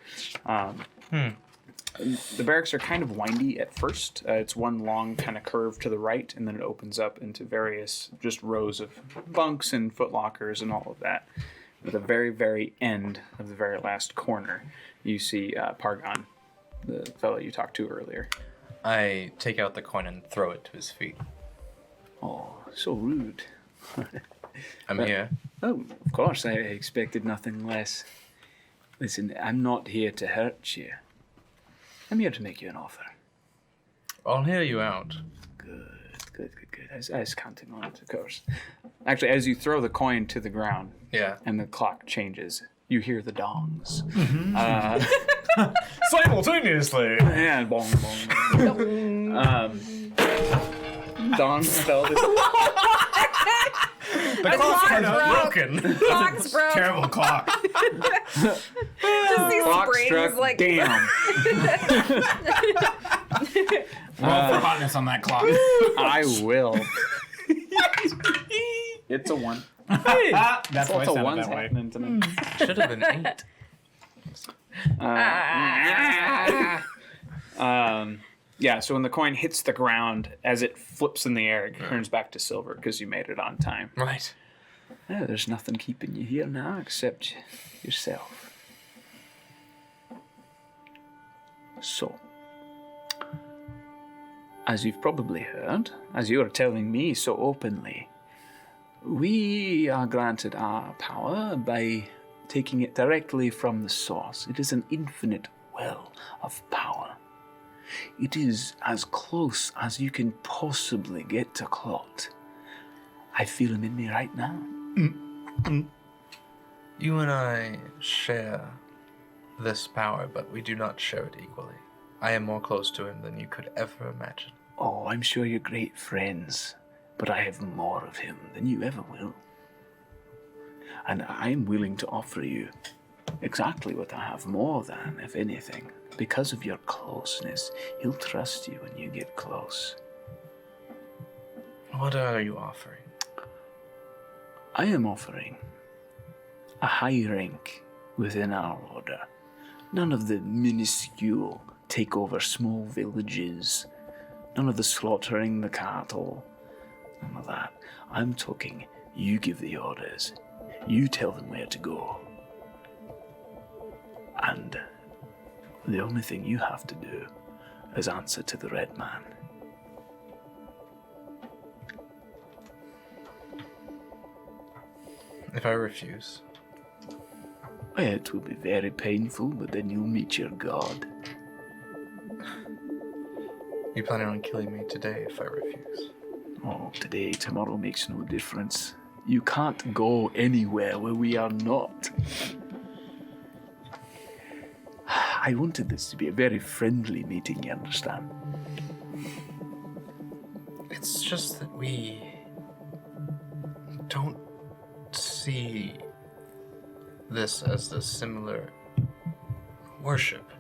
The barracks are kind of windy at first. It's one long kind of curve to the right, and then it opens up into various just rows of bunks and footlockers and all of that. At the very, very end of the very last corner, you see Pargon, the fellow you talked to earlier. I take out the coin and throw it to his feet. Oh, so rude. I'm here. Oh, of course, I expected nothing less. Listen, I'm not here to hurt you. I'm here to make you an offer. I'll hear you out. Good. I was counting on it, of course. Actually, as you throw the coin to the ground, and the clock changes, you hear the dongs. Simultaneously. And bong, bong. Dongs fell this. The clock's kind of broken. Clock's broke. Terrible clock. Just these Clock springs struck like down. Roll for hotness on that clock. I will. It's a 1. That's why I Lots of sounded ones that way. happening tonight. Should have been 8. Yeah, so when the coin hits the ground, as it flips in the air, it turns back to silver because you made it on time. Right. Yeah, there's nothing keeping you here now except yourself. So, as you've probably heard, as you're telling me so openly, we are granted our power by taking it directly from the source. It is an infinite well of power. It is as close as you can possibly get to Clot. I feel him in me right now. You and I share this power, but we do not share it equally. I am more close to him than you could ever imagine. Oh, I'm sure you're great friends, but I have more of him than you ever will. And I'm willing to offer you exactly what I have more than, if anything. Because of your closeness, he'll trust you when you get close. What are you offering? I am offering a high rank within our order. None of the minuscule take over small villages. None of the slaughtering the cattle. None of that. I'm talking, you give the orders. You tell them where to go. And the only thing you have to do is answer to the Red Man. If I refuse? It will be very painful, but then you'll meet your God. You planning on killing me today if I refuse? Oh, today, tomorrow makes no difference. You can't go anywhere where we are not. I wanted this to be a very friendly meeting, you understand? It's just that we don't see this as the similar worship.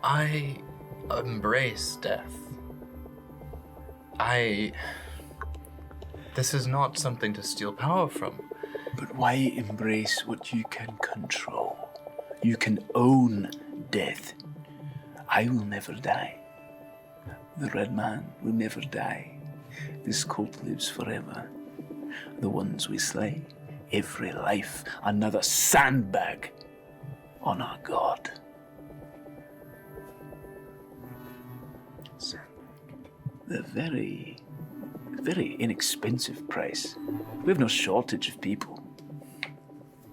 I embrace death. This is not something to steal power from. But why embrace what you can control? You can own death. I will never die. The Red Man will never die. This cult lives forever. The ones we slay, every life, another sandbag on our God. The very inexpensive price. We have no shortage of people.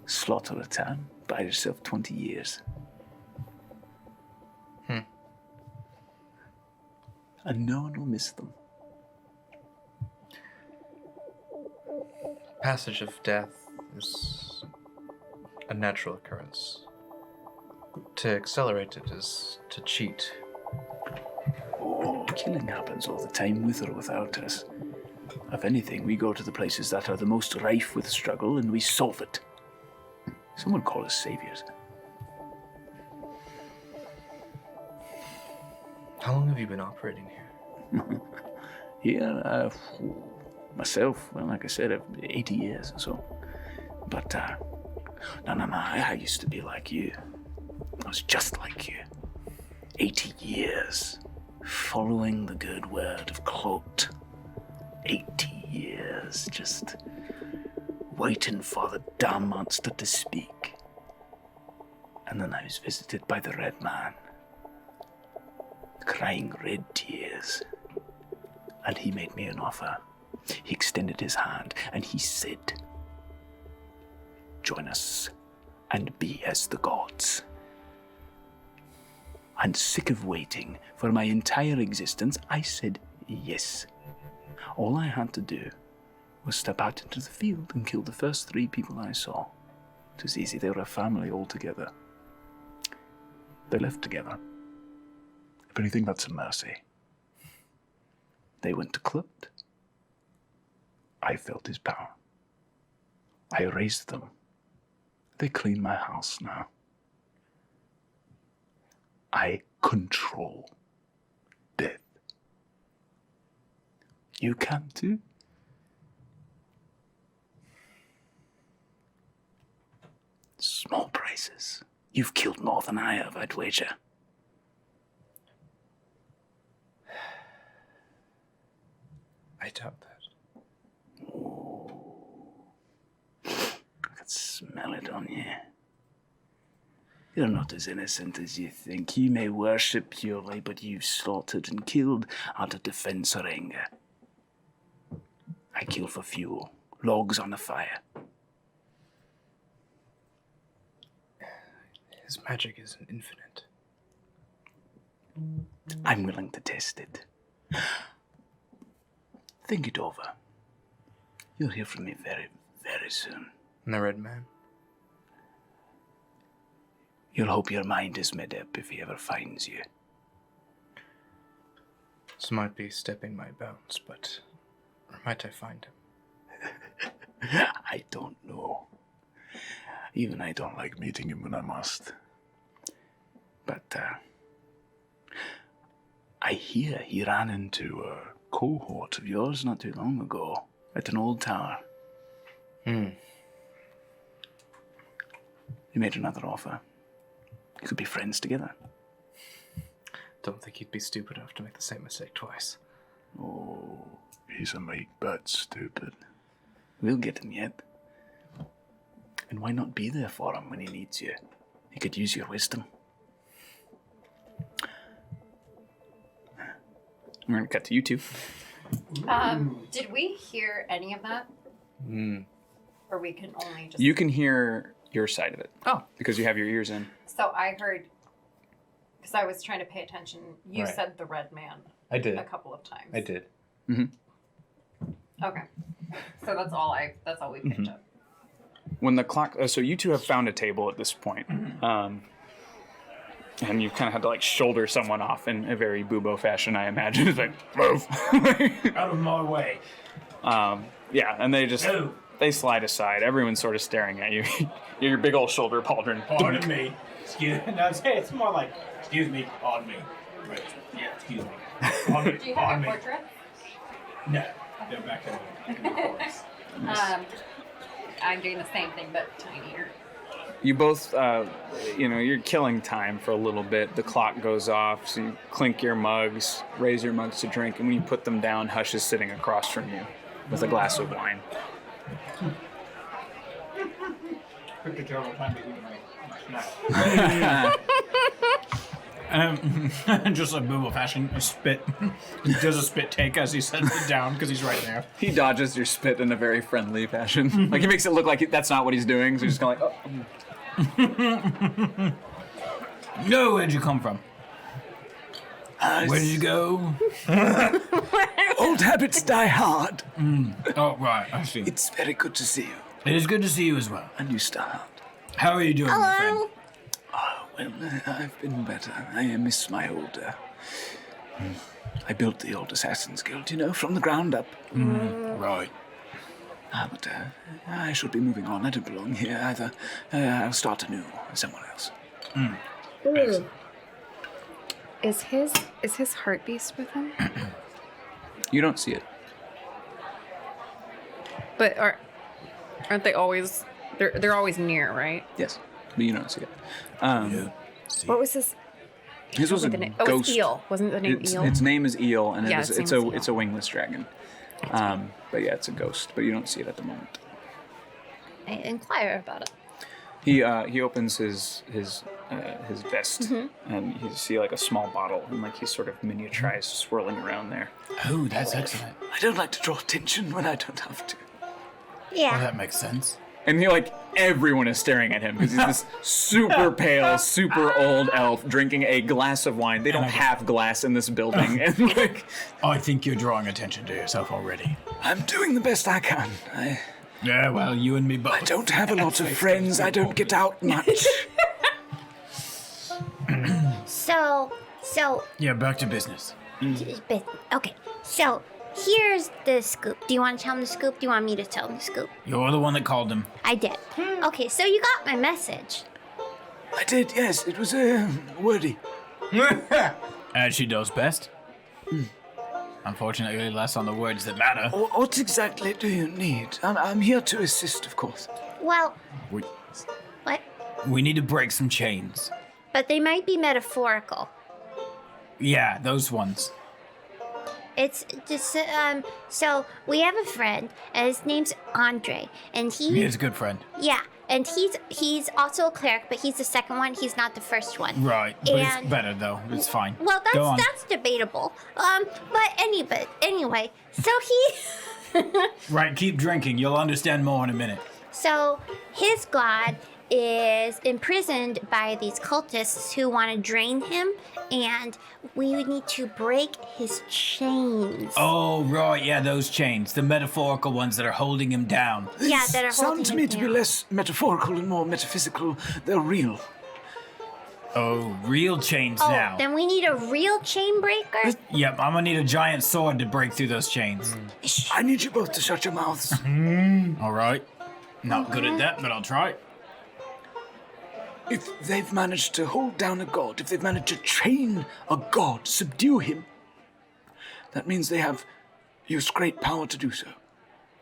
Slaughter a town, buy yourself 20 years. And no one will miss them. Passage of death is a natural occurrence. To accelerate it is to cheat. Oh, killing happens all the time, with or without us. If anything, we go to the places that are the most rife with struggle and we solve it. Some would call us saviors. How long have you been operating here? Here, myself, well, like I said, 80 years or so. But, no, I used to be like you. I was just like you. 80 years, following the good word of Cloaked. 80 years, just waiting for the damn monster to speak. And then I was visited by the Red Man, crying red tears. And he made me an offer. He extended his hand and he said, "Join us and be as the gods." And sick of waiting for my entire existence, I said yes. All I had to do was step out into the field and kill the first 3 people I saw. It was easy, they were a family all together. They left together. If anything, that's a mercy. They went to Clubbed. I felt his power. I raised them. They clean my house now. I control death. You can too. Small prices. You've killed more than I have, I'd wager. I doubt that. I could smell it on you. You're not as innocent as you think. You may worship purely, but you've slaughtered and killed out of defense or anger. I kill for fuel, logs on the fire. His magic isn't infinite. I'm willing to test it. Think it over. You'll hear from me very, very soon. And the Red Man? You'll hope your mind is made up if he ever finds you. This might be stepping my bounds, but where might I find him? I don't know. Even I don't like meeting him when I must. But, I hear he ran into a cohort of yours not too long ago at an old tower. He made another offer. You could be friends together. Don't think he'd be stupid enough to make the same mistake twice. Oh, he's a make bet stupid. We'll get him yet. And why not be there for him when he needs you? He could use your wisdom. We're gonna cut to you two. Did we hear any of that? Or we can only just... You can hear your side of it. Oh. Because you have your ears in. So I heard Because I was trying to pay attention. You Right. said the red man I did. a couple of times. I did. Okay. So that's all we picked up. When the clock, so you two have found a table at this point, and you kind of had to like shoulder someone off in a very Bubo fashion, I imagine. It's like move. Out of my way. Yeah, and they just they slide aside. Everyone's sort of staring at you. Your big old shoulder pauldron. Pardon me. Excuse me. No, it's more like, excuse me, pardon me. Right. Yeah, excuse me. Pardon me. Do you Pardon have a me. portrait? No. They're back in the course. I'm doing the same thing, but tinier. You both, you're killing time for a little bit. The clock goes off, so you clink your mugs, raise your mugs to drink, and when you put them down, Hush is sitting across from you with a glass of wine. Just like Booble fashion, spit. He does a spit take as he sets it down because he's right there. He dodges your spit in a very friendly fashion. Like, he makes it look like that's not what he's doing, so he's just kind of like, oh. No, where'd you come from? Where did you go? Old habits die hard. Oh, right, I see. It's very good to see you. It is good to see you as well. And you start. How are you doing, my friend? Oh, well, I've been better. I miss my old... I built the old Assassin's Guild, from the ground up. Right. But I should be moving on. I don't belong here either. I'll start anew somewhere else. Is his heart beast with him? You don't see it. But aren't they always? They're always near, right? Yes, but you don't see it. What was his? His was a the name? ghost. Oh, it's Eel. Wasn't the name Eel? Its name is Eel, and Yeah, it's its a name is it's a wingless dragon. But yeah, it's a ghost, but you don't see it at the moment. I inquire about it. He opens his vest, and you see like a small bottle, and like he's sort of miniaturized, swirling around there. Oh, that's excellent. I don't like to draw attention when I don't have to. Yeah. Well, that makes sense. And everyone is staring at him because he's this super pale, super old elf drinking a glass of wine. They don't have glass in this building, and I think you're drawing attention to yourself already. I'm doing the best I can. Yeah, well, you and me both. I don't have a lot of friends. I don't get out much. So, Yeah, back to business. okay. So, here's the scoop. Do you want to tell him the scoop? Do you want me to tell him the scoop? You're the one that called him. I did. Okay, so you got my message. I did, yes. It was wordy. As she does best. Unfortunately, less on the words that matter. What exactly do you need? I'm here to assist, of course. Well, We, what? we need to break some chains. But they might be metaphorical. Yeah, those ones. It's just, so we have a friend, and his name's Andre, and He is a good friend. yeah, and he's also a cleric, but he's the second one, he's not the first one. Right, but it's And- better though. It's fine. Well, Go on. that's debatable. But anyway, so he, Right, keep drinking. You'll understand more in a minute. so his god is imprisoned by these cultists who want to drain him, and we would need to break his chains. Oh, right, yeah, those chains. The metaphorical ones that are holding him down. Yeah, that are holding Sound to him me to be down. less metaphorical and more metaphysical. They're real. Oh, real chains Oh, now. then we need a real chain breaker? Yep, I'm gonna need a giant sword to break through those chains. I need you both to shut your mouths. All right. Not good at that, but I'll try. If they've managed to hold down a god, if they've managed to chain a god, subdue him, that means they have used great power to do so.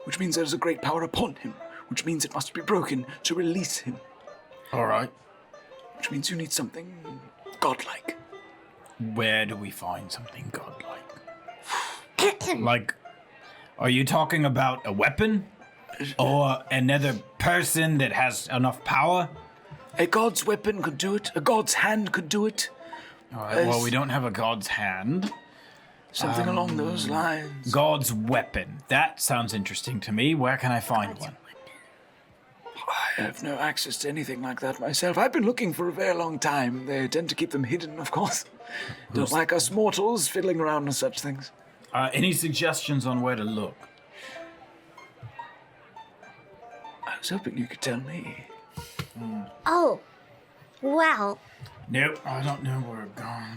Which means there's a great power upon him, which means it must be broken to release him. All right. Which means you need something godlike. Where do we find something godlike? Like, are you talking about a weapon? Or another person that has enough power? A god's weapon could do it. A god's hand could do it. All right, well, we don't have a god's hand. Something along those lines. God's weapon. That sounds interesting to me. Where can I find one? I have no access to anything like that myself. I've been looking for a very long time. They tend to keep them hidden, of course. Don't like us mortals fiddling around with such things. Any suggestions on where to look? I was hoping you could tell me. Oh, well, Nope, I don't know where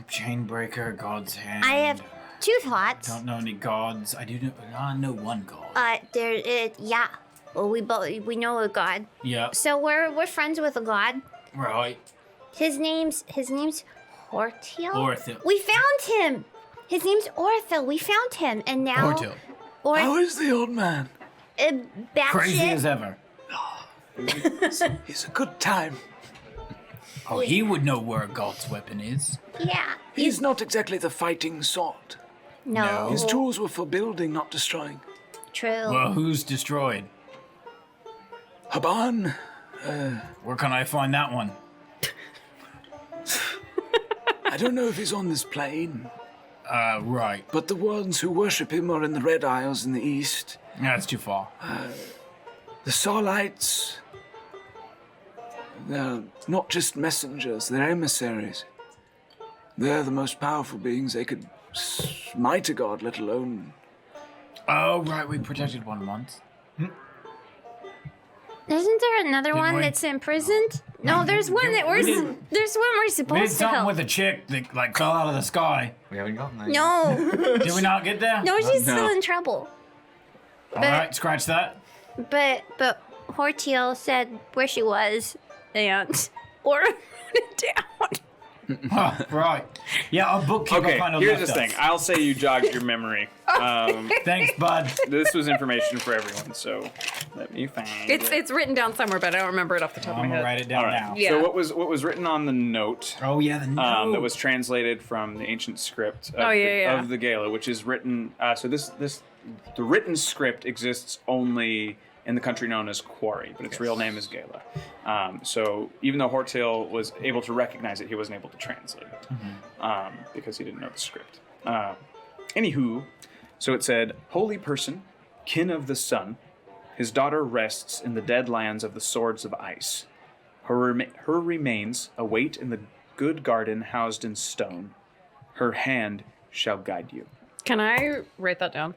Chainbreaker, God's Hand. I have 2 thoughts. Don't know any gods. I know one god. Yeah. Well, we know a god. Yeah. So we're friends with a god. Right. His name's Hortiel. Orthil. We found him. His name's Orthil. We found him, and now Orthil. How is the old man? Crazy batshit. as ever. He's a good time. Oh, he would know where a god's weapon is. Yeah. He's not exactly the fighting sort. No. His tools were for building, not destroying. True. Well, who's destroyed? Haban, Where can I find that one? I don't know if he's on this plane, Right. but the ones who worship him are in the Red Isles in the east. That's too far. The Sarlites, they're not just messengers, they're emissaries. They're the most powerful beings. They could smite a god, let alone... Oh, right, we protected one once. Isn't there another one we? that's imprisoned? No, there's one that we're did- there's one we're We did supposed to something help. with a chick that, like, fell out of the sky. We haven't gotten that. No, Did we not get there? no, she's still in trouble. All right, scratch that. But Hortiel said where she was, and or wrote it down. Huh, right. Yeah, our bookkeeper Okay, kind of here's left the thing. us. I'll say you jogged your memory. Thanks, bud. This was information for everyone, so let me find it. It's written down somewhere, but I don't remember it off the top I'm of my gonna head. write it down All right. now. Yeah. So what was written on the note? Oh yeah, the note. That was translated from the ancient script of, yeah. the Gala, which is written. So the written script exists only in the country known as Quarry, but its real name is Gala. So even though Hortail was able to recognize it, he wasn't able to translate it because he didn't know the script. Anywho, so it said, "Holy person, kin of the sun, his daughter rests in the dead lands of the swords of ice. Her remains await in the good garden housed in stone. Her hand shall guide you." Can I write that down?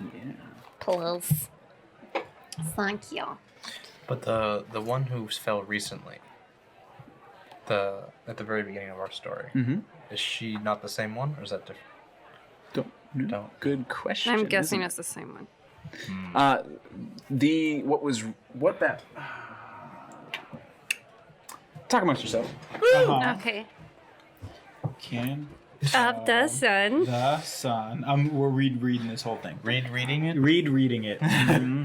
Yeah. Please. Thank you. But the one who fell recently, at the very beginning of our story, is she not the same one, or is that different? Don't. Good question. I'm guessing isn't it's the same one. it? What that... Talk amongst yourself. Okay. Can Of the sun. the sun. We're reading this whole thing. Reading it? Reading it.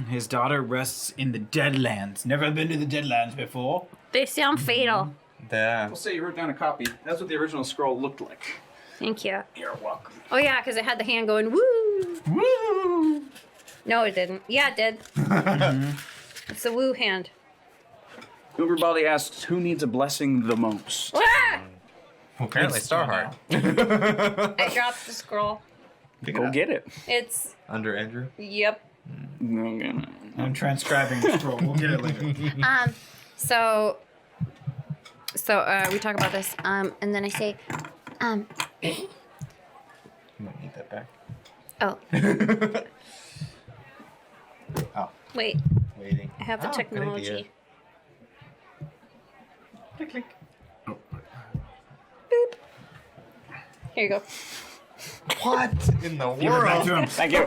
His daughter rests in the Deadlands. Never been to the Deadlands before. They sound fatal. Yeah. We'll say you wrote down a copy. That's what the original scroll looked like. Thank you. You're welcome. Oh yeah, because it had the hand going woo. Woo! No, it didn't. Yeah, it did. It's the woo hand. Uberbali asks, who needs a blessing the most? Ah! Apparently Starheart. I dropped the scroll. Go get it. It's Under Andrew? yep. I'm transcribing the scroll. We'll get it later. So we talk about this. And then I say, You might need that back. oh, Oh, Wait, waiting. I have the Oh, good idea. technology. Click, click. Here you go. What in the Give it back to world? him. Thank you.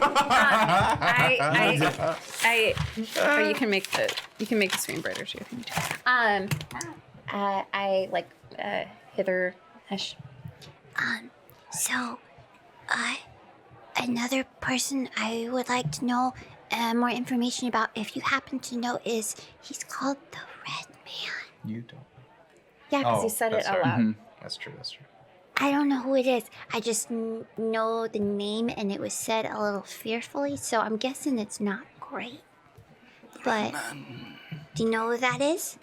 Oh, you can make the screen brighter too if you need to. I like hither Hesh. so, another person I would like to know more information about, if you happen to know, is he's called the Red Man. You don't. Yeah, because Oh, he said it that's out right. loud. That's true, that's true. I don't know who it is. I just know the name, and it was said a little fearfully, so I'm guessing it's not great. But do you know who that is?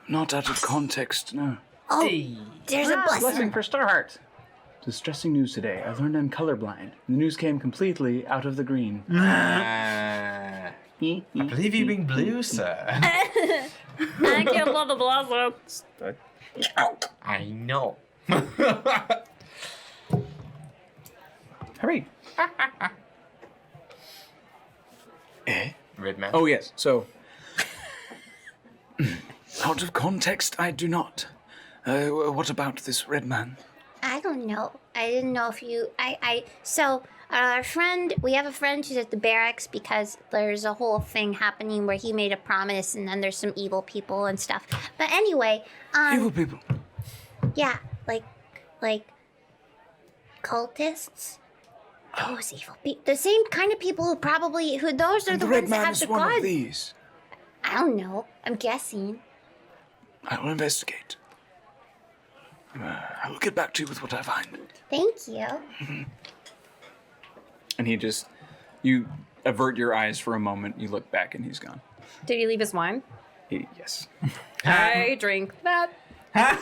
Not out of context, no. Oh, there's a Blessing blessing. for Starheart. Distressing news today. I learned I'm colorblind. The news came completely out of the green. I believe you mean blue, sir. Thank you for the blessings. I know. Hurry. Red man. Oh, yes. So, out of context, I do not. What about this red man? I don't know. I didn't know if you. So, our friend, we have a friend who's at the barracks because there's a whole thing happening where he made a promise and then there's some evil people and stuff. But anyway, Evil people. yeah, like cultists. Those evil people. The same kind of people who those are the The red ones that man have is the one of gods. these. I don't know. I'm guessing. I will investigate. I will get back to you with what I find. Thank you. And you avert your eyes for a moment. You look back and he's gone. Did he leave his wine? Yes. I drink that.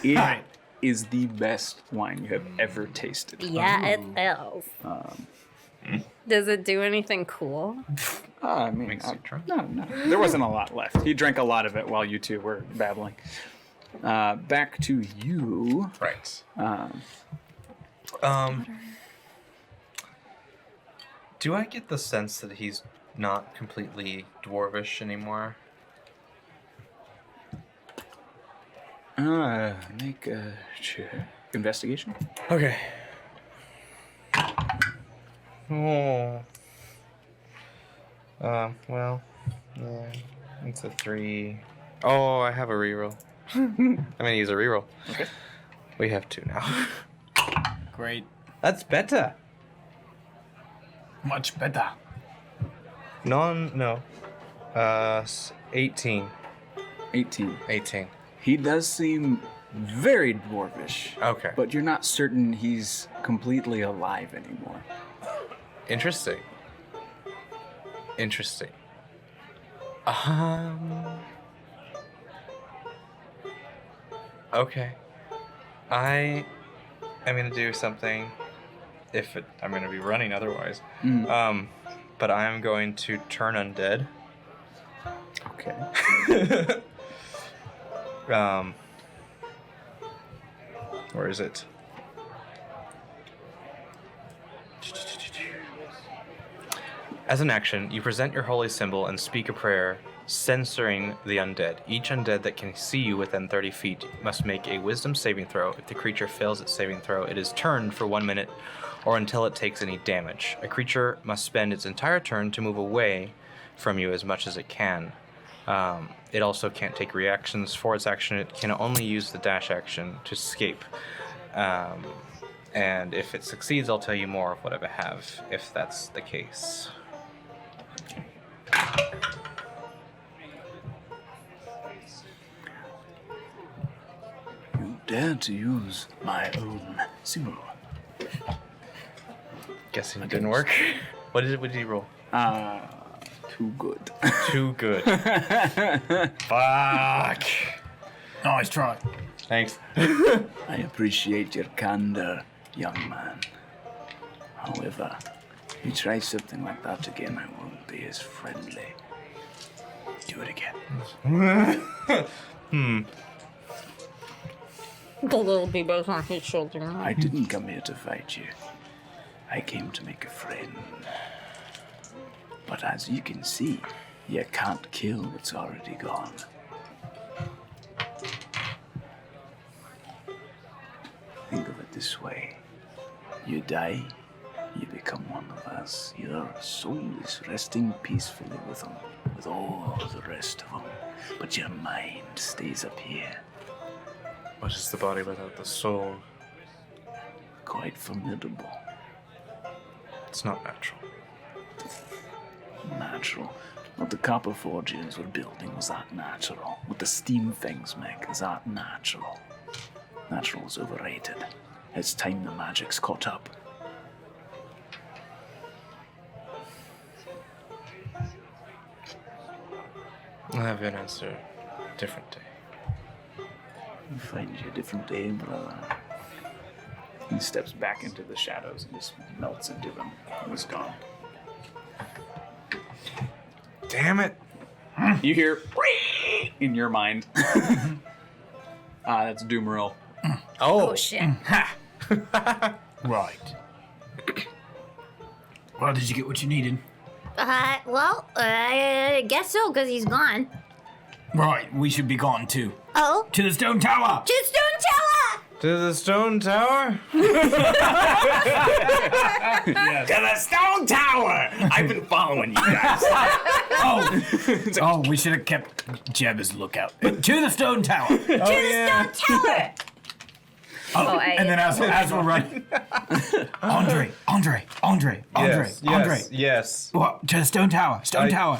It is the best wine you have ever tasted. Yeah, it is. Does it do anything cool? I mean, no. There wasn't a lot left. He drank a lot of it while you two were babbling. Back to you. Right. Do I get the sense that he's not completely dwarvish anymore? Make a investigation. Okay. Oh. Well, yeah, it's a 3. Oh, I have a reroll. I'm gonna use a reroll. Okay. We have 2 now. Great. That's better. Much better. No. 18. 18. 18. He does seem very dwarvish. Okay. But you're not certain he's completely alive anymore. Interesting. Okay. I am gonna do something. I'm gonna be running otherwise. But I am going to turn undead. Okay. Where is it? As an action, you present your holy symbol and speak a prayer, censoring the undead. Each undead that can see you within 30 feet must make a wisdom saving throw. If the creature fails its saving throw, it is turned for 1 minute or until it takes any damage. A creature must spend its entire turn to move away from you as much as it can. It also can't take reactions for its action. It can only use the dash action to escape. And if it succeeds, I'll tell you more of what I have, if that's the case. You dare to use my own symbol. Guessing it didn't work. What did he roll? Too good. Too good. Fuck. Nice try. Thanks. I appreciate your candor, young man. However, if you try something like that again, I won't be as friendly. Do it again. The little Bebo's on his shoulder. I didn't come here to fight you. I came to make a friend. But as you can see, you can't kill what's already gone. Think of it this way. You die, you become one of us. Your soul is resting peacefully with them, with all the rest of them. But your mind stays up here. What is the body without the soul? Quite formidable. It's not natural. Natural. What the copper forges were building, was that natural? What the steam things make, is that natural? Natural is overrated. It's time the magic's caught up. I'll have an answer different day. We'll find you a different day, brother. He steps back into the shadows and just melts into them. And is gone. Damn it. You hear in your mind. That's Doomeril. Oh shit. Right. Well, did you get what you needed? I guess so, because he's gone. Right, we should be gone too. Oh? To the stone tower! To the stone tower! To the stone tower? Yes. To the stone tower! I've been following you guys. Oh, we should have kept Jeb as lookout. To the stone tower! To the stone tower! And then as we're running, Andre. Yes. What? To the stone tower. Stone tower.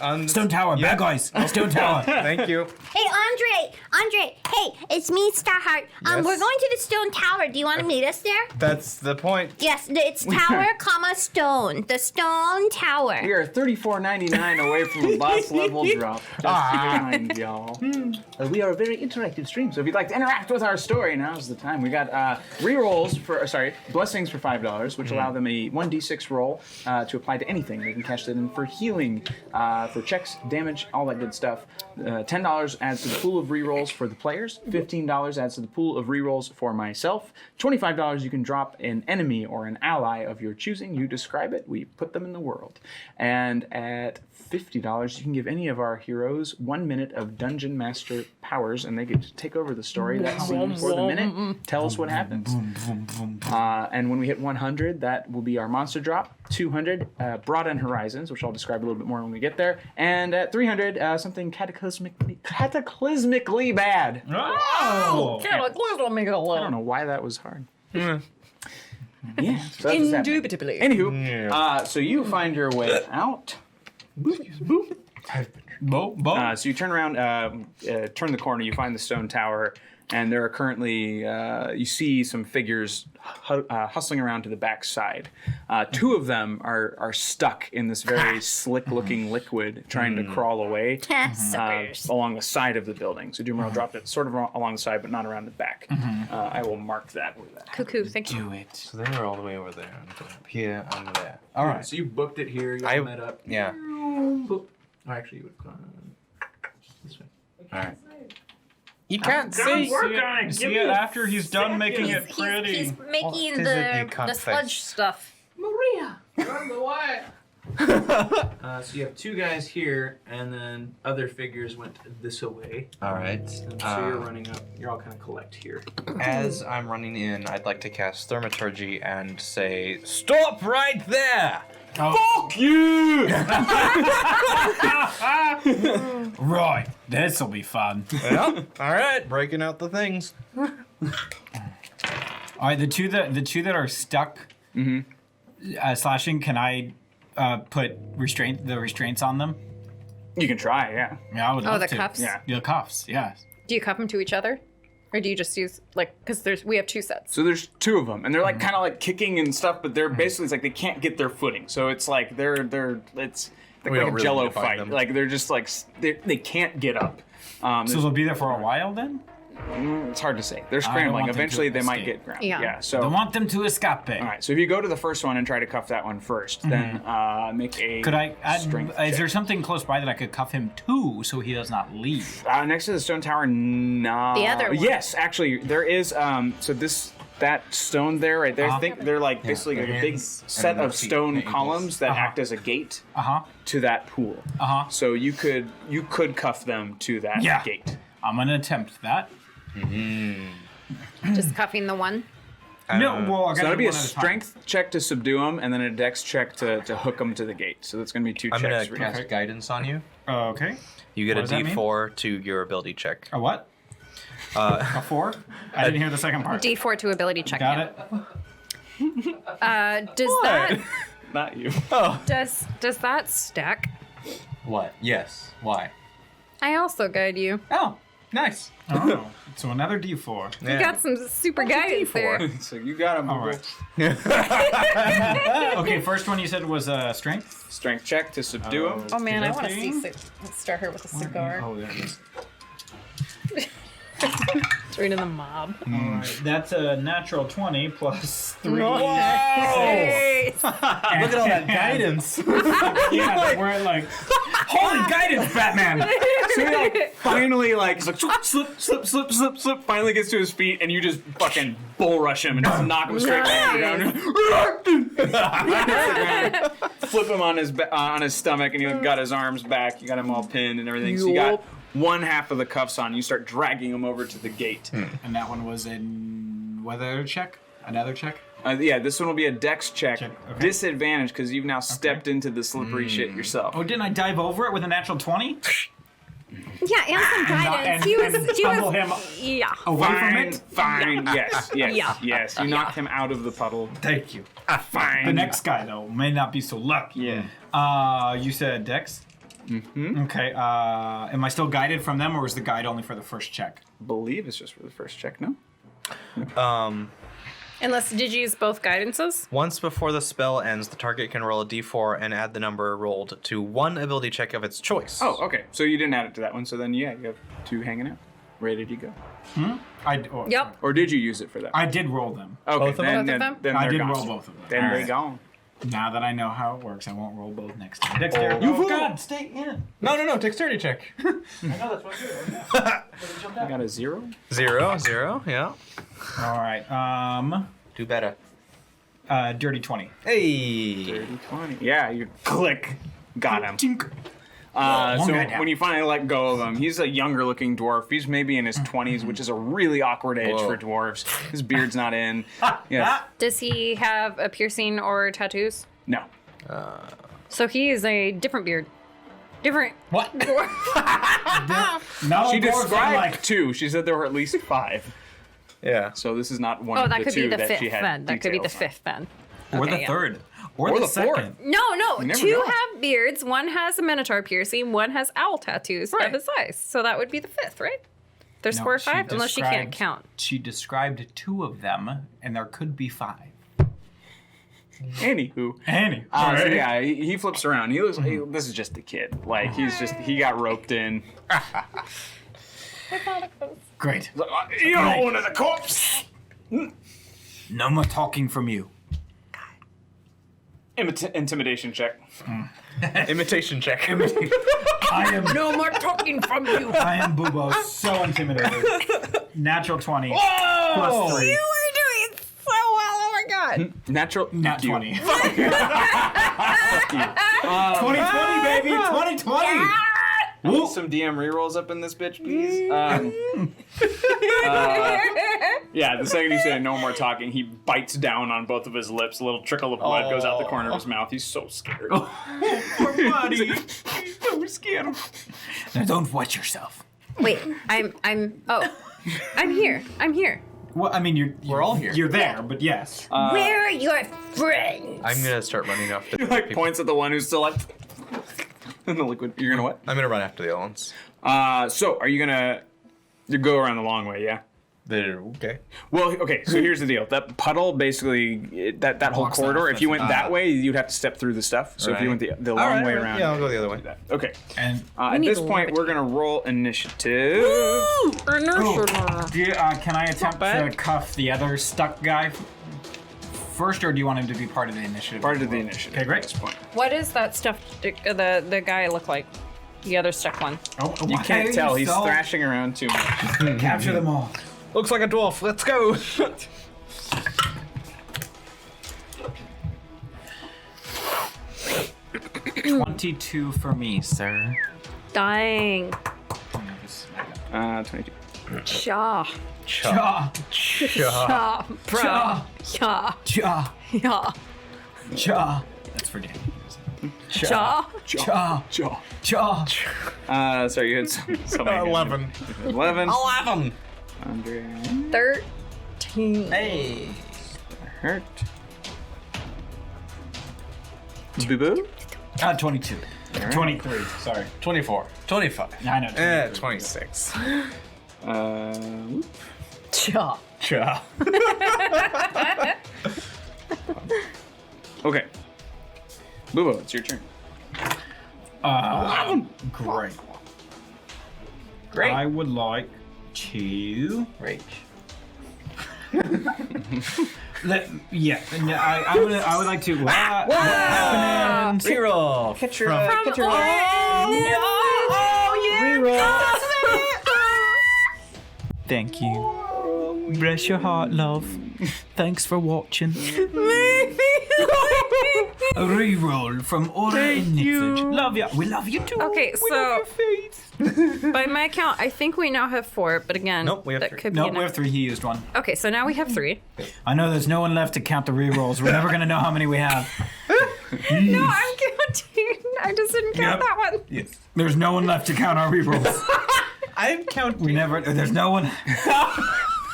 yeah. Bad guys. Stone tower. Thank you. Hey, Andre, hey, it's me, Starheart. Yes? We're going to the stone tower. Do you want to meet us there? That's the point. Yes, it's tower, comma, stone. The stone tower. We are $34.99 away from a boss level drop. Just behind y'all. We are a very interactive stream, so if you'd like to interact with our story, now's the time. We got rerolls blessings for $5, which allow them a 1d6 roll to apply to anything. They can cash that in for healing, for checks, damage, all that good stuff. $10 adds to the pool of rerolls for the players. $15 adds to the pool of rerolls for myself. $25 you can drop an enemy or an ally of your choosing. You describe it, we put them in the world. And at $50 you can give any of our heroes 1 minute of Dungeon Master powers, and they get to take over the story that scene for the minute. Tell us what happens. And when we hit 100, that will be our monster drop. 200, Broaden Horizons, which I'll describe a little bit more when we get there. And at 300, something cataclysmically bad. Oh! I don't know why that was hard. Yeah. So Indubitably. Anywho, so you find your way out. Boop. So you turn around, turn the corner, you find the stone tower, and there are currently, you see some figures hustling around to the back side. Two of them are stuck in this very slick-looking liquid, trying to crawl away along the side of the building. So Doomeril dropped it sort of along the side, but not around the back. I will mark that with that. Cuckoo, thank you. Do it. So they were all the way over there, and up here, and there. All right. So you booked it here, you all met up. Yeah. Boop. Oh, actually, you would have gone this way. All right. You can't See it after he's done making it pretty. He's making What is it you can't the sludge fix? stuff. Maria, you're on the way. So you have two guys here, and then other figures went this way. All right. And so you're running up. You're all kind of collect here. As I'm running in, I'd like to cast Thaumaturgy and say, "Stop right there!" Fuck you! Right, this'll be fun. Yeah. All right, breaking out the things. All right, the two that are stuck, slashing. Can I put the restraints on them? You can try, yeah. Yeah, I would love the to. cuffs? Yeah. The cuffs, yes. Do you cuff them to each other? Or do you just use, because we have two sets. So there's two of them, and they're like kind of like kicking and stuff, but they're basically it's like they can't get their footing. So it's like it's like We a don't really Jello define fight. them. Like they're just like they can't get up. So they'll be there for a while then? It's hard to say. They're I don't scrambling. want them to Eventually, they might escape. get ground. Yeah. So. I want them to escape. All right. So if you go to the first one and try to cuff that one first, then make a. Could I add? strength Is there check. something close by that I could cuff him to so he does not leave? Next to the stone tower? No. The other one. Yes, actually, there is. So that stone there, right there. I think they're like basically like a big set of stone columns that act as a gate to that pool. So you could cuff them to that gate. I'm gonna attempt that. Just cuffing the one. No, well, I So gotta that'd do be a one at a time. strength check to subdue them, and then a dex check to hook them to the gate. So that's going to be two I'm gonna checks. for cast each. guidance on you. Okay. You get What a does that mean? D4 to your ability check. A what? A 4? I didn't hear the second part. D4 to ability check. Got yeah. it. Does that Not you. does that stack? What? Yes. Why? I also guide you. Oh, nice. Oh, so another D4. You got some super guidance there. So you got them. All right. Okay, first one you said was strength. Strength check to subdue them. Oh man, I want to Okay. see. Start her with a cigar. Oh, there it is. Straight in the mob. All right, that's a natural 20 plus 3. Nice. Look at all that guidance. Yeah, we're like, Holy guidance, Batman! So he like finally like he's like slip. Finally gets to his feet, and you just fucking bull rush him and just knock him straight down. Flip him on his stomach, and he like, got his arms back. You got him all pinned and everything. So you got one half of the cuffs on. You start dragging him over to the gate. And that one was another check. Yeah, this one will be a dex check. Okay. Disadvantage because you've now stepped into the slippery shit yourself. Oh, didn't I dive over it with a natural 20? Yeah, and some guidance. He was tumble him yeah. away from it? Fine. Yes. Yeah. Yes. You knocked him out of the puddle. Thank you. Fine. The next guy, though, may not be so lucky. Yeah. You said Dex? Mm-hmm. Okay. Am I still guided from them, or is the guide only for the first check? Believe it's just for the first check, no? Unless, did you use both guidances? Once before the spell ends, the target can roll a d4 and add the number rolled to one ability check of its choice. Oh, okay. So you didn't add it to that one. So then, yeah, you have 2 hanging out, ready to go. Yep. Or did you use it for that? I did roll them. Okay, Both of them? then Both of they're I did gone. roll both of them. Then All they're right. gone. Now that I know how it works, I won't roll both next time. Dexterity. Oh, God, stay in. No, dexterity check. I know that's what I do. I got a 0. 0, yeah. All right. Do better. Dirty 20. Hey. 30, 20. Yeah, you click. Got him. Tink. So guy down. when you finally let go of him, he's a younger looking dwarf. He's maybe in his 20s, which is a really awkward age Whoa. for dwarves. His beard's not in. Yes. Does he have a piercing or tattoos? No. So he is a different beard. Different. What? No, She dwarves described are like 2. She said there were at least 5. Yeah. So this is not one Oh, of that the could 2 be the that fifth she had then. That could be the details on. fifth then. or Okay, the yeah. third. Or Or the the second. fourth. No, You never 2 know. have beards. One has a minotaur piercing. One has owl tattoos Right. of his eyes. So that would be the fifth, right? There's No, 4 or she 5, unless she can't described- count. She described 2 of them, and there could be 5. Anywho. So yeah, he flips around. He looks. This is just a kid. Like he got roped in. Great. You don't want the corpse. No more talking from you. Intimidation check. Imitation check. I am No more talking from you. I am Bubo, so intimidated. Natural 20 plus 3. You are doing so well. Oh my god. Natural. Nat you. 20. 2020, baby! 2020! Need some DM rerolls up in this bitch, please. Yeah, the second you say no more talking, he bites down on both of his lips. A little trickle of blood goes out the corner of his mouth. He's so scared. Poor buddy. He's so scared. Now don't wet yourself. Wait, I'm here. I'm here. Well, I mean, we're all here. You're there, but yes. Where are your friends? I'm gonna start running after He the like people. points at the one who's still like in the liquid. You're gonna what? I'm gonna run after the other ones. So are you gonna go around the long way? Yeah. They're okay. Well, okay. So here's the deal. That puddle, basically, that whole Blocks corridor. off If you the- went that way, you'd have to step through the stuff. So if you went the long way around, Yeah, I'll go the other way. do that. Okay. And At need this to point, we're gonna roll initiative. can I attempt to cuff the other stuck guy first, or do you want him to be part of the initiative? Part of the initiative. Okay, great. At this point. What does that stuff, the guy look like? The other stuck one. Oh, You can't tell. He's thrashing around too much. Capture them all. Looks like a dwarf. Let's go. 22 for me, sir. Dying. 22. Cha. Cha. Cha. Bro. Cha. Cha. Cha. Yeah. Cha. That's for Danny. Cha. Cha. Jaw. Cha. Sorry, you had somebody. 11. 11. 11. Andre. 13. Hey. Hurt. Boo boo. 22. 23, sorry. 24. 25. I know. 23. 26. Cha. Cha. Okay. Boo boo, it's your turn. Great. Great. I would like to Rage. I would like to. What happened? Reroll. Catch your Oh, Thank you. Bless your heart, love. Thanks for watching. A reroll from Aura and Nixage. Love ya. We love you too. Okay, We love so your face. by my count, I think we now have 4. But again, Nope, we have that 3. could be No, we enough. have 3. He used 1. Okay, so now we have 3. I know there's no one left to count the rerolls. We're never gonna know how many we have. No, I'm counting. I just didn't count that one. Yes. There's no one left to count our rerolls. I'm counting. We never. There's no one.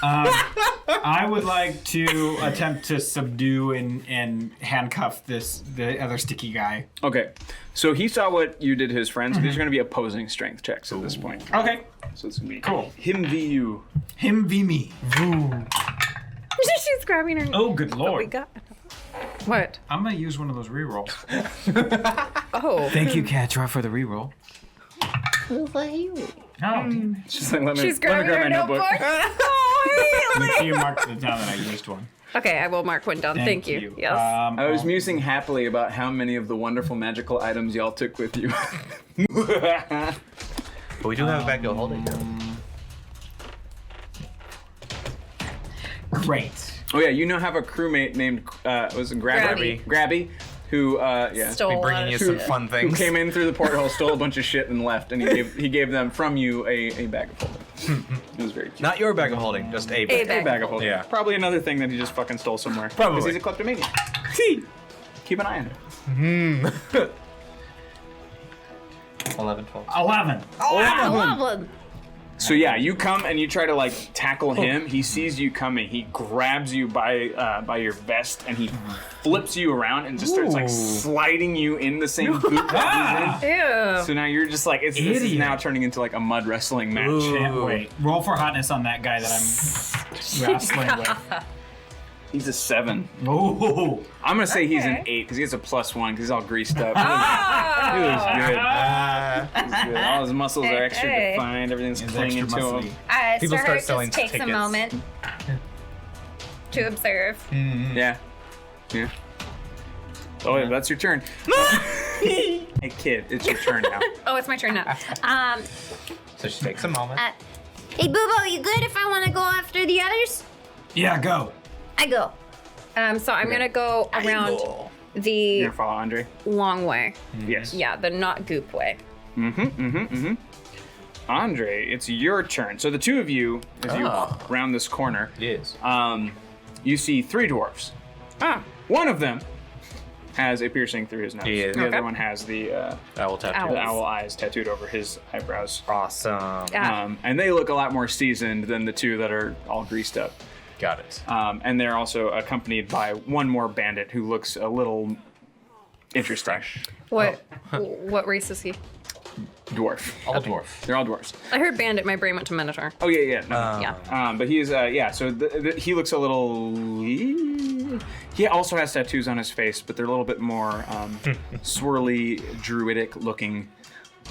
I would like to attempt to subdue and handcuff the other sticky guy. Okay, so he saw what you did to his friends. These are going to be opposing strength checks at this point. Okay. So it's going to be Cool. him v you. Him v me. She's grabbing her. Oh, good We lord. got. What? I'm gonna use one of those rerolls. Oh. Thank you, Catra, for the reroll. Who for you? Oh, She's like, let me She's grab grabbing my her notebook. notebook. make sure you mark it down that I used one. Okay, I will mark one down. Thank you. Yes. I was musing happily about how many of the wonderful magical items y'all took with you. But we do have a bag of holding. Great. Oh yeah, you now have a crewmate named was it Grabby? Grabby, who Stole Be a lot bringing you of some shit. fun who things. came in through the porthole, stole a bunch of shit, and left. And he gave them from you a bag of holding. It was very cute. Not your bag of holding, just a A bag. bag. A bag of holding. Yeah. Probably another thing that he just fucking stole somewhere. Probably. Because he's a kleptomaniac. Keep an eye on it. 11, 12. 11. Lovely. So yeah, you come and you try to like tackle him. He sees you coming. He grabs you by your vest and he flips you around and just starts like sliding you in the same goop that he's in. Ew. So now you're just like this is Idiot. now turning into like a mud wrestling match. Can't wait. Roll for hotness on that guy that I'm wrestling with. He's a 7. Oh. I'm gonna say he's an Okay. 8 because he has a +1 because he's all greased up. He was good. He's good. All his muscles are extra Okay. defined. Everything's It's clinging extra to muscly. him. People start Starhurst selling just takes tickets. a moment to observe. Yeah. Yeah. Oh, yeah, that's your turn. Hey, kid, it's your turn now. Oh, it's my turn now. So she takes a moment. Hey, Boobo, you good if I want to go after the others? Yeah, go. I go. So I'm gonna go around the You're gonna follow Andre? long way. Yes. Yeah, the not goop way. Andre, it's your turn. So the two of you, as you round this corner, Yes. you see 3 dwarfs. One of them has a piercing through his nose. Yeah. The Okay. other one has the Owl tattoo. owl eyes tattooed over his eyebrows. Awesome. Yeah. And they look a lot more seasoned than the 2 that are all greased up. Got it. And they're also accompanied by one more bandit who looks a little interesting. What race is he? Dwarf. All dwarf. They're all dwarves. I heard bandit. My brain went to minotaur. Oh yeah. No. Yeah. But he is, so he looks a little. He also has tattoos on his face, but they're a little bit more swirly, druidic looking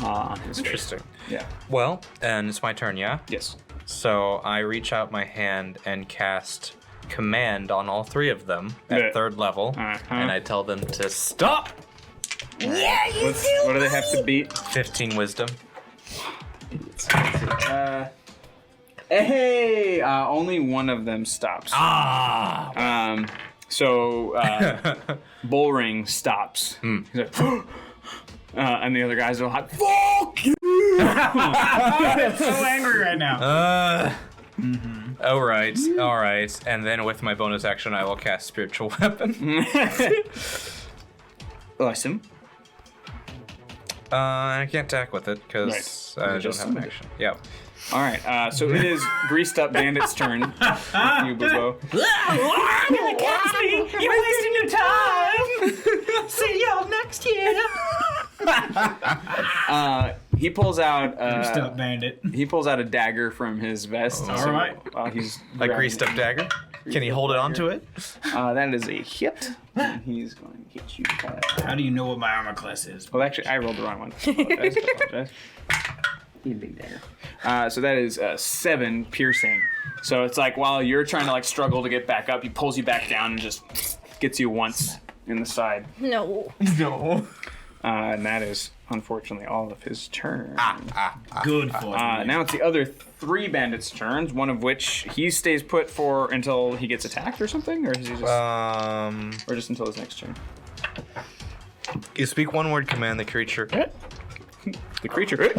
on his Interesting. face. Yeah. Well, and it's my turn, yeah? Yes. So I reach out my hand and cast command on all 3 of them at Yeah. 3rd level, and I tell them to stop. Yeah, you What do they have to beat? 15 wisdom. Hey! Only one of them stops. So Bullring stops. He's like, and the other guys are like, "Fuck you!" I'm so angry right now. All right. And then with my bonus action, I will cast spiritual weapon. Awesome. I can't attack with it because Right. I You just don't have summoned an action. Yeah. All right. So it is greased up bandit's turn. You, Bubo. You're wasting your time. See y'all next year. He pulls out. Greased up bandit. He pulls out a dagger from his vest. All right. He's A grabbing greased it. up dagger. Can he hold it onto it? That is a hit. And he's going to hit you. How do you know what my armor class is? Well, actually, I rolled the wrong one. Apologize. He big dagger. So that is 7 piercing. So it's like while you're trying to like struggle to get back up, he pulls you back down and just gets you once in the side. No. No. And that is unfortunately all of his turn. Good for you. Now it's the other 3 bandits' turns. One of which he stays put for until he gets attacked or something, or is he just or just until his next turn? You speak one word command, the creature. The creature.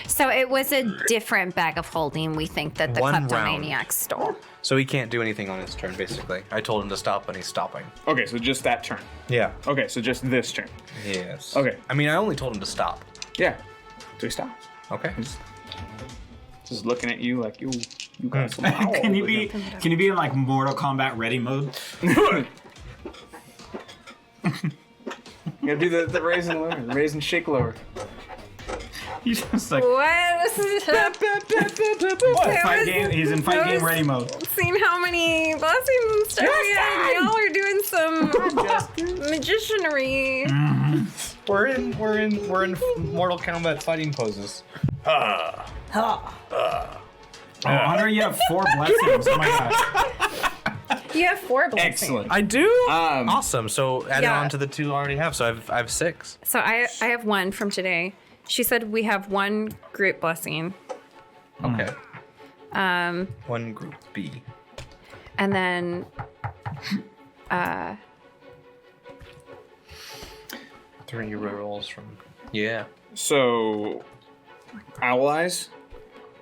So it was a different bag of holding, we think, that the One kleptomaniac stole. So he can't do anything on his turn, basically. I told him to stop, and he's stopping. Okay, so just that turn. Yeah. Okay, so just this turn. Yes. Okay. I mean, I only told him to stop. Yeah. So he stops. Okay. Just looking at you like you got some power. Can you be in like Mortal Kombat ready mode? You gotta do the raise and lower, the raise and shake lower. He's just like What? fight game. He's in fight game ready mode. Seen how many blessings y'all are doing some magicianry. We're in Mortal Kombat fighting poses. Honor, you have 4 blessings. Oh my god. You have 4 blessings. Excellent. I do. Awesome. So add it Yeah. on to the 2 I already have. So I have 6. So I have 1 from today. She said we have 1 group blessing. Okay. 1 group B. And then 3 rolls from. Yeah. So, Owl Eyes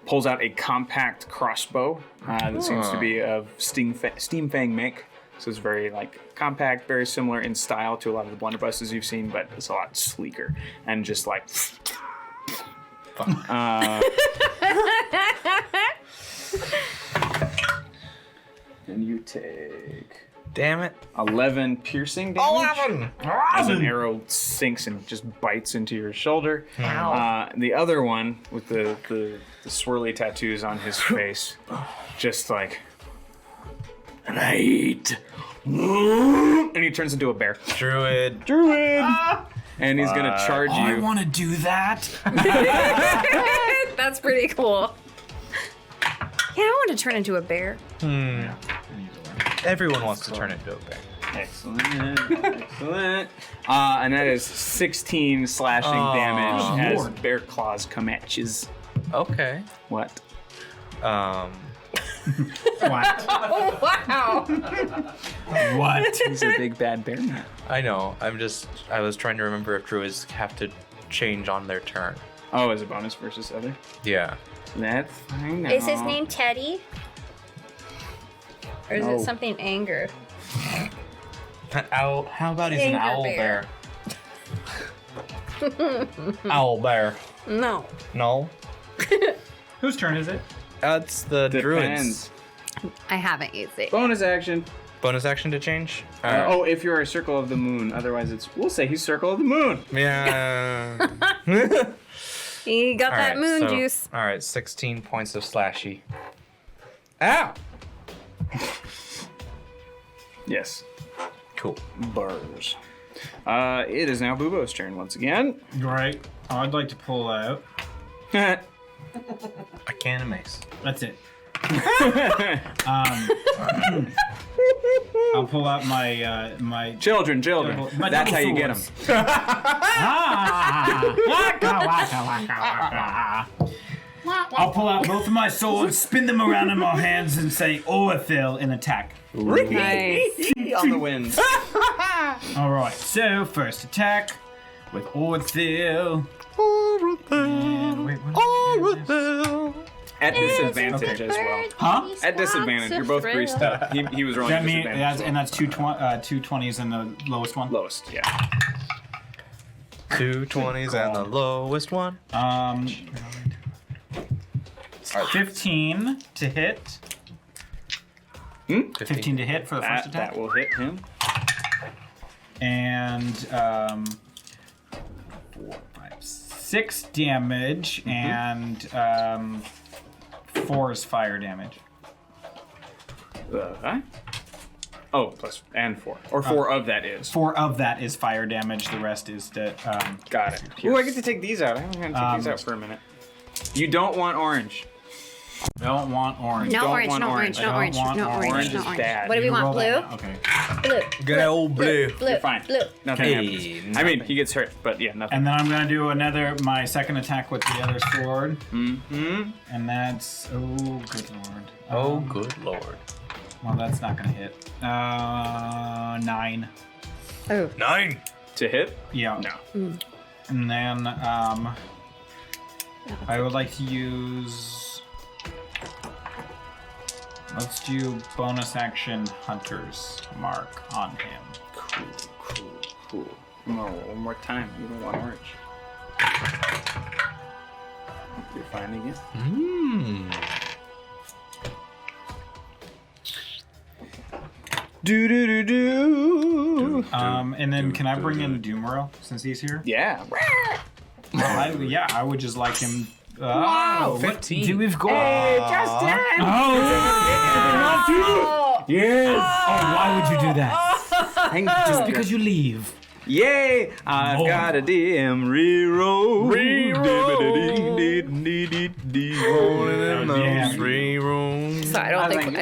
pulls out a compact crossbow that seems to be of Steam Fang make. So it's very like compact, very similar in style to a lot of the blunderbusses you've seen, but it's a lot sleeker and just like. And you take. Damn it. 11 piercing damage. As an arrow sinks and just bites into your shoulder. The other one with the swirly tattoos on his face, just like. Right. And he turns into a bear. Druid. And he's gonna charge you. I want to do that. that's pretty cool. Yeah, I want to turn into a bear. Everyone wants to turn into a bear. Excellent. And that is 16 slashing damage as Lord. bear claws come at you. Okay. What? What? Oh, wow. What? He's a big bad bear man. I know. I was trying to remember if druids have to change on their turn. Oh, as a bonus versus other? Yeah. That's fine. Is his name Teddy? Or is No. it something anger? Owl. How about he's an Anger owl bear. bear? Owl bear. No. No. Whose turn is it? It's the druids. Depends. I haven't used it. Bonus action. Bonus action to change? Oh, if you're a circle of the moon. Otherwise, we'll say he's circle of the moon. Yeah. He got that moon juice. All right, 16 points of slashy. Ow! Yes. Cool. Burrs. It is now Bubo's turn once again. Right. I'd like to pull out. A can of mace. That's it. I'll pull out my my. Children. My That's how double you get them. swords. I'll pull out both of my swords, spin them around in my hands, and say Orthil and attack. Nice. On the wind. All right. So first attack with Orthil. At disadvantage as well. Huh? At disadvantage. You're both greased up. He was rolling That mean, disadvantage. and that's two 20s and the lowest one. Lowest, yeah. 2 20s and the lowest one. 15 to hit. 15 to hit for the first attack. That will hit him. And 4, 5, 6 damage, and 4 is fire damage. Okay. Oh, plus and 4. Or 4 of that is. 4 of that is fire damage. The rest is Got it. Ooh, I get to take these out. I'm going to take these out for a minute. You don't want orange. Don't want orange. No Don't orange, want no orange. orange, no I orange, don't want no orange, orange no is orange. bad. What do we You want? roll Blue? that. Okay. Blue. Good old blue. Blue. You're fine. Blue. Nothing Hey, happens. I mean, he gets hurt, but yeah, nothing. And then I'm gonna do my second attack with the other sword, Mm-hmm. and that's good lord. Oh, good lord. Well, that's not gonna hit. 9. Oh. 9. To hit? Yeah. No. And then I would like to use. Let's do bonus action Hunter's Mark on him. Cool. One more time. You don't want orange. You're fine again. Do. And then can I bring in Doomro since he's here? Yeah. I would just like him. Wow, what 15. do we've got? Hey, Justin! Oh, Yes. oh, why would you do that? Just because you leave. Yay! I've More. got a DM reroll. So I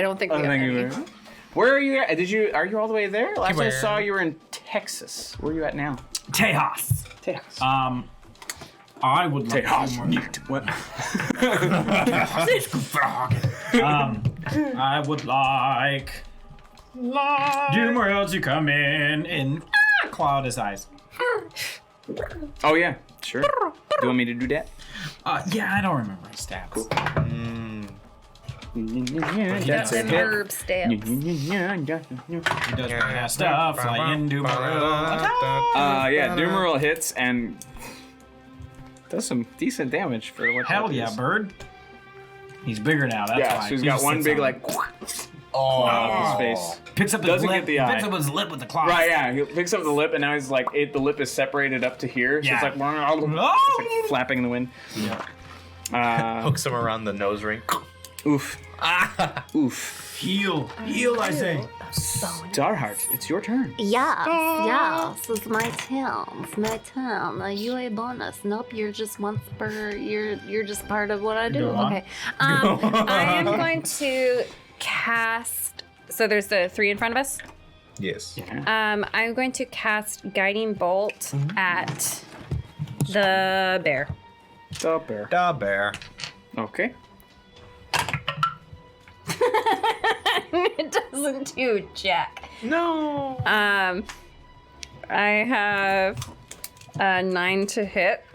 don't think we have any. Where are you at? Are you all the way there? Last I saw you were in Texas. Where are you at now? Tejas. Texas. I would like What? I would like Doomro to come in and claw out his eyes. Oh yeah, sure. Do you want me to do that? Yeah, I don't remember his stats. That's Them herb steps. He does bad stuff like in Doomro. Yeah, Doomeril hits and does some decent damage for what Hell that yeah, is. bird. He's bigger now. That's Yeah, why. so he's He got just one sits big on like it. out of his face. Picks up his Doesn't lip. get the He eye. picks up his lip with the claw. Right, yeah. He picks up the lip, and now he's like, the lip is separated up to here. So Yeah. it's like, it's like flapping in the wind. Hooks him around the nose ring. Oof. Oof. Heal, I say. Starheart, it's your turn. Yes, it's my turn. It's my turn. You a bonus? Nope, you're just once per. You're just part of what I do. Go on. Okay. I am going to cast. So there's the 3 in front of us. Yes. I'm going to cast Guiding Bolt at the bear. The bear. Da bear. Okay. It doesn't do jack. No. I have 9 to hit.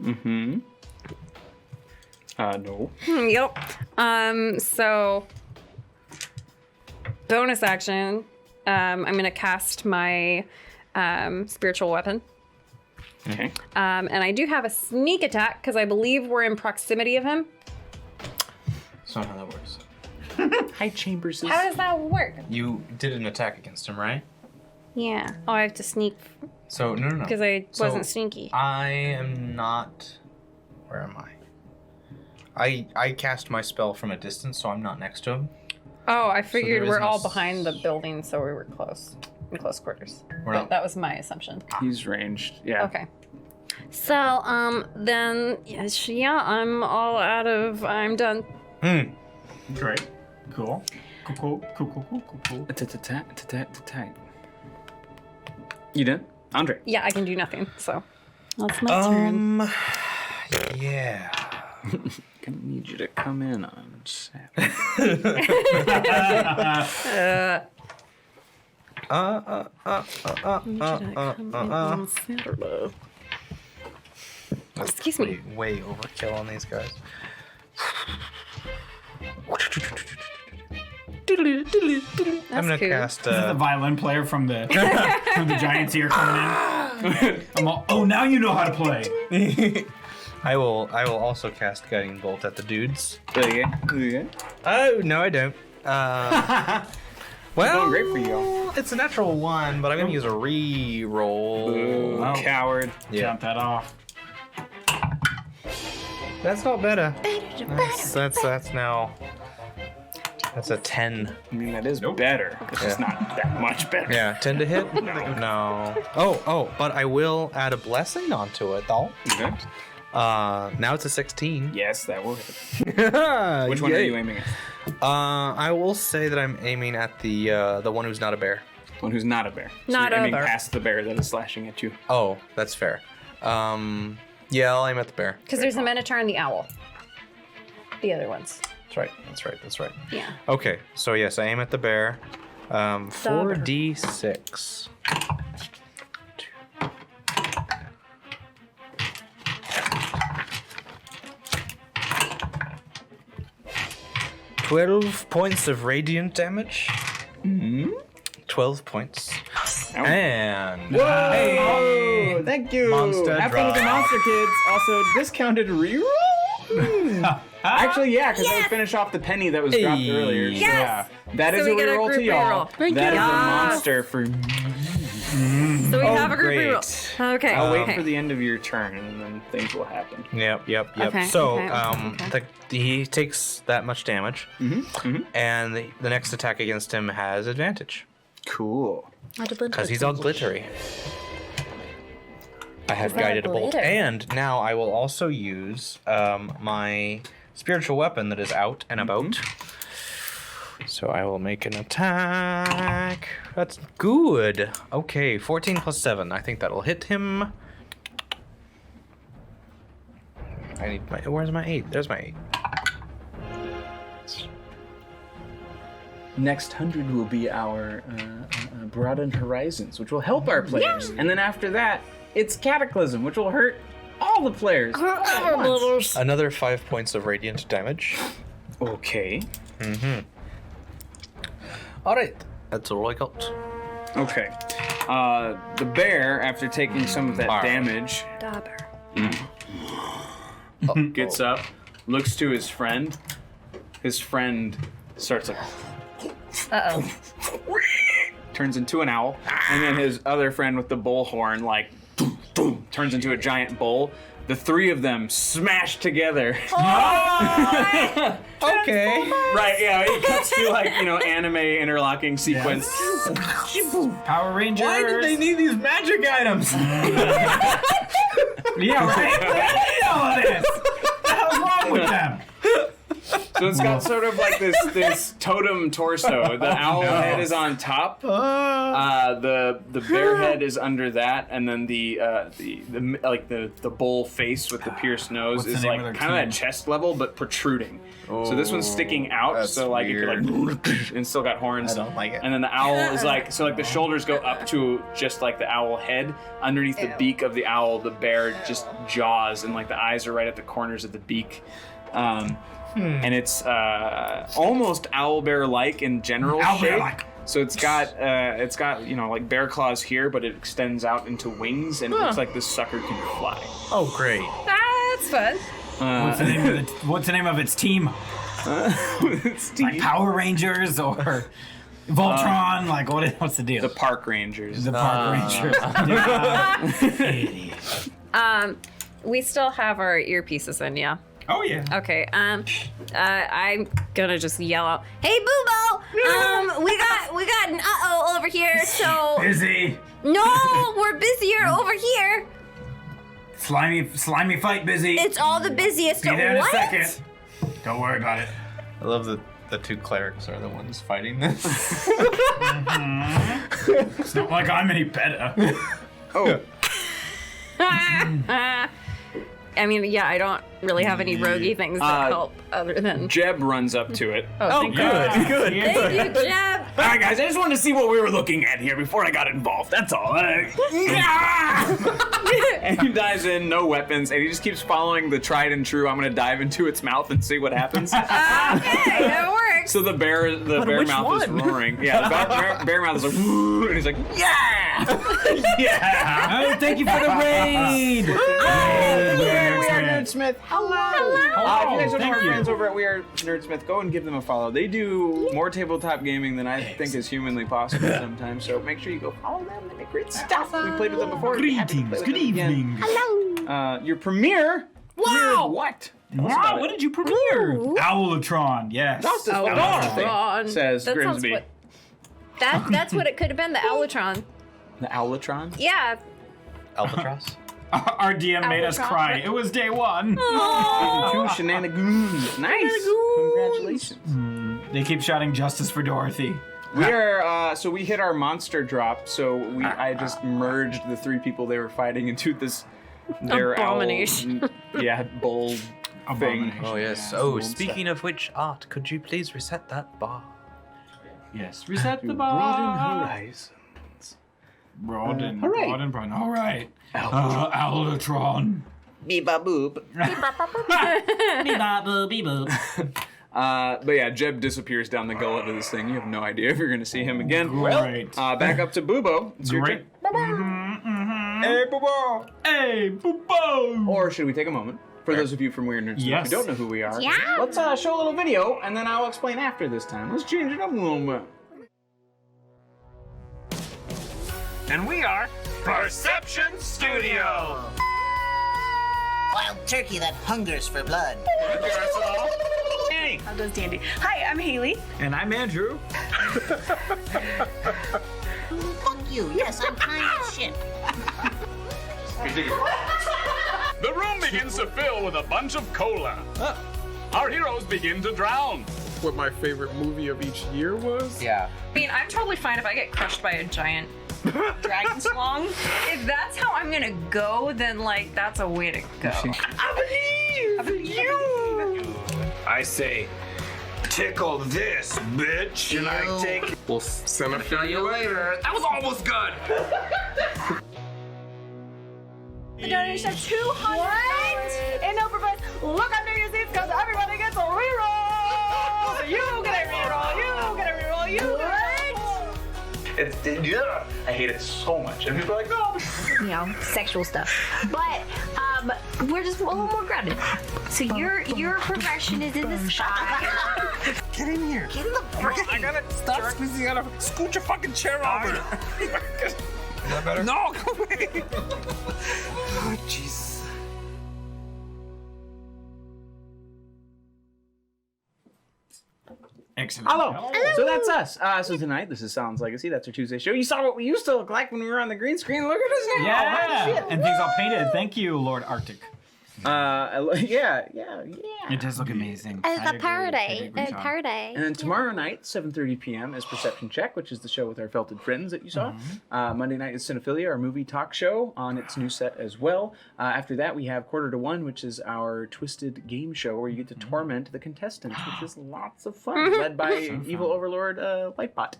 Mm-hmm. No. Yep. So bonus action. I'm gonna cast my spiritual weapon. Okay. And I do have a sneak attack because I believe we're in proximity of him. That's not how that works. Hi, Chambers. How does that work? You did an attack against him, right? Yeah. Oh, I have to sneak So no. because I So, wasn't sneaky. I am not. Where am I? I cast my spell from a distance, so I'm not next to him. Oh, I figured there is we're no all s- behind the building, so we were close, in close quarters. We're But not. that was my assumption. He's ranged. Yeah. Okay. So, then, yeah, I'm done. Great. Cool. Cool. You done? Andre. Yeah, I can do nothing, so that's my turn. Yeah. Gonna need you to come in on Saturday. Excuse me. Way overkill on these guys. I'm gonna cool. cast. The violin player from the Giants here coming in. I'm all, oh, now you know how to play. I will also cast Guiding Bolt at the dudes. Okay. Oh no, I don't. Well, Doing great for you. It's a natural 1, but I'm gonna use a re-roll. Ooh, Oh. coward. Yeah, Jump that off. that's not better. That's now. That's a 10. I mean, that is better. It's just not that much better. Yeah, 10 to hit? No. Oh, but I will add a blessing onto it, though. Okay. Now it's a 16. Yes, that will hit. Which one are you aiming at? I will say that I'm aiming at the one who's not a bear. One who's not a bear. Not you're a aiming bear. past the bear that is slashing at you. Oh, that's fair. Yeah, I'll aim at the bear. Because there's a minotaur and the owl. The other ones. That's right. Yeah. Okay, so yes, I aim at the bear. 4d6. 12 points of radiant damage. 12 points. And Whoa! Thank you. Monster Have fun with the drop. monster kids. Also, discounted reroll. Actually, yeah, because I would finish off the penny that was dropped earlier. So, yeah, that is So a we get a reroll to group y'all. reroll. That is a Yes. monster for. So we have a group great. reroll. Okay. I'll wait okay. for the end of your turn, and then things will happen. Yep. Okay, So, okay. he takes that much damage, and the next attack against him has advantage Cool. because he's all glittery. I have that guided a bolt, glitter? and now I will also use my spiritual weapon that is out and about. So I will make an attack. That's good. Okay, 14 plus 7. I think that'll hit him. I need my. Where's my 8? There's my 8. Next 100 will be our Broadened Horizons, which will help our players. And then after that, it's Cataclysm, which will hurt all the players. at once. Another 5 points of radiant damage. Okay. All right, that's all I got. Okay. The bear, after taking some of that damage, gets up, looks to his friend. His friend starts like, Uh-oh. turns into an owl, and then his other friend with the bullhorn like turns into a giant bull. The three of them smash together. Okay. Right, yeah, it cuts to like, anime interlocking sequence. Power Rangers. Why did they need these magic items? Yeah, right. They need all of this. What the hell's wrong with them? So it's got sort of like this totem torso. The owl head is on top. The bear head is under that, and then the bull face with the pierced nose What's the is name like of their kind of team? that chest level but protruding. So this one's sticking out, that's so like it could like and still got horns. I don't like it. And then the owl is like the shoulders go up to just like the owl head. Underneath the beak of the owl, the bear just jaws, and like the eyes are right at the corners of the beak. And it's almost owlbear-like in general shape. Owlbear-like. So it's got like bear claws here, but it extends out into wings, and it looks like this sucker can fly. Oh, great. That's fun. What's the name of its team? It's Like Power Rangers or Voltron? Like what's the deal? the park rangers. The Park Rangers. Yeah. We still have our earpieces in, yeah. Oh yeah. Okay. I'm gonna just yell out, "Hey, Boobo! We got an uh-oh over here. So Busy. no, we're busier over here. Slimy fight, Busy. It's all the busiest. Be there in What? a second. Don't worry about it. I love that the two clerics are the ones fighting this. It's not like I'm any better. Oh, I mean, yeah, I don't really have any roguey things that help other than. Jeb runs up to it. Oh, thank good. Thank you, Jeb. All right, guys, I just wanted to see what we were looking at here before I got involved. That's all. And he dives in, no weapons, and he just keeps following the tried and true. I'm gonna dive into its mouth and see what happens. Okay, that works. So the bear mouth is roaring. Yeah, the bear mouth is like, "Woo," and he's like, yeah, yeah. Oh, thank you for the raid. We are Nerdsmith. Hello. If you guys don't know our friends over at We Are Nerdsmith, go and give them a follow. They do more tabletop gaming than I think is humanly possible sometimes. So make sure you go follow them. They make great stuff. We played with them before. Greetings. Good evening. Your premiere Wow! What? Wow, what did you premiere? Owlatron, yes. That's the Owlatron. Says That sounds Grimsby. That's what it could have been, the Owlatron. The Owlatron? Yeah. Albatross? Our DM made us Owlatron. cry. It was day one. Two shenanigans. Nice. Congratulations. They keep shouting justice for Dorothy. We are so we hit our monster drop, so I just merged the three people they were fighting into this their Abomination. bull thing. Oh, yes. Oh, speaking of which, Art, could you please reset that bar? Yes, reset the Broaden bar. horizons. Broaden, hooray. broaden. All right. Owlatron. Beep-a boop. But yeah, Jeb disappears down the gullet of this thing. You have no idea if you're going to see him again. Great. Back up to Bubo. It's your Great. turn. Hey, Bubo. Hey, Boo-Boo. Or should we take a moment? For those of you from Weird Nerds Yes. who don't know who we are, Yeah. let's show a little video, and then I'll explain after this time. Let's change it up a little bit. And we are Perception Studio. Wild turkey that hungers for blood. Hey. How does Dandy? Hi, I'm Haley. And I'm Andrew. Fuck you. Yes, I'm kind of shit. The room begins to fill with a bunch of cola. Our heroes begin to drown. What my favorite movie of each year was? Yeah. I mean, I'm totally fine if I get crushed by a giant dragon slong. If that's how I'm gonna go, then like that's a way to go. I believe you. I say, tickle this, bitch, and I take. We'll send you later. That was almost good. The donors have $200 in overprice. Look under your seats because everybody gets a reroll. So you get a reroll. You get a reroll. You get a reroll. I hate it so much. And people are like, no. You know, sexual stuff. But we're just a little more grounded. So your profession is in the sky. Get in here. Get in the I gotta stop squeezing out of. Scoot your fucking chair over. Is that better? No, go away. Oh, Jesus. Excellent. Hello. So that's us. So tonight, this is Sahlen's Legacy. That's our Tuesday show. You saw what we used to look like when we were on the green screen. Look at us now. Yeah. Holy shit. And things all painted. Thank you, Lord Arctic. Yeah. It does look amazing. It's I a party. agree. Great A job. party. And then tomorrow night, 7:30 p.m. is Perception Check, which is the show with our felted friends that you saw. Monday night is Cinephilia, our movie talk show on its new set as well. After that, we have 1:45, which is our twisted game show where you get to torment the contestants, which is lots of fun, led by evil overlord Lightbot.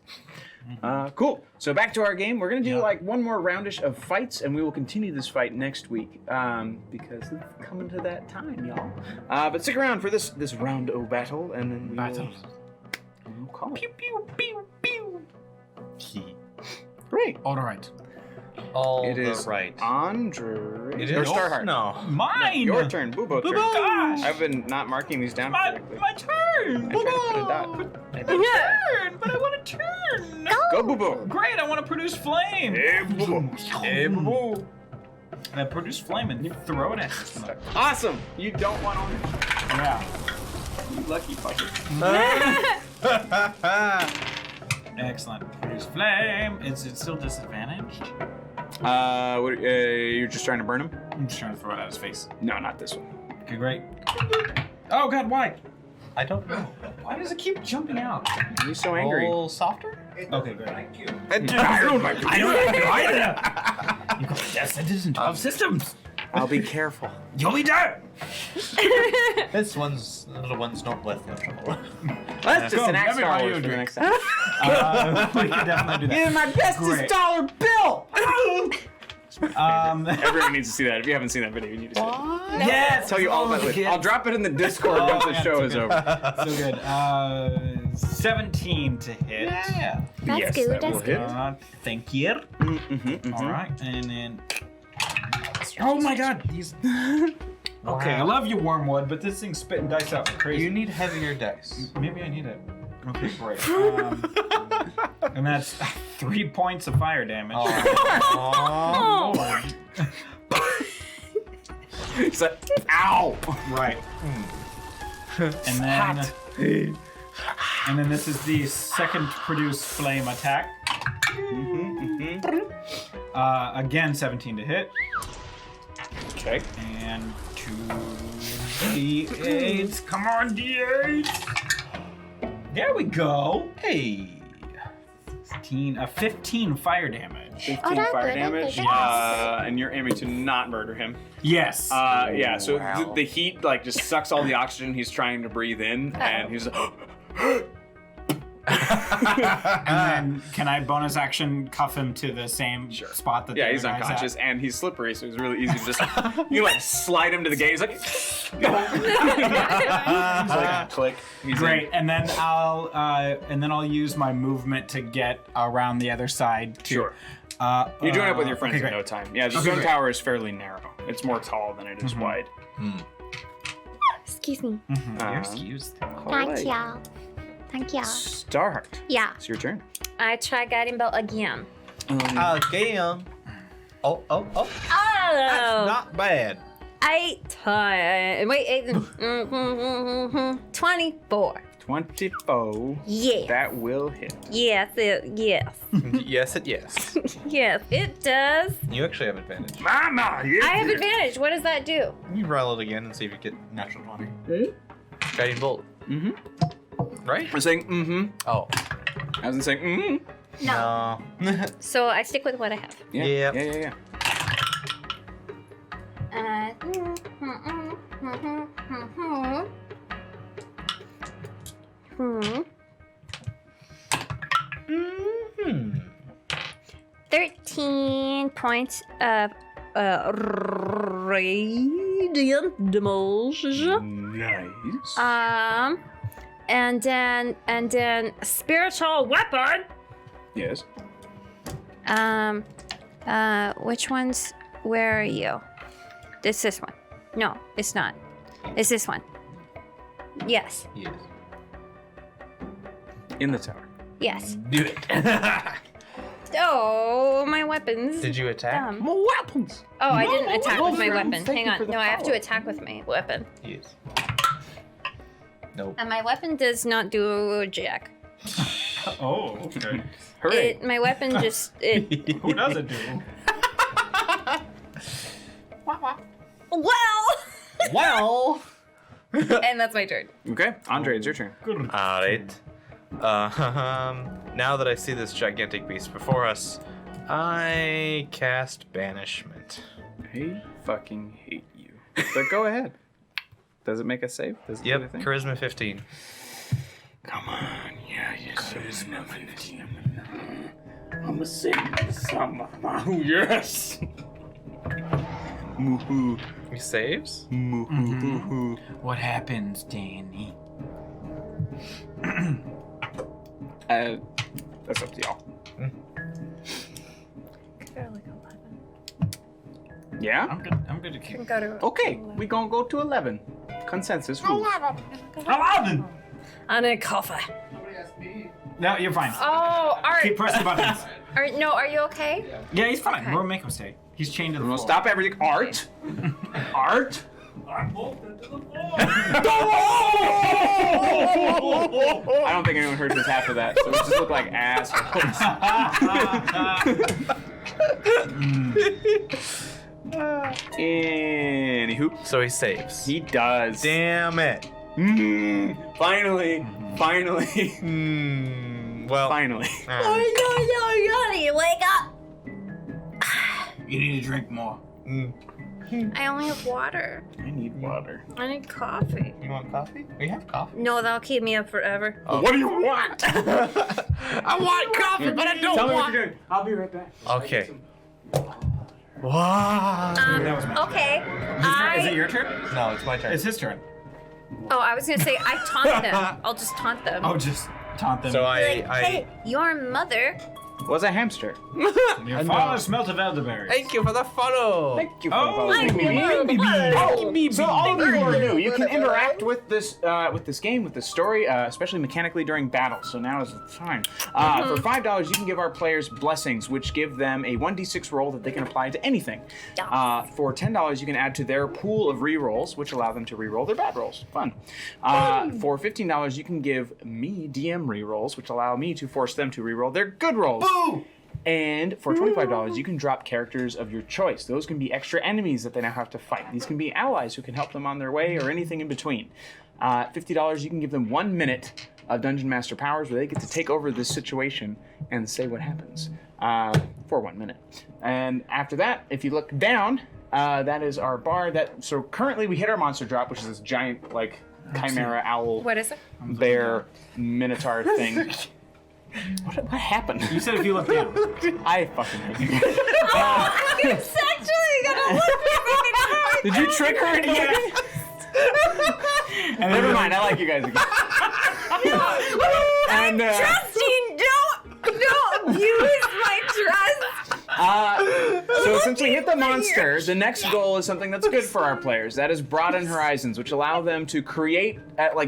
Cool. So back to our game. We're gonna do like one more roundish of fights, and we will continue this fight next week because it's coming to that time, y'all. But stick around for this round o battle, and then we'll call it. Pew, pew, pew, pew. Great. All right. All It is right. Andre. It Or is. Starheart. No. Mine. Your turn. Bubo turn. Gosh. I've been not marking these down correctly. My turn. I tried to put a dot. My turn. But I want a turn. Go, Bubo. Great. I want to produce flame. Hey, Bubo. Hey, Bubo. And I produce flame and throw it at you. Awesome. You don't want on. Yeah. You lucky fucker. Excellent. Produce flame. Is it still disadvantaged? You're just trying to burn him? I'm just trying to throw it at his face. No, not this one. Okay, great. Oh God, why? I don't know. Why does it keep jumping out? He's so angry. A little softer? Okay, great. I don't like I don't either. You got a death sentence in 12 systems. I'll be careful. You'll be dead. This one's, the little one's not worth your trouble. That's just Go, an axe let me buy Star you Wars a for the drink. next time. We can definitely do that. You're my bestest Great. dollar bill! Everyone needs to see that. If you haven't seen that video, you need to see it. Yes. I'll tell you all about it. I'll drop it in the Discord once the yeah, show so is good. over. So good. 17 to hit. Yeah. That's Yes, good. that will That's hit. good. Thank you. All right, and then. Oh my God, these. Okay, I love you, Wormwood, but this thing's spitting dice out crazy. You need heavier dice. Maybe I need it. Okay, great. And that's 3 points of fire damage. Oh. Lord. He's like, ow! Right. And then this is the second produce flame attack. Again, 17 to hit. Okay. And 2 D8s. Come on, D8s. There we go. Hey. 15 fire damage. 15 Oh, that's fire good, damage. that's good. And you're aiming to not murder him. Yes. Yeah, so the heat like just sucks all the oxygen he's trying to breathe in, and he's And then can I bonus action cuff him to the same spot that yeah, the he's other guy's unconscious, at? and he's slippery, so it's really easy to just you like slide him to the gate. He's like, he's like click. He's Great, in. and then I'll use my movement to get around the other side. Sure. You join up with your friends in no time. Yeah, the stone tower is fairly narrow. It's more tall than it is wide. Excuse me. You're excused. Thank you. Thank you. Starheart. Yeah. It's your turn. I try guiding belt again. Again. Oh. Oh. Not bad. 8 times. Wait, 24. 24. Yeah. That will hit. Yes, yes. Yes. Yes, it does. You actually have advantage. Mama, I have advantage. What does that do? You roll it again and see if you get natural 20. Guiding bolt. Mm-hmm. Right? I'm saying mm-hmm. Oh. I wasn't saying mm-hmm. No. So I stick with what I have. Yeah. Hmm. 13 points of radiant damage. Nice. And then spiritual weapon. Yes. Which one's? Where are you? It's this one. No, it's not. It's this one. Yes. Yes. In the tower. Yes. Do it. Oh, my weapons. Did you attack? More weapons. Oh, I didn't attack with my weapon. Thank Hang you on. for the No, I have to follow. attack with my weapon. Yes. Nope. And my weapon does not do jack. Oh, okay. Hooray. My weapon just Who does it do? well. And that's my turn. Okay, Andre, it's your turn. Alright. Now that I see this gigantic beast before us, I cast Banishment. I fucking hate you. But go ahead. Does it make a save? Does it do Yep, anything? Charisma 15. Come on, yeah, Charisma 15. I'm a sing some. Yes. Moo-hoo. He saves? Moo-hoo. What happens, Danny? That's up to y'all. Yeah? I'm good to keep. Okay, we gonna go to 11. Consensus rules. 11! On a coffee. No, you're fine. Oh, Art. Keep pressing buttons. Art, no, are you okay? Yeah, he's fine. We'll make him stay. He's chained to the We'll floor. stop everything. Art? Art? I don't think anyone heard this half of that, so it just looked like assholes. Anywho, So he saves. he does. Damn it. Finally. Well, Finally. You wake up. You need to drink more. I only have water. I need water. I need coffee. You want coffee? We have coffee. No, that'll keep me up forever. What do you want? I want coffee, but I don't Tell me what want. you're doing. I'll be right back. Okay. Wow. That was my Okay. Is it your turn? No, it's my turn. It's his turn. Oh, I was gonna say I taunt them. I'll just taunt them. Oh, just taunt them. So Like, I hey, your mother was a hamster. Your father smelt of elderberries. Thank you for the follow. Thank you for Oh, following me. So all of you are new. You can interact with this game, with this story, especially mechanically during battle. So now is the time. For $5, you can give our players blessings, which give them a 1d6 roll that they can apply to anything. For $10, you can add to their pool of rerolls, which allow them to reroll their bad rolls. Fun. For $15, you can give me DM rerolls, which allow me to force them to reroll their good rolls. Boo! And for $25, you can drop characters of your choice. Those can be extra enemies that they now have to fight. These can be allies who can help them on their way or anything in between. $50, you can give them 1 minute of Dungeon Master powers where they get to take over this situation and say what happens for 1 minute. And after that, if you look down, that is our bar. So currently we hit our monster drop, which is this giant like chimera owl. What is it? Bear minotaur thing. What happened? You said if you look down. I fucking hate you. You're sexually gonna look at me. Did you trick her into looking? Never mind, I like you guys again. And, Trusting, don't abuse my trust. so since we hit the monster, the next goal is something that's good for our players. That is broaden horizons, which allow them to create,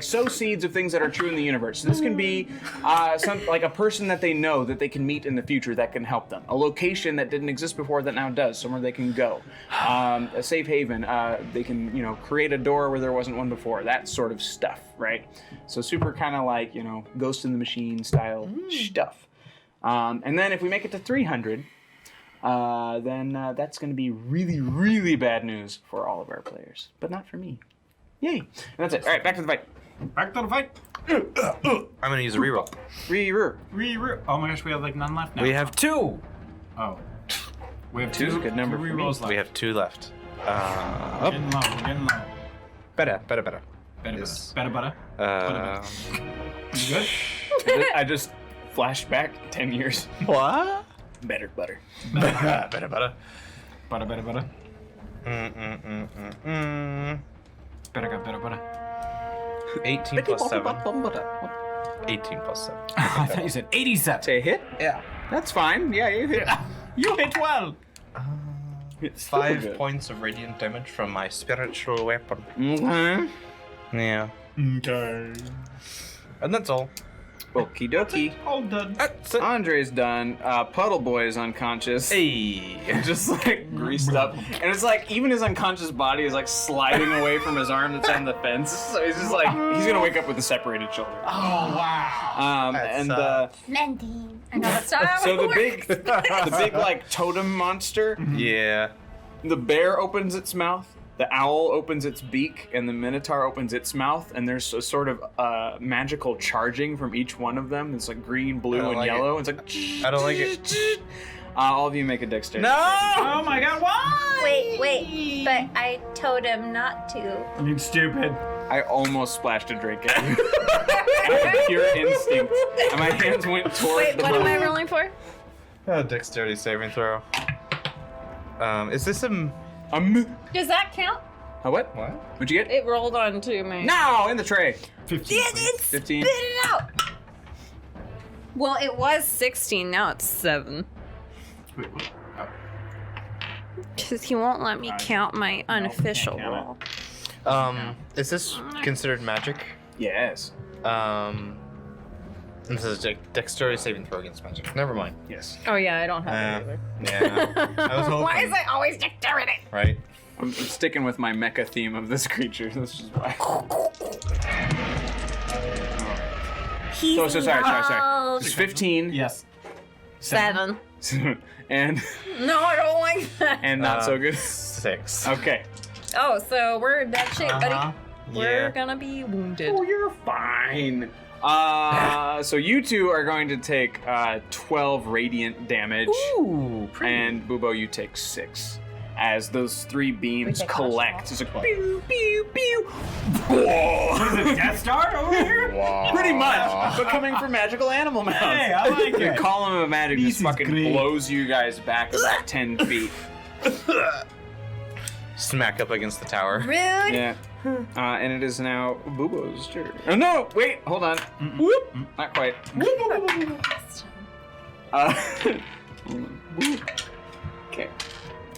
sow seeds of things that are true in the universe. So this can be like a person that they know that they can meet in the future that can help them. A location that didn't exist before that now does, somewhere they can go. A safe haven. They can, create a door where there wasn't one before. That sort of stuff, right? So super kind of like, Ghost in the Machine style stuff. And then if we make it to 300, then that's going to be really, really bad news for all of our players, but not for me. Yay! And that's it. All right, back to the fight. Back to the fight. I'm gonna use a reroll. Reroll. Oh my gosh, we have like none left now. We have 2. Oh. We have Two's a good number two for me. rerolls left. We have 2 left. We're getting low. We're getting low. Better. Better. Yes. Better. You good? I just flashed back 10 years. What? Better. Better. Better. 18 plus 7. 18 plus 7. I thought you said 87. Say a hit? Yeah. That's fine. Yeah, you hit. You hit well. It's still 5 good. points of radiant damage from my spiritual weapon. Mm-hmm. Yeah. Okay. And that's all. Okie dokie. All done. That's it. Andre's done. Puddle Boy is unconscious. Hey. Just like greased up. And it's like even his unconscious body is like sliding away from his arm that's on the fence. So he's just like, he's gonna wake up with a separated shoulder. Oh wow. Mending. I know that's not how So it works. the big like totem monster, Yeah. the bear opens its mouth, the owl opens its beak, and the minotaur opens its mouth, and there's a sort of magical charging from each one of them. It's like green, blue, I don't and like yellow. it. It's like I don't like it. all of you make a dexterity. Oh my god, why? Wait, but I told him not to. You stupid. I almost splashed a drink at you. Out of pure instinct. And my hands went toward Wait, the what am I rolling for? Dexterity saving throw. Is this a Does that count? what? what? What'd you get? It rolled onto my. No, in the tray. 15. 15. Spit it out. Well, it was 16. Now it's 7. Wait, what? Oh. Because he won't let me count my unofficial can't count roll. Is this considered magic? Yes. This is a dexterity saving throw against magic. Never mind. Yes. Oh yeah, I don't have it either. Yeah. I was hoping. Why is it always dexterity? Right. I'm sticking with my mecha theme of this creature. That's just why. So sorry. It's 15 Yes. 7. and No, I don't like that. and not so good. 6. Okay. Oh, so we're in bad shape, buddy. We're Yeah. gonna be wounded. Oh, you're fine. So you two are going to take 12 radiant damage, Ooh, pretty. and Bubo, you take 6. As those 3 beams take collect, it's like pew pew pew. What is it, Death Star over here? Pretty much, but coming from magical animal mouths. Hey, I like Your it. column of magic This just is fucking great. blows you guys back about 10 feet. Smack up against the tower. Rude. Yeah. And it is now Bubo's turn. Oh no! Wait, hold on. Whoop! Not quite. Okay.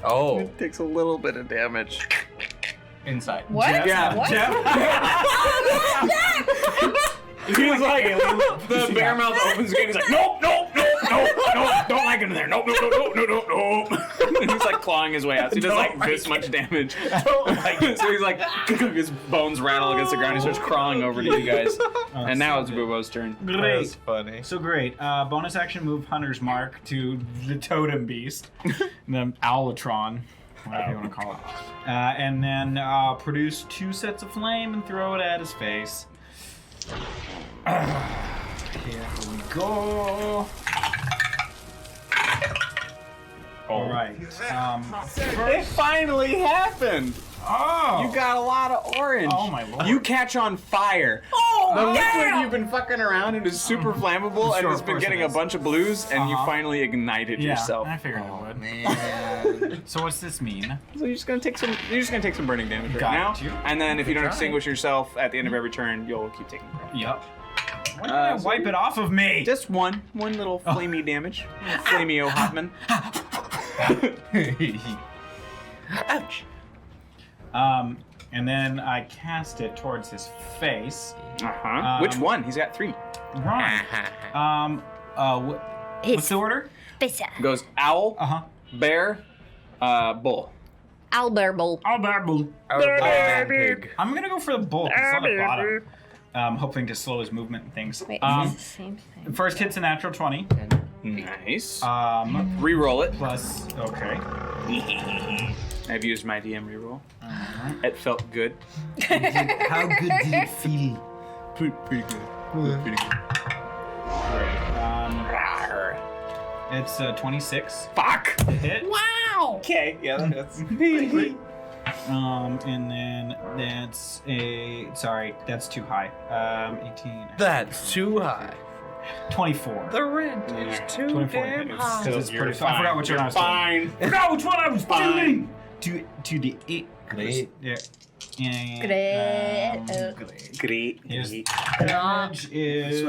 Oh. It takes a little bit of damage. Inside. What? Yeah. What? He's like, the bear mouth opens again. He's like, nope, nope, nope, nope, nope, don't like it in there. Nope, nope, nope, nope, nope, nope. And he's like clawing his way out. So he does like this much damage. So he's like, his bones rattle against the ground. He starts crawling over to you guys. And now it's Bubo's turn. Great. That's funny. So great. Bonus action move Hunter's Mark to the totem beast, the Owlatron, whatever you want to call it. And then produce 2 sets of flame and throw it at his face. Here we go. All right. It finally happened. Oh. You got a lot of orange. Oh, my lord. You catch on fire. Oh, The liquid you've been fucking around in is super flammable, and Sure, it's of been course getting it a is. bunch of blues, and you finally ignited Yeah, yourself. I figured it would. Man. So what's this mean? So you're just gonna take some. You're just gonna take some burning damage right Got now, you. and then if you don't Try. extinguish yourself at the end of every turn, you'll keep taking damage. Yep. Why did I wipe it off of me? Just one little flamey damage. Flamey Hotman. Ouch. And then I cast it towards his face. Which one? He's got 3. Right. What's the order? Goes owl, Uh-huh. bear, bull. Alberble. Pig. I'm gonna go for the bull. 'Cause it's on the bottom. Hoping to slow his movement and things. Wait, is it the same thing? First hit's a natural 20. Nice. Reroll it. Plus, okay. I've used my DM reroll. It felt good. How good did it feel? Pretty good. Pretty good. It's 26 Fuck! to hit. Wow! Okay, yeah, that's And then that's that's too high. 18. That's too high. 24. The rent is too 24 damn hits. high. 'Cause it's You're pretty. I forgot which one I was doing. fine. I forgot which one I was Fine. doing. To the 8. Great. Yeah. Great. Great. His damage is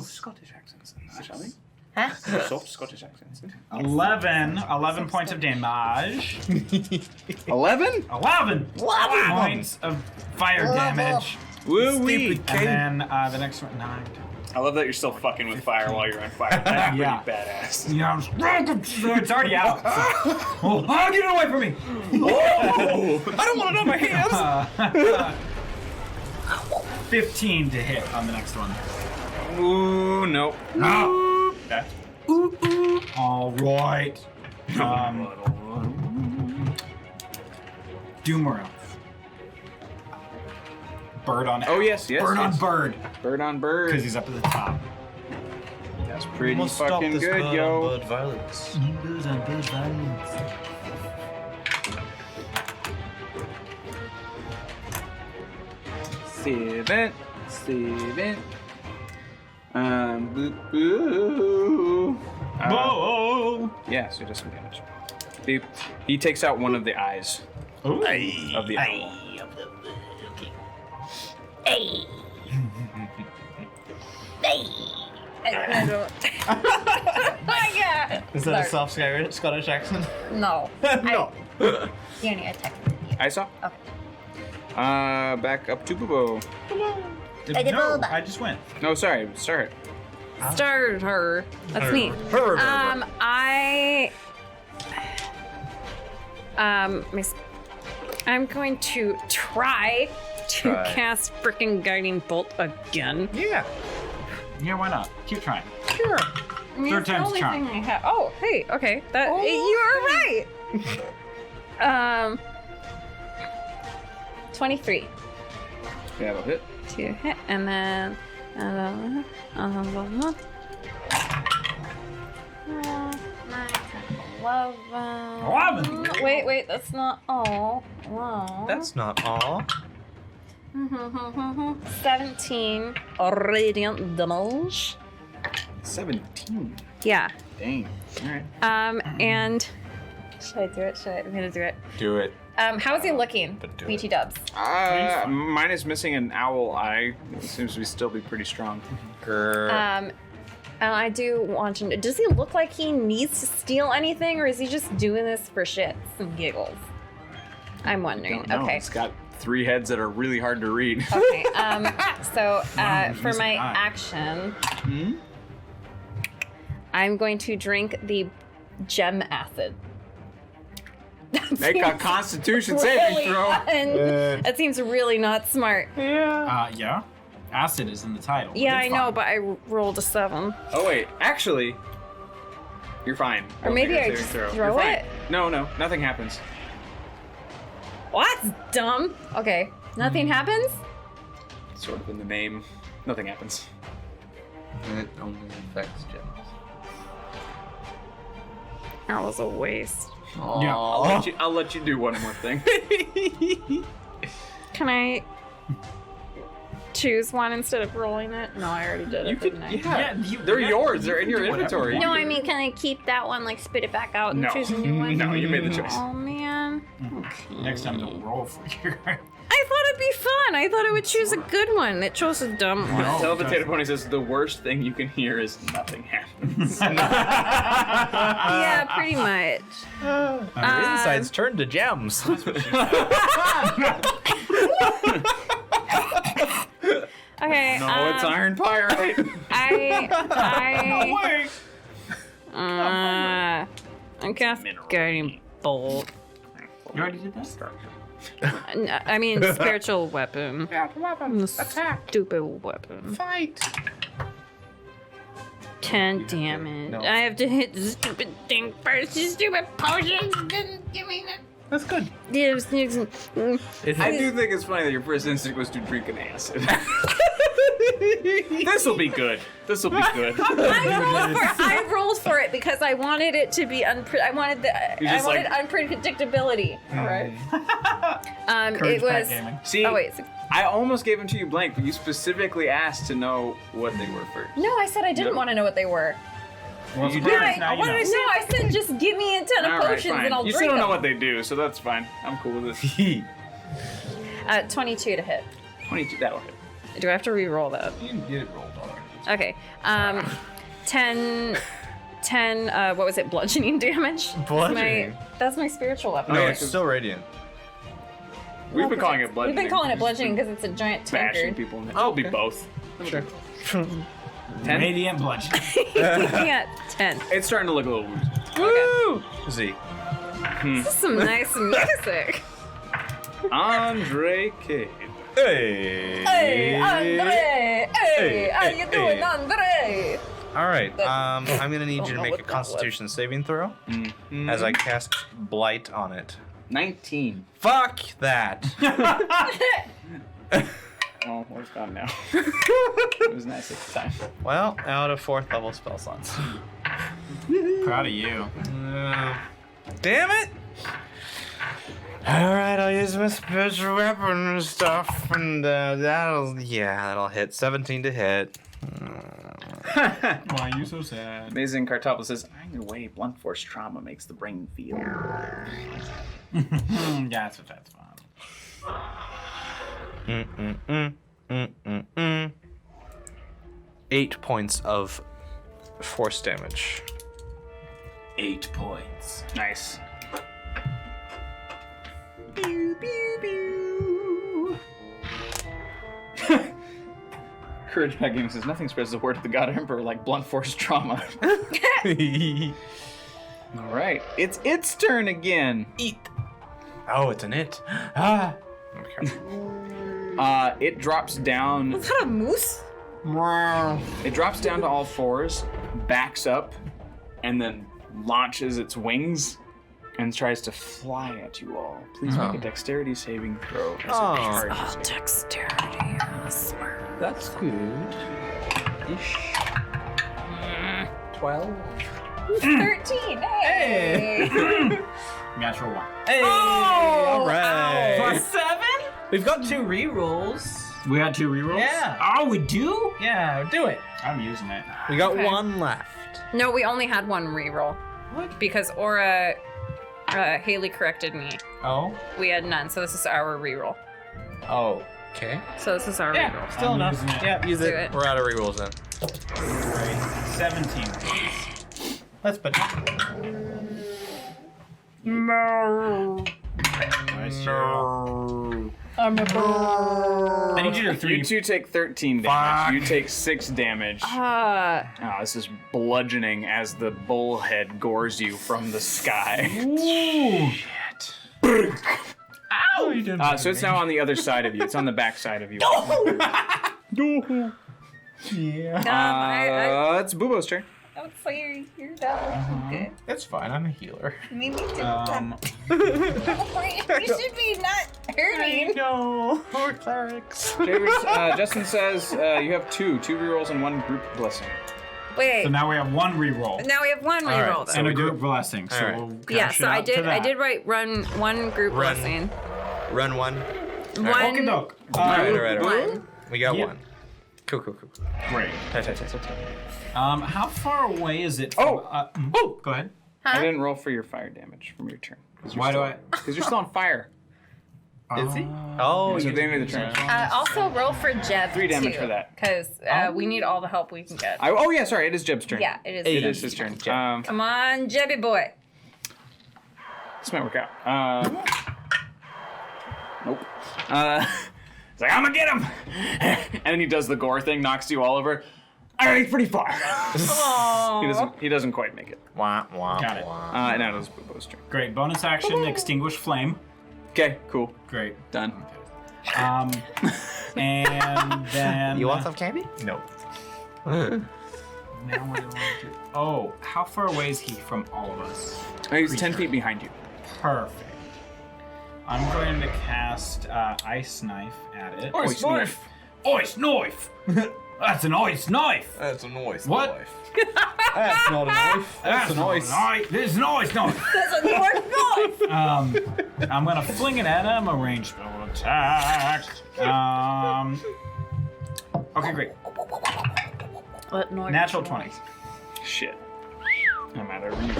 Scottish accents, shall we? Huh? Soft Scottish accents. 11 points of damage. 11? 11 points of fire damage. Woo wee. And then the next one, 9. I love that you're still fucking with fire while you're on fire. That's pretty Yeah. badass. Yeah, it's already out. So. Oh, get it away from me! Oh, I don't want it on my hands. 15 to hit on the next one. Ooh, nope. No. Okay. All right. Doomer. Bird on. Oh yes, yes. Bird on yes. bird. Bird on bird. Because he's up at the top. That's pretty Must stop fucking this good, bird yo. on bird violence. Bird on bird violence. Save it. Boo. Whoa! Yeah, so just some damage. He takes out one of the eyes of the owl. Yeah. Is that a soft Scottish accent? No. No. You need a tech. I saw. Okay. Back up to Bubo. No, I just went. No, sorry. Start. Start her. That's me. I'm going to try to cast freaking guiding bolt again. Yeah. Yeah, why not? Keep trying. Sure. Third time's the charm. Thing I have. Oh, hey, okay. That you are right. 23 Yeah, that'll hit. to hit, and then 9, 11. Wait, that's not all. Wow. That's not all. 17 radiant damage. 17. Yeah. Dang. All right. And should I do it? I'm gonna do it. Do it. How's he looking? BT Dubs. Mine is missing an owl eye. It seems to still be pretty strong. And I do want to know, does he look like he needs to steal anything, or is he just doing this for shits and giggles? I'm wondering. Don't know. Okay. It's got 3 heads that are really hard to read. Okay. So for using my an eye. action, I'm going to drink the gem acid. Make a Constitution saving throw. That seems really not smart. Yeah. Acid is in the title. Yeah, It's I know, fine. but I rolled a 7. Oh wait, actually, you're fine. Or Don't maybe make a I saving just throw. throw You're fine. it? No, nothing happens. What? Dumb. Okay. Nothing happens? Sort of in the name. Nothing happens. It only affects gems. That was a waste. Yeah. I'll let you do one more thing. Can I choose one instead of rolling it? No, I already did it. You could, didn't I? yeah. you- They're yeah, yours. you They're can in your do whatever inventory. you No, want. I mean, can I keep that one, like spit it back out and No. choose a new one? No, you made the choice. Oh man. Next time, don't roll for your. I thought it'd be fun. I thought it would choose a good one. It chose a dumb one. Tell the Potato Pony says the worst thing you can hear is nothing happens. Yeah, pretty much. Your insides turn to gems. Okay. No, it's Iron Pyrite. I'm casting bolt. You already did that? I mean, spiritual weapon. Attack. Stupid weapon. Fight. 10 damage. No. I have to hit the stupid thing first. You stupid potions didn't give me that. That's good. Yeah, it was- I do think it's funny that your first instinct was to drink an acid. This'll be good. This'll be good. I rolled for it because I wanted it to be I wanted You're just like- unpredictability. All right. Courage It was. Pack Gaming. See, Oh wait. I almost gave them to you blank, but you specifically asked to know what they were first. No, I said I didn't No. want to know what they were. Well, You surprise, did. now you What did I know. say? No, I said just give me a ton of All right, potions fine. and I'll You drink still don't know them. what they do, so that's fine. I'm cool with it. 22 to hit. 22, that'll hit. Do I have to re-roll that? You can get it rolled already. Okay. 10, what was it, bludgeoning damage? Bludgeoning? That's my spiritual weapon. No, yeah, it's still radiant. We've been calling it bludgeoning. We've been calling it bludgeoning because it's a giant Bashing tankard. people in it. It'll be both. Sure. 10? Radiant bludgeon. Yeah, 10. It's starting to look a little woozy. Okay. Z. This is some nice music. Andre Cade. Hey. Hey, Andre! Hey, how you hey, doing, hey. Andre? All right. I'm gonna need you to know make what a that was. Constitution saving throw as I cast Blight on it. 19. Fuck that. Oh, well, it's gone now. It was nice at the time. Well, out of 4th level spell slots. Proud of you. Damn it! Alright, I'll use my special weapon and stuff, and that'll hit. 17 to hit. Why are you so sad? Amazing Cartopolis says, either way, blunt force trauma makes the brain feel. That's what that's fun. 8 points of force damage. 8 points. Nice. Courage Pack Gaming says, nothing spreads the word of the God Emperor like blunt force trauma. All right, it's its turn again. Eat. Oh, it's an it. Ah. Okay. It drops down. Is that a moose? It drops down to all fours, backs up, and then launches its wings and tries to fly at you all. Please make a dexterity saving throw as it charges. Dexterity. That's good. Ish. 12. 13. Hey. Natural 1. Hey! All right. Plus 7? We've got 2 rerolls. We had 2 rerolls? Yeah. Oh, we do? Yeah, do it. I'm using it. We got Okay. 1 left. No, we only had one reroll. What? Because Aura, Haley corrected me. Oh. We had none, so this is our reroll. Oh. Okay. So this is our reroll. Still I'm enough. using it. Yeah, use Do it. it. We're out of rerolls then. 17, please. Let's bet. Nice job. I need you to You two take 13 damage. You take 6 damage. Oh, this is bludgeoning as the bullhead gores you from the sky. Ooh. Shit. Ow! So it's now on the other side of you. It's on the back side of you. Yeah. It's Bubo's turn. I would say you're that good. That's fine. I'm a healer. Me too. We should be not hurting. No, we're clerics. Justin says you have two rerolls and 1 group blessing. Wait. So now we have 1 reroll. Now we have 1 reroll though. And a group blessing. So Alright. we'll Yeah, cash so it I out to did. I that. did run 1 group Run. blessing. Run 1. One. Okey-doke. Alright. One. We got Yeah. 1. Cool. Great. How far away is it from... go ahead. I didn't roll for your fire damage from your turn. Why do I... Because you're still on fire. Is he? Oh, So at the end of the turn. Also roll for Jeb 3 damage too, for that. because we need all the help we can get. Oh yeah, sorry. It is Jeb's turn. Yeah, it is. It is his turn. Come on, Jebby boy. This might work out. Nope. He's like, I'm gonna get him! And then he does the gore thing, knocks you all over. Alright, pretty far. He doesn't quite make it. Got it. And now it is Bubo's turn. Great. Bonus action, extinguish flame. Okay, cool. Great. Done. And then... You want some candy? No. Now what do I want to do? Oh, how far away is he from all of us? He's 10 feet behind you. Perfect. I'm going to cast Ice Knife at it. Ice knife! Ice Knife! That's an ice knife! That's a noise. What? That's not a knife. That's an ice knife! This is an ice knife! That's a North knife. I'm gonna fling it at him, a ranged spell attack. Okay, great. What North? Natural 20. Shit. I'm out of reach.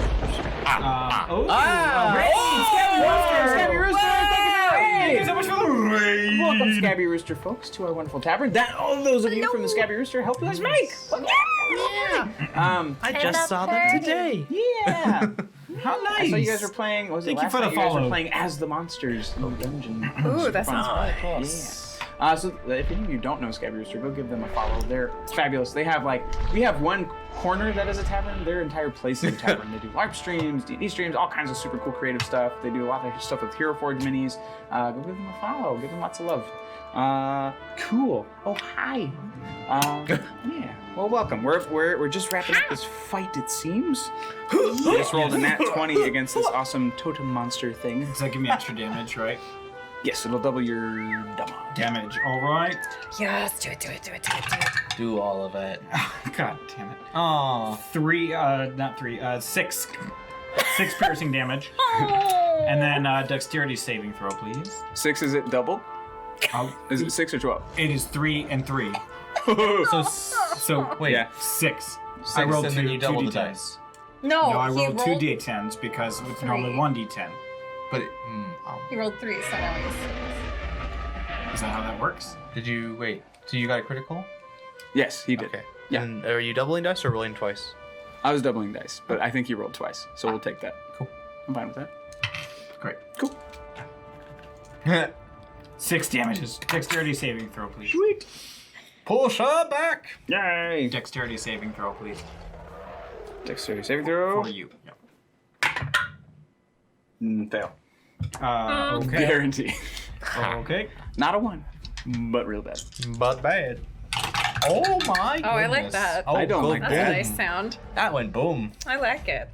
Scabby Rooster! Thank you so much for the raid! Welcome, Scabby Rooster folks, to our wonderful tavern. All those of you from the Scabby Rooster helped us make. Yeah! I just saw them today. Yeah! How nice! I saw you guys were playing. What was Thank it you last for the night? You guys follow. were playing as the monsters in the dungeon. Ooh, that Fun. sounds really cool. So if any of you don't know Scabby Rooster, go give them a follow. They're fabulous. They have we have one corner that is a tavern. Their entire place is a tavern. They do LARP streams, D&D streams, all kinds of super cool creative stuff. They do a lot of stuff with Hero Forge minis. Go give them a follow. Give them lots of love. Cool. Oh, hi. Yeah. Well, welcome. We're just wrapping up this fight, it seems. We just rolled a nat 20 against this awesome totem monster thing. Does that give me extra damage, right? Yes, it'll double your Damage. All right. Yes, do it. Do all of it. God damn it. Aw. 6 piercing damage. And then dexterity saving throw, please. 6, is it double? Is it 6 or 12? It is 3 and 3. So wait, Yeah. 6. I 6 rolled and 2, then you double the 2d10s. dice. No, No, I he rolled 2 d10s because it's normally 1d10. But He rolled 3, so now he's 6. Is that how that works? did you wait? So you got a critical? Yes, he did. Okay. Yeah. And are you doubling dice or rolling twice? I was doubling dice, but I think he rolled twice, so we'll take that. Cool. I'm fine with that. Great. Cool. 6 damages. Dexterity saving throw, please. Sweet. Push her back. Yay. Dexterity saving throw, please. Dexterity saving throw. For you. Yep. Fail. Okay. Guarantee. Okay. Not a 1, but real bad. But bad. Oh my Oh, I like goodness. that. Oh, I don't go like That's that. a boom. nice sound. That went boom. I like it.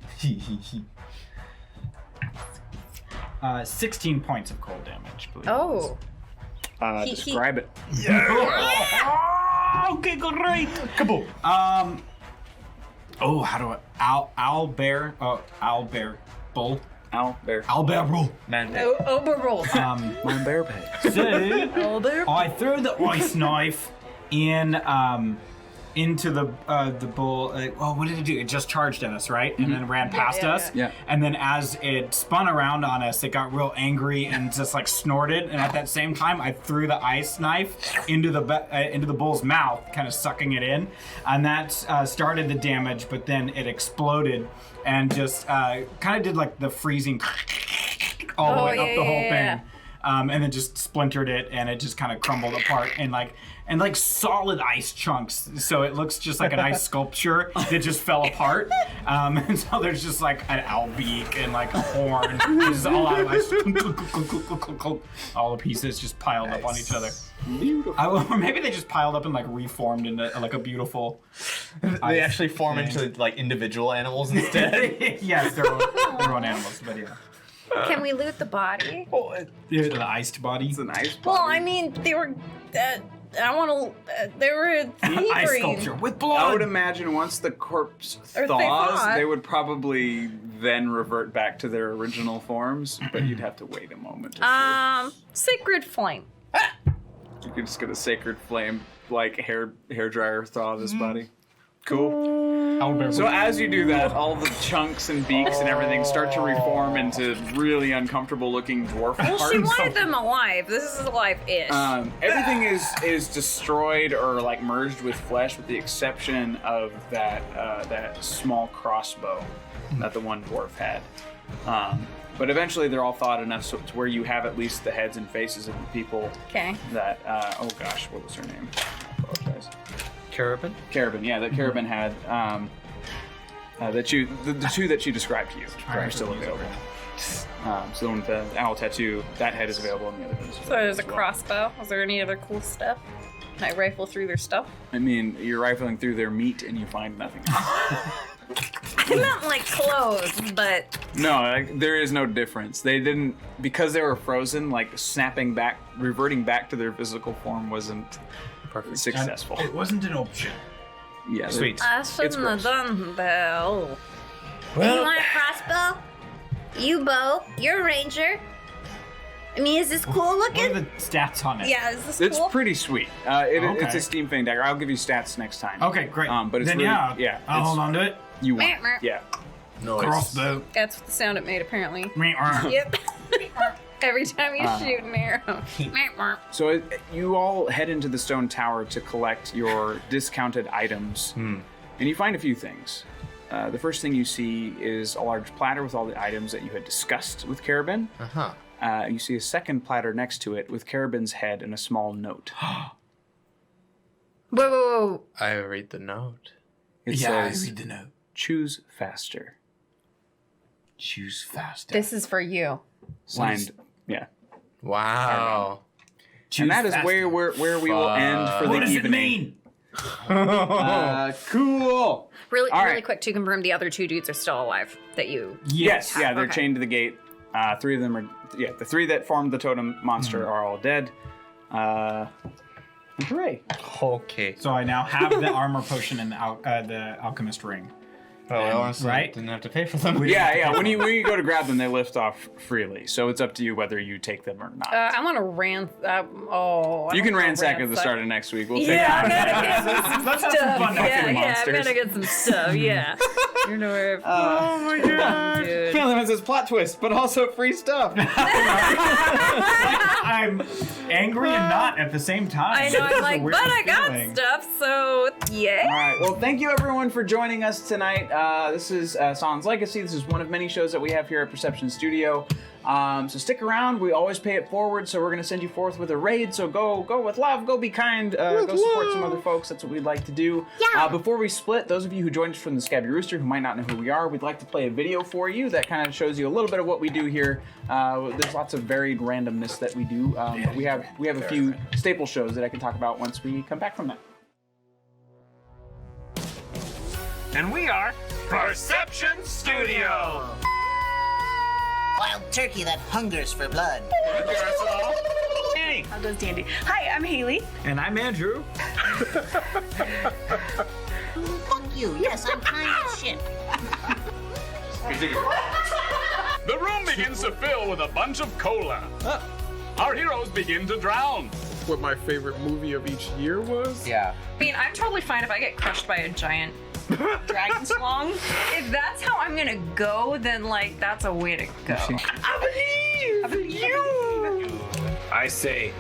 16 points of cold damage, please. Oh. Describe it. Okay, great. Kaboom. Oh, how do I? Owlbear. Bull. Owlbear roll. Man, Overruled. My bear pet. So I throw the ice knife in into the bull. What did it do? It just charged at us, right? And then ran past us. Yeah. And then as it spun around on us, it got real angry and just like snorted. And at that same time, I threw the ice knife into the bull's mouth, kind of sucking it in, and that started the damage. But then it exploded and just kind of did like the freezing all the way up the whole thing. And then just splintered it, and it just kind of crumbled apart and like solid ice chunks. So it looks just like an ice sculpture that just fell apart. And so there's just like an owl beak and like a horn. It's all out of ice. All the pieces just piled up on each other. Beautiful. Or maybe they just piled up and like reformed into like a beautiful. They actually form into like individual animals instead. Yes, their own animals, but yeah. Can we loot the body? The iced body. It's an ice body. Well, I mean, they were. I want to. They were ice thievery. sculpture with blood. I would imagine once the corpse Or thaws, they would probably then revert back to their original forms, but you'd have to wait a moment. Sacred flame. You're just gonna sacred flame like hair dryer thaw this body. Cool. So as you do that, all the chunks and beaks and everything start to reform into really uncomfortable looking dwarf Well, parts. she wanted them alive. This is alive-ish. Everything is destroyed or like merged with flesh, with the exception of that small crossbow that the one dwarf had. But eventually, they're all thawed enough so to where you have at least the heads and faces of the people. Okay. That oh gosh, what was her name? I apologize. Carabin? Yeah, that Carabin had. The two that she described to you are still available. So the one with the owl tattoo, that head is available, and the other head is available. So there's a as well. crossbow. Was there any other cool stuff? Can I rifle through their stuff? I mean, you're rifling through their meat and you find nothing. I meant like clothes, but No, like, there is no difference. They didn't, because they were frozen, like snapping back, reverting back to their physical form wasn't successful. It wasn't an option. Yeah, Sweet. I It's shouldn't have gross. done that. Oh. You want a crossbow? You bow. You're a ranger. I mean, is this cool What looking? are the stats on it? Yeah, is this It's cool? pretty sweet. It's a steam fang dagger. I'll give you stats next time. Okay, great. But it's then really, yeah, I'll it's- hold on to it. You want? Meh, meh. Yeah. Crossbow. That's the sound it made apparently. Yep. Yep. Every time you shoot an arrow. So you all head into the stone tower to collect your discounted items, and you find a few things. The first thing you see is a large platter with all the items that you had discussed with Carabin. You see a second platter next to it with Carabin's head and a small note. Whoa. I read the note. It Yeah, I says, read the note. "Choose faster." Choose faster. This is for you. Signed, yeah. Wow. And that is where we will end for the What does evening. it mean? Cool. Really All right. quick to confirm, the other two dudes are still alive that you. Yes, yeah, they're Okay. chained to the gate. Three of them are, the three that formed the totem monster are all dead. Hooray. Okay. So I now have the armor potion and the alchemist ring. Well, honestly, Right? didn't have to pay for them. Yeah. When you go to grab them, they lift off freely. So it's up to you whether you take them or not. I want to You can ransack at the start of next week. We'll take Yeah, it. I'm gonna get some Let's have stuff. some fun next Yeah, week, I'm monsters. gonna get some stuff. Yeah. You know where? Oh my god. Dude. Can't limit this plot twist, but also free stuff. I'm angry and not at the same time. I know. This I'm is a like, weird but I got feeling. stuff. So yeah. All right. Well, thank you everyone for joining us tonight. This is Sahlen's Legacy. This is one of many shows that we have here at Perception Studio. So stick around. We always pay it forward. So we're going to send you forth with a raid. So go with love. Go be kind. Go support some other folks. That's what we'd like to do. Yeah. Before we split, those of you who joined us from the Scabby Rooster who might not know who we are, we'd like to play a video for you that kind of shows you a little bit of what we do here. There's lots of varied randomness that we do. But we have a few staple shows that I can talk about once we come back from that. And we are Perception Studio. Wild turkey that hungers for blood. How does Dandy? Hi, I'm Haley. And I'm Andrew. Fuck you. Yes, I'm kind of shit. The room begins to fill with a bunch of cola. Our heroes begin to drown. what my favorite movie of each year was. Yeah. I mean, I'm totally fine if I get crushed by a giant dragon schlong. If that's how I'm gonna go, then like that's a way to go. I believe you. I say,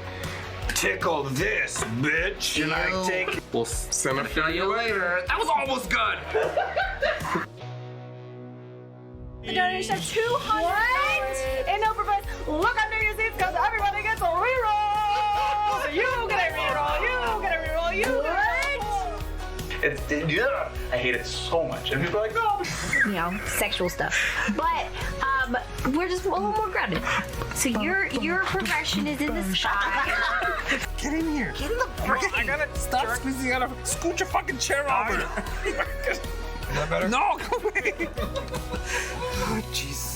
tickle this, bitch, and I take. We'll cinephile you later. That was almost good. The donors have $200 in overpriced. Look under your seats because everybody gets a reroll. So you get a reroll. You get a reroll. You get a reroll. I hate it so much. And people are like, no. You know, sexual stuff. But we're just a little more grounded. So your profession is in the sky. Get in here. Get in the freaking. I gotta stop squeezing. You gotta scoot your fucking chair over. Is that better? No, go away. Oh, jeez.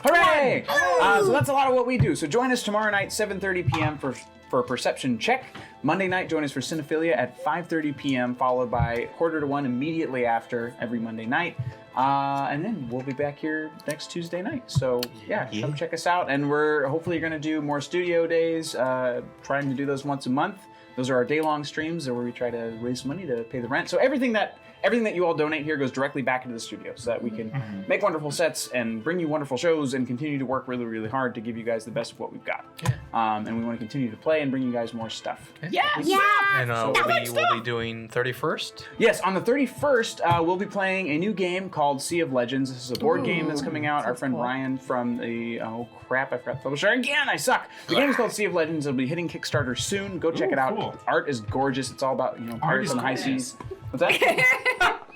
Hooray! So that's a lot of what we do. So join us tomorrow night, 7:30 p.m. for Perception Check. Monday night, join us for Cinephilia at 5:30 p.m., followed by 1:45 immediately after every Monday night. And then we'll be back here next Tuesday night. So yeah, come check us out. And we're hopefully going to do more studio days, trying to do those once a month. Those are our day-long streams where we try to raise money to pay the rent. So everything that you all donate here goes directly back into the studio so that we can make wonderful sets and bring you wonderful shows and continue to work really, really hard to give you guys the best of what we've got. And we want to continue to play and bring you guys more stuff. And we'll be doing 31st? Yes, on the 31st, we'll be playing a new game called Sea of Legends. This is a board game that's coming out. Our friend Ryan from the, oh crap, I forgot the publisher again, I suck. The game is called Sea of Legends. It'll be hitting Kickstarter soon. Go check it out. Cool. Art is gorgeous. It's all about, pirates on the high seas. What's that?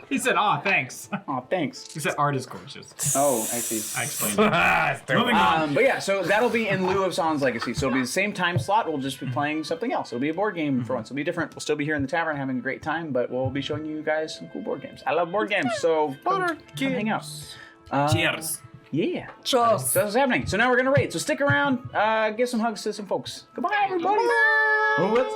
He said, "Aw, thanks." Aw, thanks. He said, "Art is gorgeous." Oh, I see. I explained it. Moving on. But yeah, so that'll be in lieu of Sahlen's Legacy. So it'll be the same time slot. We'll just be playing something else. It'll be a board game for once. It'll be different. We'll still be here in the tavern having a great time, but we'll be showing you guys some cool board games. I love board games, so come hang out. Cheers. Yeah. So that's what's happening. So now we're gonna raid. So stick around. Give some hugs to some folks. Goodbye, everybody. What's